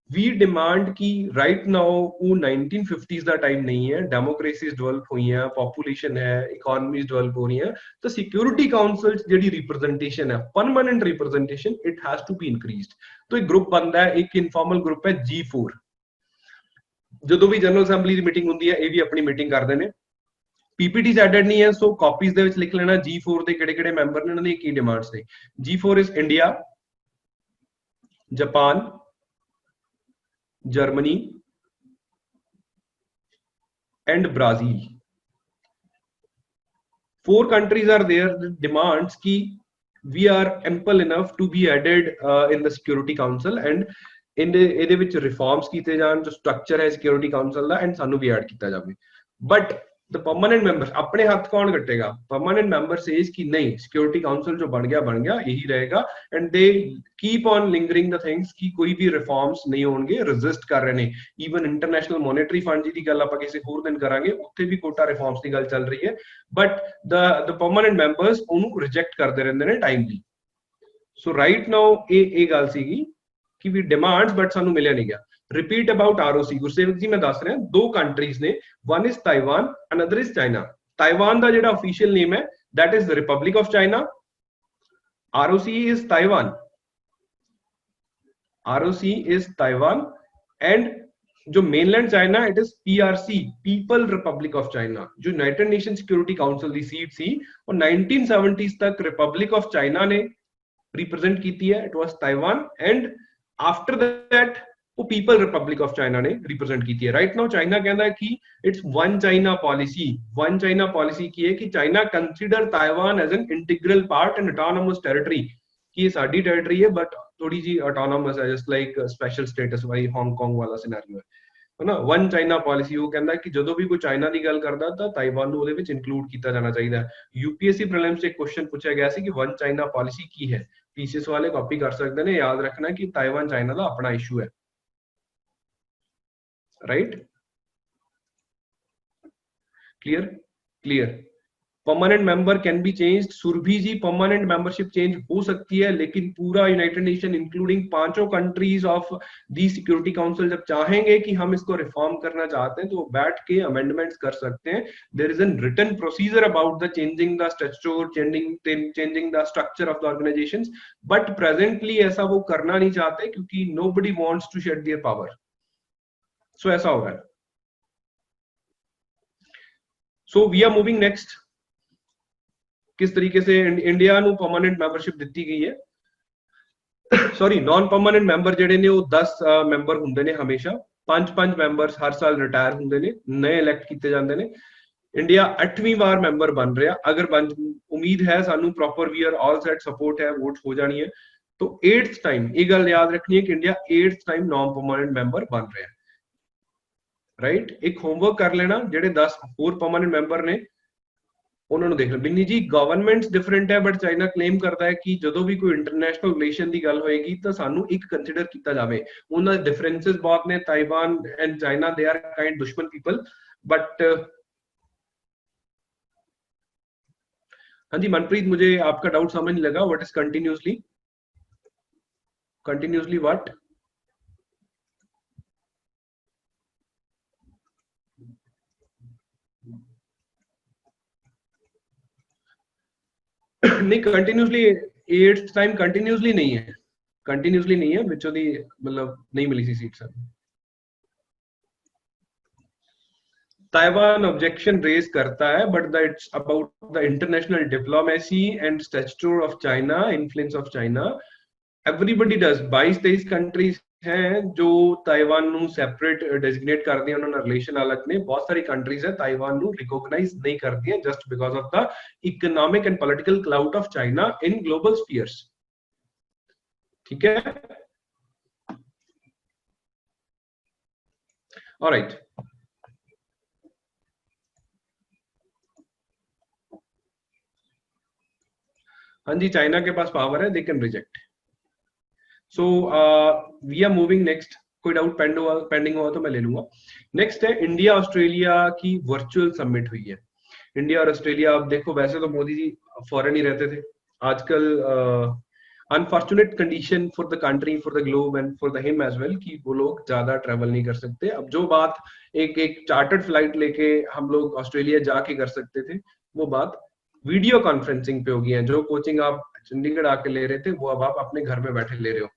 A: We demand की राइट नाउ वो 1950s ਦਾ ਟਾਈਮ ਨਹੀਂ ਹੈ. ਡੈਮੋਕ੍ਰੇਸੀਜ਼ ਡਿਵੈਲਪ ਹੋਈਆਂ, ਪੋਪੂਲੇਸ਼ਨ ਹੈ, ਇਕਨੋਮੀਜ਼ ਡਿਵੈਲਪ ਹੋ ਰਹੀਆਂ, ਤਾਂ ਸਿਕਿਉਰਿਟੀ ਕਾਉਂਸਲ ਜਿਹੜੀ ਰਿਪਰੈਜ਼ੈਂਟੇਸ਼ਨ ਹੈ, permanent representation, it has to be increased. तो एक ग्रुप बनता है, एक इनफॉर्मल ग्रुप है G4. ਜਦੋਂ ਵੀ ਜਨਰਲ ਅਸੈਂਬਲੀ ਦੀ ਮੀਟਿੰਗ ਹੁੰਦੀ ਹੈ ਇਹ ਵੀ ਆਪਣੀ ਮੀਟਿੰਗ ਕਰਦੇ ਨੇ. ਪੀਪੀਟੀਜ਼ ਐਡਡ ਨਹੀਂ ਹੈ, ਸੋ ਕਾਪੀਜ਼ ਦੇ ਵਿੱਚ ਲਿਖ ਲੈਣਾ G4 ਦੇ ਕਿਹੜੇ ਕਿਹੜੇ ਮੈਂਬਰ ਨੇ, ਉਹਨਾਂ ਦੀ ਕੀ ਡਿਮਾਂਡਸ ਨੇ. G4 is India, Japan, Germany and Brazil. 4 countries are there. The demands ki we are ample enough to be added in the Security Council, and in the ਇਹਦੇ ਵਿੱਚ reforms ਕੀਤੇ ਜਾਣ, ਜੋ structure ਹੈ Security Council the, and ਸਾਨੂੰ ਵੀ add ਕੀਤਾ ਜਾਵੇ. But the permanent members, अपने हाथ कौन कटेगा? permanent member says कि नहीं, Security Council जो बन गया यही रहेगा, and they keep on lingering the things कि कोई भी reforms नहीं होंगे, resist कर रहे हैं. even International Monetary Fund जी दी गल आपां किसी होर दिन करांगे, उत्थे भी कोटा reforms दी गल चल रही है, but the permanent members उन्होंने reject करते रहंदे ने timely. so right now ये गल सीगी कि we demands but सानू मिलिया नहीं गया. Repeat about ROC, Gursevak ji मैं दस रहा, 2 कंट्रीज ने, one is Taiwan, another is China. Taiwan का जो ऑफिशियल नेम है that is Republic of China. ROC is Taiwan, ROC is Taiwan, and जो mainland China it is PRC, People Republic of China. जो United Nation Security Council की seat सी और 1970s तक Republic of China ने represent की है, it was Taiwan, and after that वो पीपल रिपब्लिक ऑफ चाइना ने रिप्रेजेंट की है. राइट नाउ चाइना कहता है कि it's one China policy. One China policy की है कि China consider Taiwan as an integral part and autonomous territory, कि ये साडी टेरिटरी है बट थोड़ी जी ऑटोनोमस है, जस्ट लाइक स्पेशल स्टेटस वाली हांगकांग वाला सिनेरियो है. है ना, वन ਚਾਈਨਾ ਪਾਲਿਸੀ। ਉਹ ਕਹਿੰਦਾ ਕਿ ਜਦੋਂ ਵੀ ਕੋਈ ਚਾਈਨਾ ਦੀ ਗੱਲ ਕਰਦਾ ਤਾਂ ਤਾਈਵਾਨ ਨੂੰ ਉਹਦੇ ਵਿੱਚ ਇਨਕਲੂਡ ਕੀਤਾ ਜਾਣਾ ਚਾਹੀਦਾ ਹੈ। यूपीएससी प्रीलिम्स 'ਚ ਇੱਕ ਕੁਐਸਚਨ ਪੁੱਛਿਆ ਗਿਆ ਸੀ ਕਿ वन ਚਾਈਨਾ ਪਾਲਿਸੀ ਕੀ ਹੈ। ਪੀਸੀਐਸ ਵਾਲੇ ਕਾਪੀ ਕਰ ਸਕਦੇ ਨੇ, ਯਾਦ ਰੱਖਣਾ ਕਿ ਤਾਈਵਾਨ ਚਾਈਨਾ ਦਾ ਆਪਣਾ ਇਸ਼ੂ ਹੈ, right. Clear clear. Permanent member can be changed. Surabhi ji, permanent membership change हो सकती है, लेकिन पूरा United Nation including 5 countries of the security council जब चाहेंगे कि हम इसको रिफॉर्म करना चाहते हैं तो वो बैठ के अमेंडमेंट्स कर सकते हैं। There is an written procedure about the changing the statute, changing the structure of the organisations, but presently ऐसा वो करना नहीं चाहते क्योंकि nobody wants to shed their power. So ऐसा हो रहा है। So we are moving next. किस तरीके से इंडिया ਨੂੰ परमानेंट ਮੈਂਬਰਸ਼ਿਪ ਦਿੱਤੀ ਗਈ ਹੈ। ਸੌਰੀ, ਨਾਨ ਪਰਮਾਨੈਂਟ ਮੈਂਬਰ ਜਿਹੜੇ ਨੇ ਉਹ 10 ਮੈਂਬਰ ਹੁੰਦੇ ਨੇ ਹਮੇਸ਼ਾ। 5 ਮੈਂਬਰਸ ਹਰ ਸਾਲ ਰਿਟਾਇਰ ਹੁੰਦੇ ਨੇ, ਨਏ ਇਲੈਕਟ ਕੀਤੇ ਜਾਂਦੇ ਨੇ। ਇੰਡੀਆ 8ਵੀਂ ਵਾਰ ਮੈਂਬਰ ਬਣ ਰਿਹਾ। ਅਗਰ ਉਮੀਦ ਹੈ ਸਾਨੂੰ proper we are all set support ਹੈ, ਵੋਟ ਹੋ ਜਾਣੀ ਹੈ, तो 8th टाइम ये गल याद रखनी है कि India 8th time non permanent member बन रहा है, राइट। एक होमवर्क कर लेना, जेडे 10 होर परमानेंट मैंबर ने उन्होंने देख लो। बिन्नी जी, गवर्नमेंट्स डिफरेंट है, बट चाइना क्लेम करता है कि जो भी कोई इंटरनेशनल रिलेशन की गल होएगी तो सानू एक कंसीडर किया जाए। उन्होंने डिफरेंसेस बहुत ने, Taiwan and China they are kind दुश्मन पीपल, बट हाँ जी मनप्रीत, मुझे आपका डाउट समझ नहीं लगा। What is continuously? Continuously what? नहीं, कंटिन्यूसली 8th टाइम कंटिन्यूसली नहीं है, कंटिन्यूसली नहीं है, विचों दी मतलब नहीं मिली सी seat sir. Taiwan objection raise करता है, but that's about the international diplomacy and statute of China, influence of China. Everybody does. 22-23 countries हैं जो ताइवान ਨੂੰ सेपरेट डेजिग्नेट करती हैं, उन्होंने रिलेशन अलग ने। बहुत सारी कंट्रीज है ताइवान ਨੂੰ रिकॉग्नाइज नहीं करती हैं just because of the economic and political clout of China in global spheres. ठीक है, ऑलराइट। हाँ जी, चाइना के पास पावर है, they can reject. So we are moving next. कोई डाउट पेंडिंग हुआ तो मैं ले लूंगा। नेक्स्ट है इंडिया ऑस्ट्रेलिया की वर्चुअल समिट हुई है। इंडिया और ऑस्ट्रेलिया, अब देखो वैसे तो मोदी जी फॉरेन ही रहते थे, आजकल unfortunate condition for the country, for the globe and for the him as well कि वो लोग ज्यादा ट्रेवल नहीं कर सकते। अब जो बात एक चार्टर्ड फ्लाइट लेके हम लोग ऑस्ट्रेलिया जाके कर सकते थे, वो बात वीडियो कॉन्फ्रेंसिंग पे होगी है। जो कोचिंग आप चंडीगढ़ आके ले रहे थे वो अब आप अपने घर में बैठे ले रहे हो।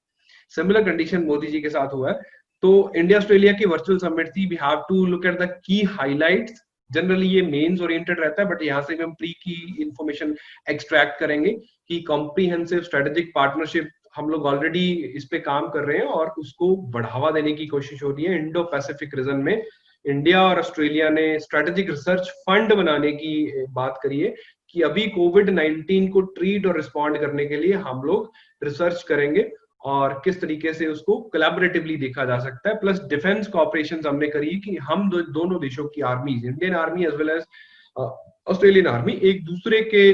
A: सिमिलर कंडीशन मोदी जी के साथ हुआ है। तो इंडिया ऑस्ट्रेलिया की वर्चुअल समिट थी। We have to look at the key highlights. Generally ये मेंस ओरिएंटेड रहता है, बट यहाँ से भी हम प्री की इंफॉर्मेशन एक्सट्रैक्ट करेंगे कि कॉम्प्रिहेंसिव स्ट्रेटेजिक पार्टनरशिप हम लोग ऑलरेडी इस पे काम कर रहे हैं और उसको बढ़ावा देने की कोशिश हो रही है। इंडो पैसिफिक रीजन में इंडिया और ऑस्ट्रेलिया ने स्ट्रेटेजिक रिसर्च फंड बनाने की बात करी है कि अभी कोविड-19 को ट्रीट और रिस्पॉन्ड करने के लिए हम लोग रिसर्च करेंगे और किस तरीके से उसको कोलैबोरेटिवली देखा जा सकता है। प्लस डिफेंस कॉपरेशन हमने करी कि हम दोनों देशों की army, Indian army as well as Australian army, एक दूसरे के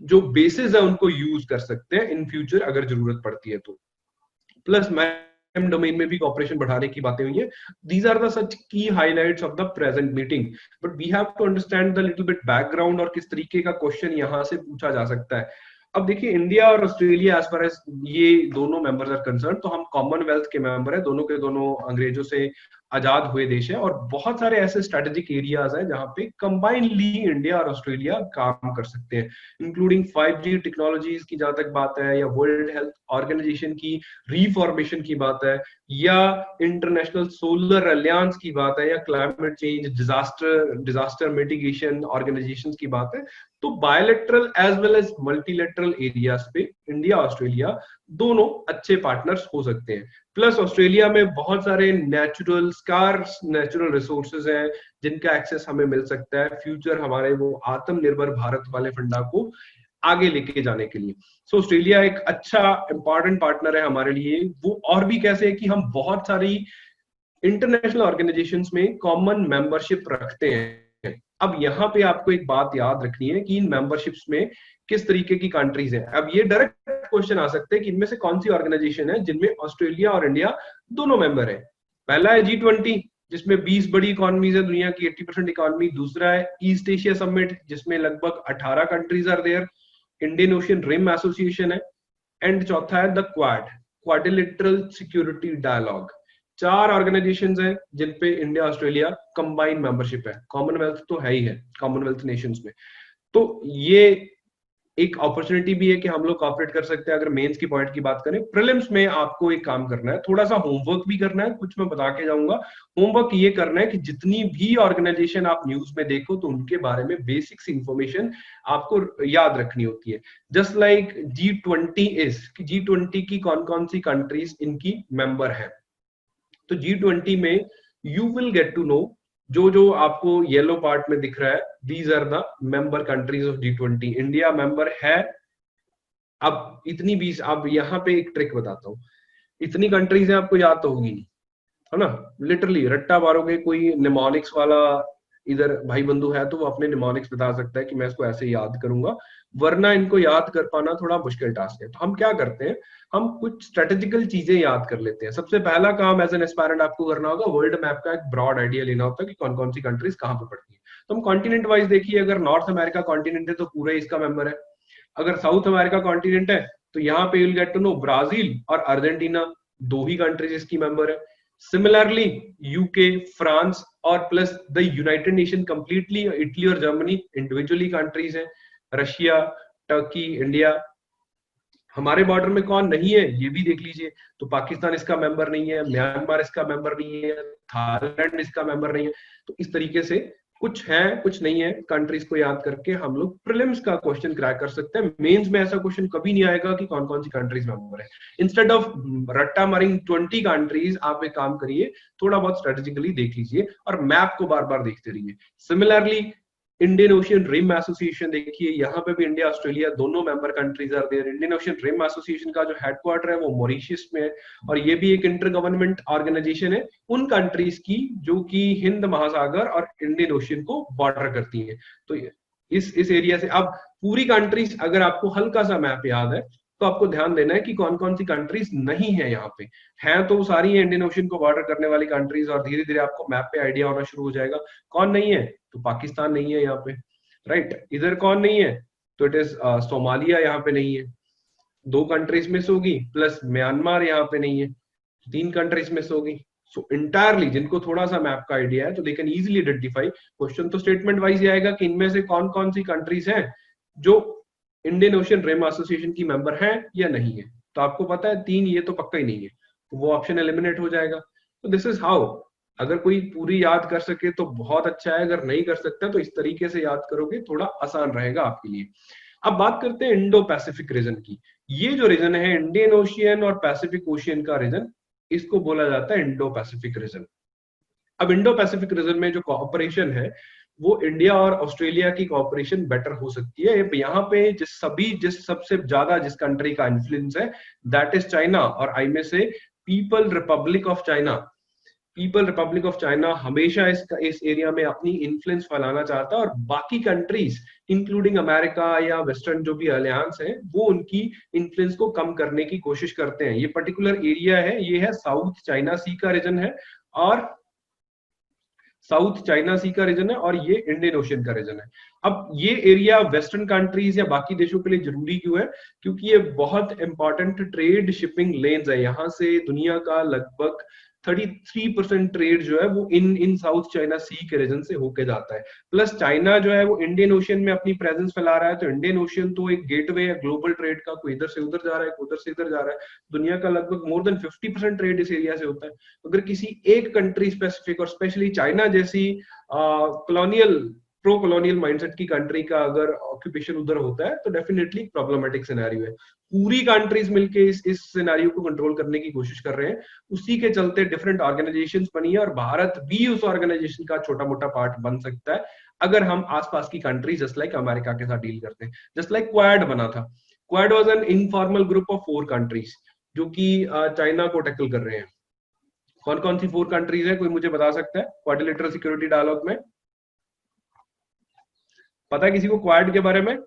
A: जो बेसिस है उनको यूज कर सकते हैं इन फ्यूचर अगर जरूरत पड़ती है तो। प्लस मैरिटाइम डोमेन में भी कॉपरेशन बढ़ाने की बातें हुई है। These are the such key highlights of the present meeting, but we have to understand the little bit background और किस तरीके का क्वेश्चन यहाँ से पूछा जा सकता है। अब देखिए, इंडिया और ऑस्ट्रेलिया एज फार एज ये दोनों मेंबर्स आर कंसर्न, तो हम कॉमनवेल्थ के मेंबर है, दोनों के दोनों अंग्रेजों से आजाद हुए देश है और बहुत सारे ऐसे स्ट्रेटेजिक एरियाज हैं जहां पे कंबाइनली इंडिया और ऑस्ट्रेलिया काम कर सकते हैं, इंक्लूडिंग 5G टेक्नोलॉजीज की जहां तक बात है, या वर्ल्ड हेल्थ ऑर्गेनाइजेशन की रिफॉर्मेशन की बात है, या इंटरनेशनल सोलर अलियांस की बात है, या climate change disaster mitigation organisation की बात है। तो bilateral as well as multilateral areas पे इंडिया ऑस्ट्रेलिया दोनों अच्छे पार्टनर्स हो सकते हैं। प्लस ऑस्ट्रेलिया में बहुत सारे नेचुरल रिसोर्सेज हैं जिनका एक्सेस हमें मिल सकता है फ्यूचर हमारे वो आत्मनिर्भर भारत वाले फंडा को आगे लेके जाने के लिए। सो ऑस्ट्रेलिया एक अच्छा इंपॉर्टेंट पार्टनर है हमारे लिए। वो और भी कैसे है कि हम बहुत सारी इंटरनेशनल ऑर्गेनाइजेशंस में कॉमन मेंबरशिप रखते हैं। अब यहाँ पे आपको एक बात याद रखनी है कि इन मेंबरशिप्स में किस तरीके की कंट्रीज हैं। अब ये डायरेक्ट क्वेश्चन आ सकते हैं कि इनमें से कौन सी ऑर्गेनाइजेशन है जिनमें ऑस्ट्रेलिया और इंडिया दोनों मेंबर है। पहला है G20 जिसमें 20 बड़ी इकोनॉमीज है दुनिया की, 80% इकोनॉमी। दूसरा है ईस्ट एशिया समिट जिसमें लगभग 18 countries are there. Indian ocean rim association है। एंड चौथा है the quadrilateral security dialogue. 4 organisations हैं जिन पे इंडिया ऑस्ट्रेलिया कंबाइंड मेंबरशिप है। कॉमनवेल्थ तो है ही है, कॉमनवेल्थ नेशंस में। तो ये एक अपॉर्चुनिटी भी है कि हम लोग कॉपरेट कर सकते हैं। अगर मेंस की पॉइंट की बात करें, प्रीलिम्स में आपको एक काम करना है, थोड़ा सा होमवर्क भी करना है, कुछ मैं बता के जाऊंगा। होमवर्क ये करना है कि जितनी भी ऑर्गेनाइजेशन आप न्यूज में देखो तो उनके बारे में बेसिक्स इंफॉर्मेशन आपको याद रखनी होती है। जस्ट लाइक G20 इज कि G20 की कौन कौन सी कंट्रीज इनकी मेंबर है। तो G20 में you will get to know, जो जो आपको येलो पार्ट में दिख रहा है, these are the member countries of G20। India member है। अब इतनी 20, अब यहाँ पे एक ट्रिक बताता हूँ। इतनी कंट्रीज है, आपको याद तो होगी नहीं, है ना। लिटरली रट्टा मारोगे, कोई निमोनिक्स वाला इधर भाई बंधु है तो वो अपने निमोनिक्स बता सकता है कि मैं इसको ऐसे याद करूंगा, वरना इनको याद कर पाना थोड़ा मुश्किल टास्क है। तो हम क्या करते हैं, हम कुछ स्ट्रेटेजिकल चीजें याद कर लेते हैं। सबसे पहला काम एज एन एस्पायरेंट आपको करना होगा, वर्ल्ड मैप का एक ब्रॉड आइडिया लेना होता है कि कौन कौन सी कंट्रीज कहाँ पे पड़ती है। तो हम कॉन्टिनेंट वाइज देखिए, अगर नॉर्थ अमेरिका कॉन्टिनेंट है तो पूरा इसका मेंबर है। अगर साउथ अमेरिका कॉन्टिनेंट है तो यहाँ पे will get to know Brazil और अर्जेंटीना, दो ही कंट्रीज इसकी मेंबर है। सिमिलरली यूके, फ्रांस और plus the United Nation completely, Italy और जर्मनी इंडिविजुअली कंट्रीज है। Russia, Turkey, India. हमारे बॉर्डर में कौन नहीं है ये भी देख लीजिए। तो पाकिस्तान इसका मेंबर नहीं है, म्यांमार इसका मेंबर नहीं है, थाईलैंड इसका मेंबर नहीं है। तो इस तरीके से कुछ है कुछ नहीं है कंट्रीज को याद करके हम लोग प्रीलिम्स का क्वेश्चन क्रैक कर सकते हैं। मेंस में ऐसा क्वेश्चन कभी नहीं आएगा कि कौन कौन सी कंट्रीज मेंबर है। इंस्टेड ऑफ रट्टा मारिंग 20 कंट्रीज, आप एक काम करिए, थोड़ा बहुत स्ट्रेटेजिकली देख लीजिए और मैप को बार बार देखते रहिए। Similarly Indian ocean rim association देखिए, यहाँ पे भी इंडिया ऑस्ट्रेलिया दोनों member countries are there. Indian ocean rim association का जो हेडक्वार्टर है वो मॉरिशस में है, और ये भी एक इंटर गवर्नमेंट ऑर्गेनाइजेशन है उन कंट्रीज की जो कि हिंद महासागर और इंडियन ओशियन को बॉर्डर करती है। तो इस एरिया से अब पूरी कंट्रीज, अगर आपको हल्का सा मैप याद है तो आपको ध्यान देना है कि कौन कौन सी कंट्रीज नहीं है यहाँ पे। हैं तो सारी है इंडियन ओशियन को बॉर्डर करने वाली कंट्रीज, और धीरे धीरे आपको मैप पे आइडिया होना शुरू हो जाएगा। कौन नहीं है, तो पाकिस्तान नहीं है यहाँ पे, राइट। इधर कौन नहीं है, तो इट इज सोमालिया यहाँ पे नहीं है, 2 कंट्रीज मिस होगी, प्लस म्यांमार यहाँ पे नहीं है, 3 कंट्रीज मिस होगी। सो इंटायरली जिनको थोड़ा सा मैप का आइडिया है तो they can easily identify. Question तो स्टेटमेंट वाइज ही आएगा कि इनमें से कौन कौन सी कंट्रीज हैं जो इंडियन ओशियन रिम एसोसिएशन की मेंबर है या नहीं है। तो आपको पता है 3 ये तो पक्का ही नहीं है, तो वो ऑप्शन एलिमिनेट हो जाएगा। तो दिस इज हाउ, अगर कोई पूरी याद कर सके तो बहुत अच्छा है, अगर नहीं कर सकता तो इस तरीके से याद करोगे, थोड़ा आसान रहेगा आपके लिए। अब बात करते हैं इंडो पैसिफिक रीजन की। ये जो रीजन है इंडियन ओशियन और पैसिफिक ओशियन का रीजन, इसको बोला जाता है इंडो पैसिफिक रीजन। अब इंडो पैसिफिक रीजन में जो कोऑपरेशन है वो इंडिया और ऑस्ट्रेलिया की कोऑपरेशन बेटर हो सकती है। यहाँ पे जिस सबसे ज्यादा जिस कंट्री का इन्फ्लुएंस है दैट इज चाइना, और आई में से people Republic of China. People Republic of China हमेशा इस एरिया में अपनी इन्फ्लुएंस फैलाना चाहता है, और बाकी कंट्रीज इंक्लूडिंग अमेरिका या वेस्टर्न जो भी अलियांस है वो उनकी इन्फ्लुएंस को कम करने की कोशिश करते हैं। ये पर्टिकुलर एरिया है, ये है साउथ चाइना सी का रीजन है, और साउथ चाइना सी का रीजन है, और ये इंडियन ओशियन का रीजन है। अब ये एरिया वेस्टर्न कंट्रीज या बाकी देशों के लिए जरूरी क्यों है, क्योंकि ये बहुत इंपॉर्टेंट ट्रेड शिपिंग लेन्स है। यहाँ से दुनिया का लगभग 33% ट्रेड जो है वो इन साउथ चाइना सी के रीजन से होके जाता है। प्लस चाइना जो है वो इंडियन ओशियन में अपनी प्रेजेंस फैला रहा है, तो इंडियन ओशियन तो एक गेटवे है ग्लोबल ट्रेड का, कोई इधर से उधर जा रहा है, कोई उधर से इधर जा रहा है। दुनिया का लगभग मोर देन 50% ट्रेड इस एरिया से होता है। अगर किसी एक कंट्री स्पेसिफिक, और स्पेशली चाइना जैसी कॉलोनियल प्रो कॉलोनियल माइंडसेट की कंट्री का अगर ऑक्यूपेशन उधर होता है तो डेफिनेटली प्रॉब्लमेटिक सिनेरियो है। पूरी कंट्रीज मिलके इस सिनेरियो को कंट्रोल करने की कोशिश कर रहे हैं, उसी के चलते डिफरेंट ऑर्गेनाइजेशंस बनी है, और भारत भी उस ऑर्गेनाइजेशन का छोटा मोटा पार्ट बन सकता है अगर हम आसपास की कंट्रीज जस्ट लाइक अमेरिका के साथ डील करते हैं। जस्ट लाइक क्वाड बना था, quad was an informal group of 4 countries जो कि चाइना को टैकल कर रहे हैं। कौन कौन सी 4 कंट्रीज है, कोई मुझे बता सकता है क्वाड्रिलेटरल सिक्योरिटी डायलॉग में? पता है किसी को क्वाड के बारे में?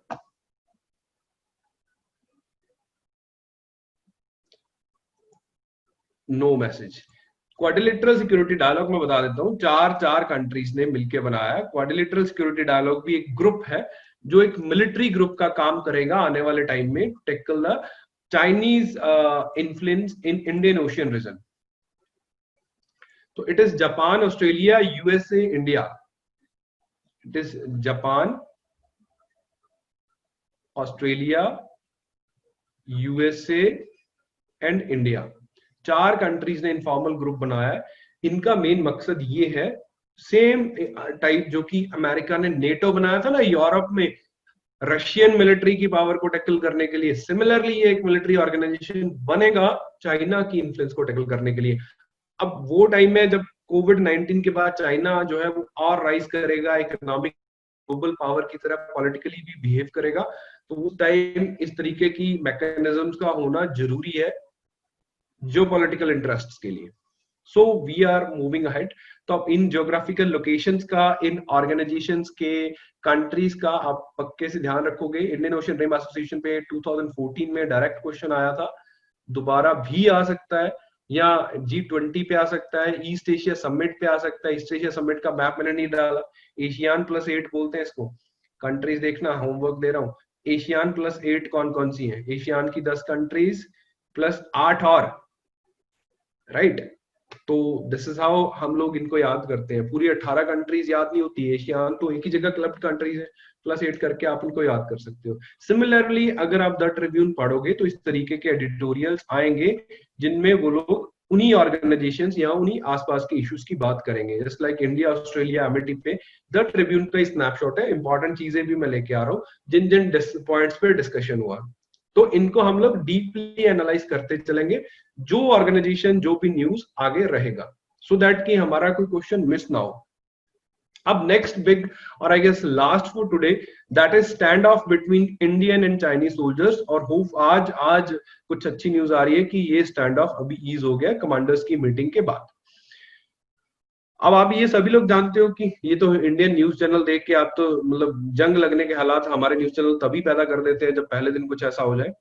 A: No message. Quadrilateral security dialogue में बता देता हूं, चार कंट्रीज ने मिलकर बनाया है। क्वाड्रिलेटरल सिक्योरिटी डायलॉग भी एक ग्रुप है जो एक मिलिट्री ग्रुप का काम करेगा आने वाले टाइम में, tackle the Chinese influence in Indian Ocean region. तो it is Japan, Australia, USA, India. It is Japan, Australia, USA and India. 4 countries ने इनफॉर्मल ग्रुप बनाया है। इनका मेन मकसद ये है, सेम टाइप जो कि अमेरिका ने नेटो बनाया था ना यूरोप में, रशियन मिलिट्री की पावर को टैकल करने के लिए, सिमिलरली ये एक मिलिट्री ऑर्गेनाइजेशन बनेगा चाइना की इन्फ्लुएंस को टैकल करने के लिए। अब वो टाइम में जब कोविड-19 के बाद चाइना जो है वो और राइज करेगा, इकोनॉमिक ग्लोबल पावर की तरह पॉलिटिकली भी बिहेव करेगा, तो उस टाइम इस तरीके की मैकेनिज्म्स का होना जरूरी है जो पॉलिटिकल इंटरेस्ट्स के लिए। So we are moving ahead. तो अब इन ज्योग्राफिकल लोकेशंस का, इन ऑर्गेनाइजेशंस के, कंट्रीज का आप पक्के से ध्यान रखोगे। इंडियन ओशन रिम एसोसिएशन पे 2014 में डायरेक्ट क्वेश्चन आया था, दोबारा भी आ सकता है, या G20 पे आ सकता है, ईस्ट एशिया समिट पे आ सकता है। ईस्ट एशिया समिट का मैप मैंने नहीं डाला, एशियान +8 बोलते हैं इसको। कंट्रीज देखना, होमवर्क दे रहा हूँ। एशियान +8 कौन कौन सी है? एशियान की 10 कंट्रीज +8 और, राइट। तो दिस इज हाउ हम लोग इनको याद करते हैं। पूरी 18 कंट्रीज याद नहीं होती है, एशियान तो एक ही जगह क्लब्ड कंट्रीज है, +8 करके आप इनको याद कर सकते हो। सिमिलरली अगर आप द ट्रिब्यून पढ़ोगे तो इस तरीके के एडिटोरियल्स आएंगे जिनमें वो लोग उन्हीं ऑर्गेनाइजेशंस या उन्हीं आसपास के इश्यूज की बात करेंगे। Just like India, Australia, Amethi पे द ट्रिब्यून का स्नैपशॉट है। इंपॉर्टेंट चीजें भी मैं लेके आ रहा हूँ जिन जिन पॉइंट्स पे डिस्कशन हुआ, तो इनको हम लोग डीपली एनालाइज करते चलेंगे, जो ऑर्गेनाइजेशन जो भी न्यूज आगे रहेगा, सो दैट कि हमारा कोई क्वेश्चन मिस ना हो। अब नेक्स्ट बिग और I guess last for today, that is stand off between Indian and Chinese soldiers. और होप आज कुछ अच्छी न्यूज आ रही है कि ये स्टैंड ऑफ अभी ईज हो गया कमांडर्स की मीटिंग के बाद। अब आप ये सभी लोग जानते हो कि ये तो इंडियन न्यूज चैनल देख के आप तो मतलब जंग लगने के हालात हमारे न्यूज चैनल तभी पैदा कर देते हैं जब पहले दिन कुछ ऐसा हो जाए।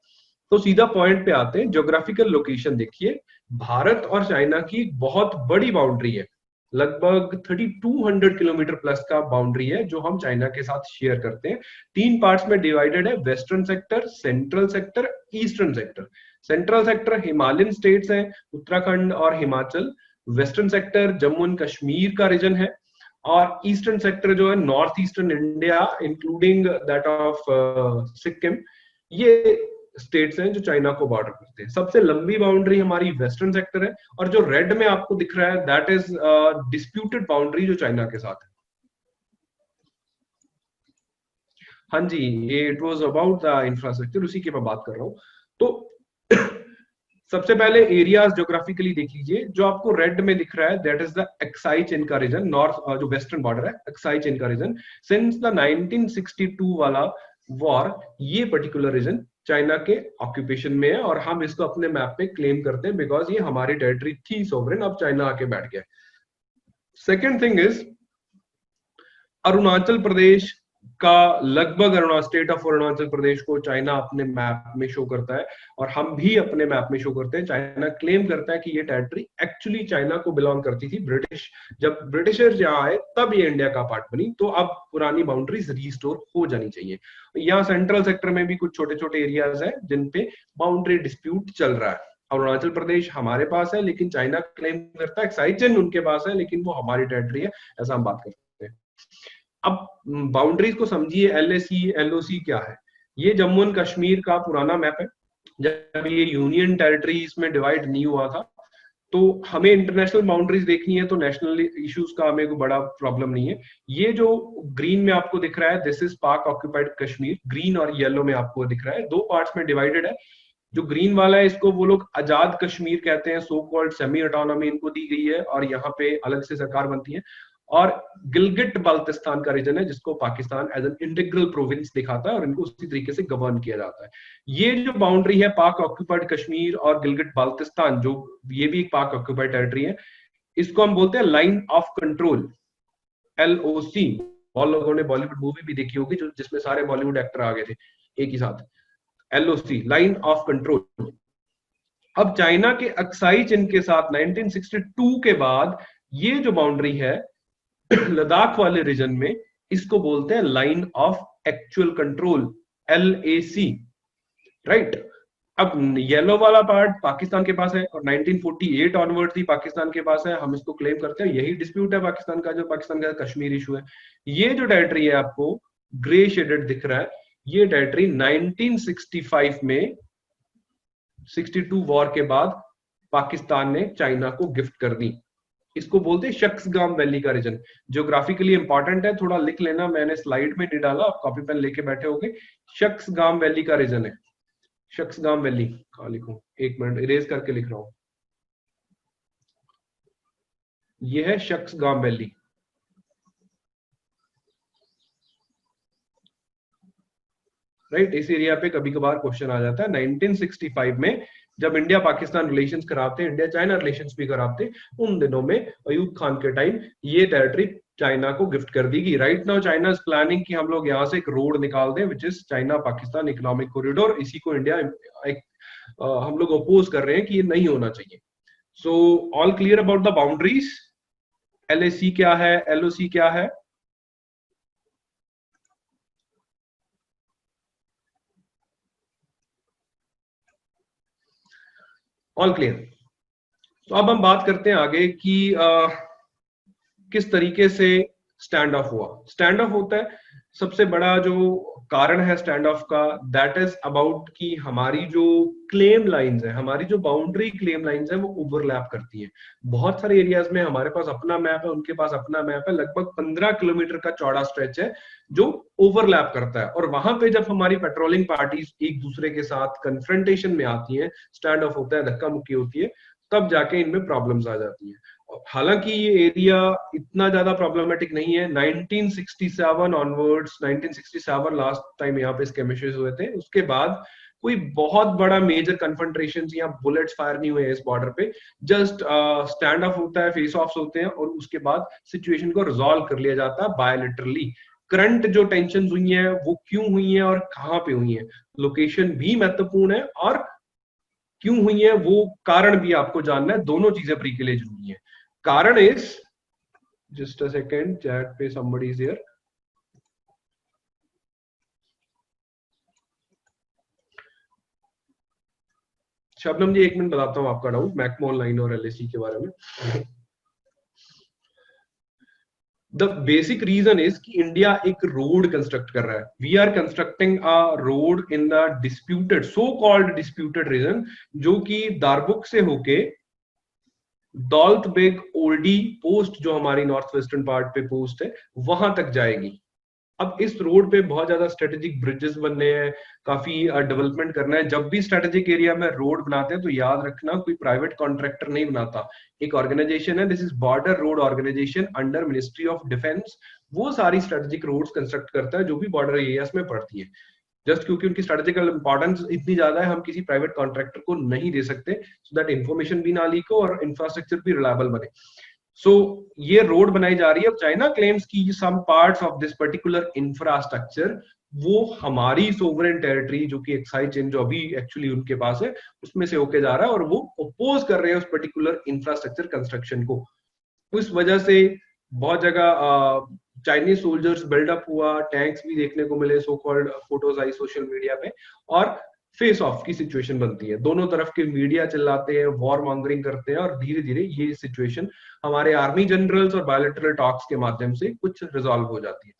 A: तो सीधा पॉइंट पे आते हैं। ज्योग्राफिकल लोकेशन देखिए, भारत और चाइना की बहुत बड़ी बाउंड्री है, लगभग 3200 किलोमीटर प्लस का बाउंड्री है जो हम चाइना के साथ शेयर करते हैं। 3 पार्ट्स में डिवाइडेड है, western sector, central sector, eastern sector. Central sector Himalayan states हैं, उत्तराखंड और Himachal. Western sector Jammu and Kashmir का रीजन है, और ईस्टर्न सेक्टर जो है north eastern India including that of Sikkim, ये स्टेट्स हैं जो चाइना को बॉर्डर करते हैं। सबसे लंबी बाउंड्री हमारी वेस्टर्न सेक्टर है, और जो रेड में आपको दिख रहा है दैट इज डिस्प्यूटेड बाउंड्री जो चाइना के साथ है। हाँ जी, ये it was about the infrastructure, उसी की मैं बात कर रहा हूँ। तो सबसे पहले एरियाज ज्योग्राफिकली देख लीजिए, जो आपको रेड में दिख रहा है दैट इज द एक्साई चेन का रीजन, नॉर्थ जो वेस्टर्न बॉर्डर है एक्साई चेन का रीजन। सिंस द 1962 वाला वॉर ये पर्टिकुलर रीजन चाइना के ऑक्यूपेशन में है, और हम इसको अपने मैप पे क्लेम करते हैं बिकॉज ये हमारी टेरिटरी थी सोवरेन, अब चाइना आके बैठ गया। Second thing is Arunachal Pradesh का, लगभग स्टेट ऑफ अरुणाचल प्रदेश को चाइना अपने मैप में शो करता है, और हम भी अपने मैप में शो करते हैं। चाइना क्लेम करता है कि ये टेरिटरी एक्चुअली चाइना को बिलोंग करती थी। ब्रिटिश, जब ब्रिटिशर्स यहाँ आए तब ये इंडिया का पार्ट बनी, तो अब पुरानी बाउंड्रीज रिस्टोर हो जानी चाहिए। यहाँ सेंट्रल सेक्टर में भी कुछ छोटे छोटे एरियाज हैं जिन पे बाउंड्री डिस्प्यूट चल रहा है। अरुणाचल प्रदेश हमारे पास है लेकिन चाइना क्लेम करता है एक्साइचन उनके पास है लेकिन वो हमारी टेरिटरी है, ऐसा हम बात करते हैं। अब बाउंड्रीज को समझिए, LAC LOC क्या है? ये जम्मू एंड कश्मीर का पुराना मैप है, जब ये यूनियन टेरिटरीज में डिवाइड नहीं हुआ था। तो हमें इंटरनेशनल बाउंड्रीज देखनी है तो नेशनल इश्यूज का हमें कोई बड़ा प्रॉब्लम नहीं है। ये जो ग्रीन में आपको दिख रहा है दिस इज पाक ऑक्यूपाइड कश्मीर, ग्रीन और येलो में आपको दिख रहा है, 2 पार्ट्स में डिवाइडेड है। जो ग्रीन वाला है इसको वो लोग आजाद कश्मीर कहते हैं, सो कॉल्ड सेमी ऑटोनॉमी इनको दी गई है और यहाँ पे अलग से सरकार बनती है। और गिलगिट बाल्टिस्तान का रीजन है जिसको Pakistan as an integral province दिखाता है और इनको उसी तरीके से गवर्न किया जाता है। ये जो बाउंड्री है पाक ऑक्यूपाइड कश्मीर और गिलगिट बाल्टिस्तान, जो ये भी एक पाक ऑक्यूपाइड टेरिटरी है, इसको हम बोलते हैं लाइन ऑफ कंट्रोल, LOC। बहुत लोगों ने बॉलीवुड मूवी भी देखी होगी जो जिसमें सारे बॉलीवुड एक्टर आ गए थे एक ही साथ, LOC, लाइन ऑफ कंट्रोल। अब चाइना के अक्साई चिन के साथ 1962 के बाद ये जो बाउंड्री है लद्दाख वाले रीजन में, इसको बोलते हैं line of actual control, LAC, right. अब येलो वाला पार्ट पाकिस्तान के पास है और 1948 ऑनवर्ड ही पाकिस्तान के पास है, हम इसको क्लेम करते हैं, यही डिस्प्यूट है पाकिस्तान का, जो पाकिस्तान का कश्मीर इशू है। ये जो टेरिटरी है आपको ग्रे शेडेड दिख रहा है, ये टेरिटरी 1965 में 62 वॉर के बाद पाकिस्तान ने चाइना को गिफ्ट कर दी। इसको बोलते हैं शक्सगाम वैली का रीजन। ज्योग्राफिकली इंपॉर्टेंट है, थोड़ा लिख लेना, मैंने स्लाइड में नहीं डाला, आप कॉपी पेन लेके बैठे होगे। शक्सगाम वैली का रीजन है, शक्सगाम वैली। कहां लिखूं, एक मिनट इरेज करके लिख रहा हूं। यह है शक्सगाम वैली, राइट। इस एरिया पे कभी कभार क्वेश्चन आ जाता है। 1965 में जब इंडिया पाकिस्तान रिलेशंस खराब थे, इंडिया चाइना रिलेशंस भी खराब थे, उन दिनों में अयूब खान के टाइम ये टेरिटरी चाइना को गिफ्ट कर दी गई। Right now China is planning कि हम लोग यहाँ से एक रोड निकाल दें which is China Pakistan economic corridor. इसी को इंडिया हम लोग अपोज कर रहे हैं कि ये नहीं होना चाहिए। So all clear about the boundaries, LAC क्या है, LOC क्या है। All clear. तो अब हम बात करते हैं आगे कि किस तरीके से स्टैंड ऑफ हुआ। स्टैंड ऑफ होता है, सबसे बड़ा जो कारण है स्टैंड ऑफ का, दैट इज अबाउट कि हमारी जो क्लेम लाइंस है, हमारी जो बाउंड्री क्लेम लाइंस है, वो ओवरलैप करती है। बहुत सारे एरियाज में हमारे पास अपना मैप है, उनके पास अपना मैप है, लगभग 15 किलोमीटर का चौड़ा स्ट्रेच है जो ओवरलैप करता है। और वहां पे जब हमारी पेट्रोलिंग पार्टीज एक दूसरे के साथ कन्फ्रंटेशन में आती है, स्टैंड ऑफ होता है, धक्का मुक्की होती है, तब जाके इनमें प्रॉब्लम्स आ जाती है। हालांकि ये एरिया इतना ज्यादा प्रॉब्लमेटिक नहीं है। 1967 ऑनवर्ड्स, 1967 लास्ट टाइम यहाँ पे स्कैमिशेस हुए थे, उसके बाद कोई बहुत बड़ा मेजर कन्फ्रंटेशन या बुलेट्स फायर नहीं हुए इस बॉर्डर पे। जस्ट स्टैंड ऑफ होता है, फेस ऑफ्स होते हैं, और उसके बाद सिचुएशन को रिजॉल्व कर लिया जाता है बायलैटरली। करंट जो टेंशन हुई है वो क्यों हुई है और कहाँ पे हुई है, लोकेशन भी महत्वपूर्ण है, और क्यों हुई है वो कारण भी आपको जानना है। दोनों चीजें प्री के लिए जरूरी है। कारण is, just a second, chat पे somebody is here। Shabnam ji एक मिनट बताता हूं आपका डाउट मैकमोहन लाइन और LAC के बारे में। द बेसिक रीजन इज कि इंडिया एक रोड कंस्ट्रक्ट कर रहा है। We are constructing a road in the disputed, so called disputed region, जो कि दारबुक से होके दौलत बेग ओल्डी पोस्ट, जो हमारी नॉर्थ वेस्टर्न पार्ट पे पोस्ट है, वहां तक जाएगी। अब इस रोड पे बहुत ज्यादा स्ट्रेटेजिक ब्रिजेस बनने हैं, काफी डेवलपमेंट करना है। जब भी स्ट्रेटेजिक एरिया में रोड बनाते हैं तो याद रखना कोई प्राइवेट कॉन्ट्रैक्टर नहीं बनाता, एक ऑर्गेनाइजेशन है, this is border road organisation under ministry of defence. वो सारी स्ट्रेटेजिक रोड्स कंस्ट्रक्ट करता है जो भी बॉर्डर एरियाज में पड़ती है। जस्ट क्योंकि उनकी स्ट्रेटेजिकल इंपॉर्टेंस इतनी ज्यादा है, हम किसी प्राइवेट कॉन्ट्रैक्टर को नहीं दे सकते, सो दैट इंफॉर्मेशन भी ना लीक हो और इंफ्रास्ट्रक्चर भी रिलायबल बने। सो ये रोड बनाई जा रही है। चाइना क्लेम्स की some parts of this particular infrastructure वो हमारी सोवरेन टेरिटरी, जो कि एक्साई चेन जो अभी एक्चुअली उनके पास है, उसमें से होके जा रहा है, और वो अपोज कर रहे हैं उस पर्टिकुलर इंफ्रास्ट्रक्चर कंस्ट्रक्शन को। उस वजह से बहुत जगह चाइनीज सोल्जर्स बिल्डअप हुआ, टैंक्स भी देखने को मिले, सो कॉल्ड फोटोज आई सोशल मीडिया पे, और फेस ऑफ की सिचुएशन बनती है। दोनों तरफ के मीडिया चिल्लाते हैं, वॉर मॉन्गरिंग करते हैं, और धीरे धीरे ये सिचुएशन हमारे आर्मी जनरल्स और बायलैटरल टॉक्स के माध्यम से कुछ रिजॉल्व हो जाती है।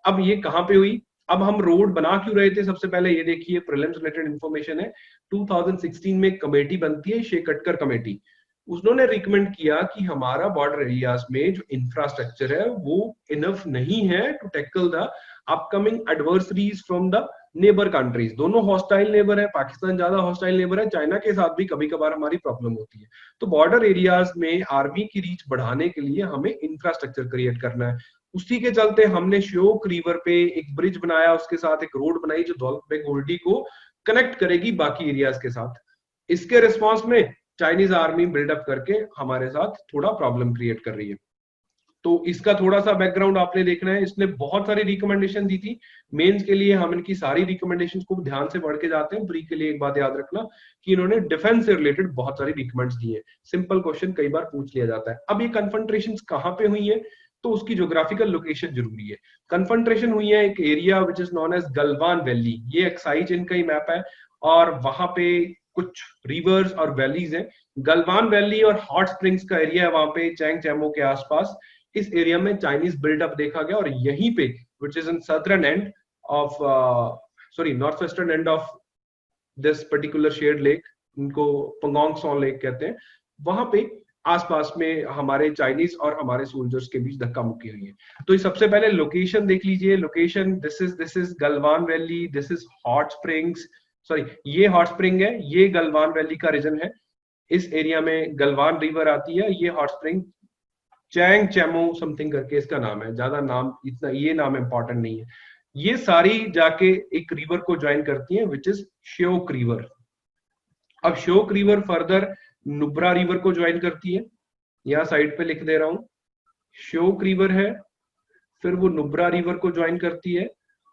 A: अब ये कहाँ पे हुई, अब हम रोड बना क्यों रहे थे, सबसे पहले ये देखिए, प्रीलिम्स रिलेटेड इंफॉर्मेशन है। 2016 में एक कमेटी बनती है, शेखटकर कमेटी। उन्होंने रिकमेंड किया कि हमारा बॉर्डर एरियाज में जो इंफ्रास्ट्रक्चर है वो इनफ नहीं है to tackle the upcoming adversaries from the neighbour countries. दोनों हॉस्टाइल नेबर है, पाकिस्तान ज्यादा हॉस्टाइल नेबर है, चाइना के साथ भी कभी कभार हमारी प्रॉब्लम होती है। तो बॉर्डर एरियाज में आर्मी की रीच बढ़ाने के लिए हमें इंफ्रास्ट्रक्चर क्रिएट करना है। उसी के चलते हमने श्योक रिवर पे एक ब्रिज बनाया, उसके साथ एक रोड बनाई जो दौलत बेग ओल्डी को कनेक्ट करेगी बाकी एरियाज के साथ। इसके रिस्पॉन्स में चाइनीज आर्मी बिल्डअप करके हमारे साथ थोड़ा प्रॉब्लम क्रिएट कर रही है। तो इसका थोड़ा सा बैकग्राउंड आपने देखना है। इसने बहुत सारी रिकमेंडेशन दी थी मेंस के लिए, हम इनकी सारी रिकमेंडेशंस को ध्यान से पढ़ के जाते हैं। प्री के लिए एक बात याद रखना कि इन्होंने डिफेंस से रिलेटेड बहुत सारी रिकमेंड्स दी है। सिंपल क्वेश्चन कई बार पूछ लिया जाता है। अब ये कन्फ्रंट्रेशंस कहां पे हुई है, तो उसकी ज्योग्राफिकल लोकेशन जरूरी है। कन्फ्रंट्रेशन हुई है एक area which is known as Galwan valley, ये एक्साई चेन का ही मैप है, और वहां पे कुछ रिवर्स और वैलीज हैं। गलवान वैली और हॉट स्प्रिंग्स का एरिया है वहां पे चैंग चैमो के आसपास। इस एरिया में चाइनीज बिल्डअप देखा गया, और यहीं पे which is in southern end of sorry north western end of this particular shared lake, इनको पंगोंग सॉ लेक कहते हैं, वहां पे आसपास में हमारे चाइनीज और हमारे सोल्जर्स के बीच धक्का मुक्की हुई है। तो सबसे पहले लोकेशन देख लीजिए। Location this is Galwan valley, this is hot springs, sorry ये हॉट स्प्रिंग है, ये गलवान वैली का रीजन है। इस एरिया में गलवान रिवर आती है, ये हॉट स्प्रिंग चैंग चैमो समथिंग करके इसका नाम है, ज्यादा नाम इतना ये नाम इंपॉर्टेंट नहीं है। ये सारी जाके एक रिवर को ज्वाइन करती हैं विच इज श्योक रिवर। अब Shyok river further Nubra river को ज्वाइन करती है, यहां साइड पे लिख दे रहा हूं, श्योक रिवर है, फिर वो नुब्रा रिवर को ज्वाइन करती है,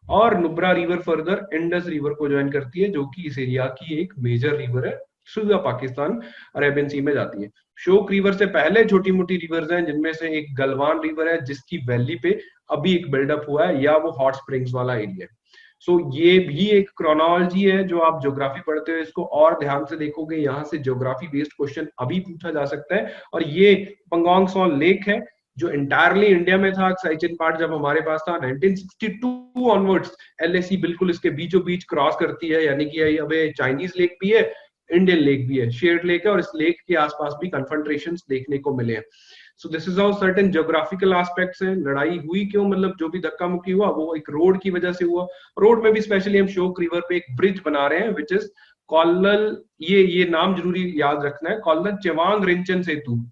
A: और Nubra river further Indus river को ज्वाइन करती है, जो कि इस एरिया की एक मेजर रिवर है, सीधा पाकिस्तान अरेबियन सी में जाती है। श्योक रिवर से पहले छोटी मोटी रिवर्स हैं, जिनमें से एक गलवान रिवर है जिसकी वैली पे अभी एक बिल्डअप हुआ है, या वो हॉट स्प्रिंग्स वाला एरिया है। सो ये भी एक क्रोनोलॉजी है जो आप ज्योग्राफी पढ़ते हो इसको और ध्यान से देखोगे, यहाँ से ज्योग्राफी बेस्ड क्वेश्चन अभी पूछा जा सकता है। और ये पंगोंग सॉ लेक है जो इंटायरली इंडिया में था, साइचेन पार्ट जब हमारे पास था 1962 ऑनवर्ड्स एलएसी बिल्कुल इसके बीचों बीच क्रॉस करती है, यानी कि अब चाइनीज लेक भी है, इंडियन लेक भी है, शेयर्ड लेक है, और इस लेक के आसपास भी कन्फ्रंट्रेशंस देखने को मिले हैं। So this is how certain geographical aspects हैं। लड़ाई हुई क्यों, मतलब जो भी धक्का मुक्की हुआ वो एक रोड की वजह से हुआ। रोड में भी स्पेशली हम श्योक रिवर पे एक ब्रिज बना रहे हैं विच इज कॉलल, ये नाम जरूरी याद रखना है, कॉलल चेवांग रिंचन सेतु।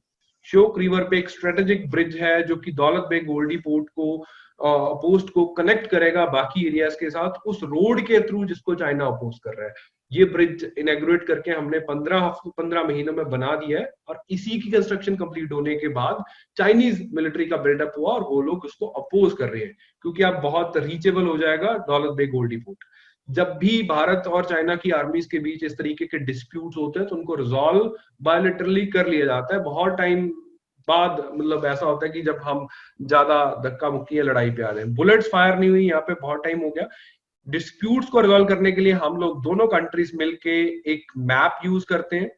A: श्योक रिवर पे एक स्ट्रेटेजिक ब्रिज है जो कि दौलत बेग गोल्डी पोर्ट को पोस्ट को कनेक्ट करेगा बाकी एरियाज के साथ, उस रोड के थ्रू जिसको चाइना अपोज कर रहा है। ये ब्रिज इनॉग्रेट करके हमने 15 महीनों में बना दिया है, और इसी की कंस्ट्रक्शन कंप्लीट होने के बाद चाइनीज मिलिट्री का बिल्डअप हुआ, और वो लोग उसको अपोज कर रहे हैं क्योंकि अब बहुत रीचेबल हो जाएगा दौलत बेग गोल्डी पोर्ट। जब भी भारत और चाइना की आर्मीज के बीच इस तरीके के डिस्प्यूट्स होते हैं तो उनको रिजॉल्व बायलैटरली कर लिया जाता है। बहुत टाइम बाद मतलब ऐसा होता है कि जब हम ज्यादा धक्का मुक्की या लड़ाई पे आ रहे हैं, बुलेट्स फायर नहीं हुई यहाँ पे बहुत टाइम हो गया। डिस्प्यूट्स को रिजॉल्व करने के लिए हम लोग दोनों कंट्रीज मिलके एक मैप यूज करते हैं,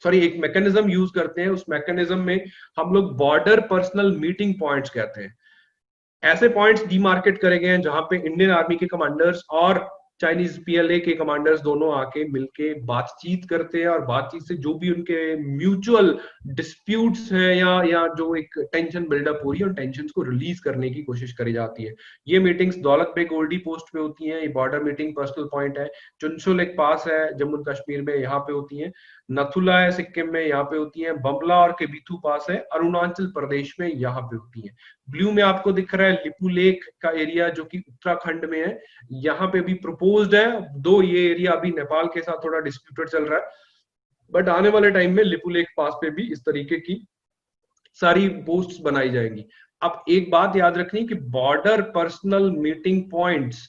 A: सॉरी एक मैकेनिज्म यूज करते हैं। उस मैकेनिज्म में हम लोग बॉर्डर पर्सनल मीटिंग पॉइंट्स कहते हैं। ऐसे पॉइंट्स डीमार्केट करे गए हैं जहां पे इंडियन आर्मी के कमांडर्स और चाइनीज पीएलए के कमांडर्स दोनों आके मिलके बातचीत करते हैं, और बातचीत से जो भी उनके म्यूचुअल डिस्प्यूट्स हैं या जो एक टेंशन बिल्डअप हो रही है उन टेंशन को रिलीज करने की कोशिश करी जाती है। ये मीटिंग्स दौलत बेग गोल्डी पोस्ट पे होती हैं, ये बॉर्डर मीटिंग पर्सनल पॉइंट है। चुनशुल एक पास है जम्मू कश्मीर में, यहाँ पे होती है। नथुला है सिक्किम में, यहाँ पे होती है। बमला और केबिथू पास है अरुणाचल प्रदेश में, यहाँ पे होती है। ब्लू में आपको दिख रहा है लिपू लेक का एरिया जो कि उत्तराखंड में है, यहाँ पे भी प्रपोज्ड है। दो ये एरिया अभी नेपाल के साथ थोड़ा डिस्प्यूटेड चल रहा है, बट आने वाले टाइम में लिपू लेक पास पे भी इस तरीके की सारी पोस्ट्स बनाई जाएंगी। अब एक बात याद रखनी कि बॉर्डर पर्सनल मीटिंग पॉइंट्स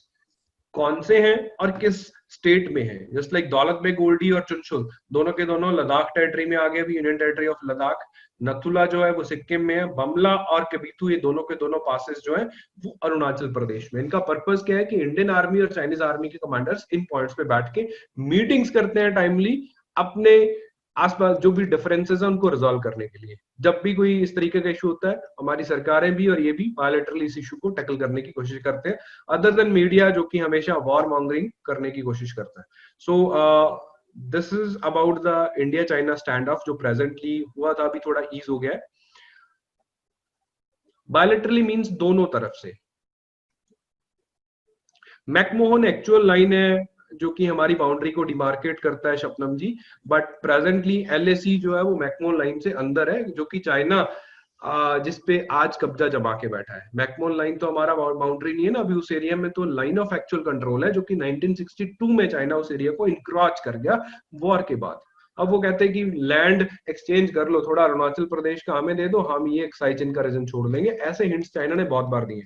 A: कौन से हैं और किस स्टेट में है। जस्ट लाइक दौलत बेग गोल्डी और चुनशुल दोनों के दोनों लद्दाख टेरिटरी में आ गए, भी यूनियन टेरिटरी ऑफ लद्दाख। नथुला जो है वो सिक्किम में है। बमला और केबिथू ये दोनों के दोनों पासेस जो है वो अरुणाचल प्रदेश में। इनका पर्पस क्या है कि इंडियन आर्मी और चाइनीज आर्मी के कमांडर्स इन पॉइंट्स पे बैठ के मीटिंग्स करते हैं टाइमली, अपने आसपास जो भी डिफरेंसेस है उनको रिजॉल्व करने के लिए। जब भी कोई इस तरीके का इशू होता है हमारी सरकारें भी और ये भी बायलैटरली इस इशू को टैकल करने की कोशिश करते हैं, अदर देन मीडिया जो कि हमेशा वॉर मॉन्गरिंग करने की कोशिश करता है। So this is about the India China stand of जो प्रेजेंटली हुआ था, अभी थोड़ा ईज हो गया है। बायलैटरली मींस दोनों तरफ से। मैकमोहन एक्चुअल लाइन है जो कि हमारी बाउंड्री को डिमार्केट करता है शपनम जी, बट प्रेजेंटली एलएसी जो है वो मैकमोहन लाइन से अंदर है, जो कि चाइना जिसपे आज कब्जा जमा के बैठा है। मैकमोहन लाइन तो हमारा बाउंड्री नहीं है ना अभी उस एरिया में, तो लाइन ऑफ एक्चुअल कंट्रोल है जो कि 1962 में चाइना उस एरिया को इंक्रोच कर गया वॉर के बाद। अब वो कहते हैं कि लैंड एक्सचेंज कर लो, थोड़ा अरुणाचल प्रदेश का हमें दे दो, हम ये साइचिन का रीजन छोड़ देंगे। ऐसे हिंट्स चाइना ने बहुत बार दिए।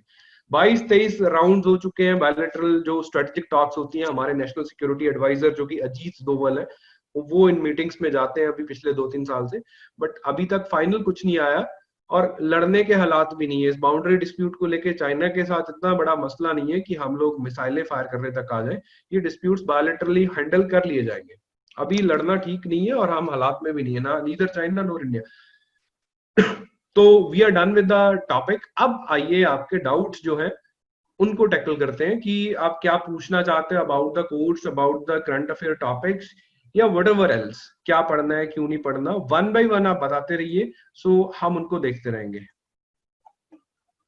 A: 22-23 राउंड हो चुके हैं बायलैटरल जो स्ट्रेटेजिक टॉक्स होती हैं। हमारे नेशनल सिक्योरिटी एडवाइजर जो कि अजीत डोवल है, वो इन मीटिंग्स में जाते हैं अभी पिछले 2-3 साल से, बट अभी तक फाइनल कुछ नहीं आया और लड़ने के हालात भी नहीं है। इस बाउंड्री डिस्प्यूट को लेके चाइना के साथ इतना बड़ा मसला नहीं है कि हम लोग मिसाइलें फायर करने तक आ जाए। ये डिस्प्यूट्स बायलैटरली हैंडल कर लिए जाएंगे। अभी लड़ना ठीक नहीं है और हम हालात में भी नहीं है, ना नीदर चाइना नॉर इंडिया। तो we are done with the topic. अब आइए आपके डाउट्स जो है उनको टैकल करते हैं कि आप क्या पूछना चाहते हैं about the course, about the current affair topics या व्हाटएवर एल्स। क्या पढ़ना है, क्यों नहीं पढ़ना, वन बाय वन आप बताते रहिए, सो हम उनको देखते रहेंगे।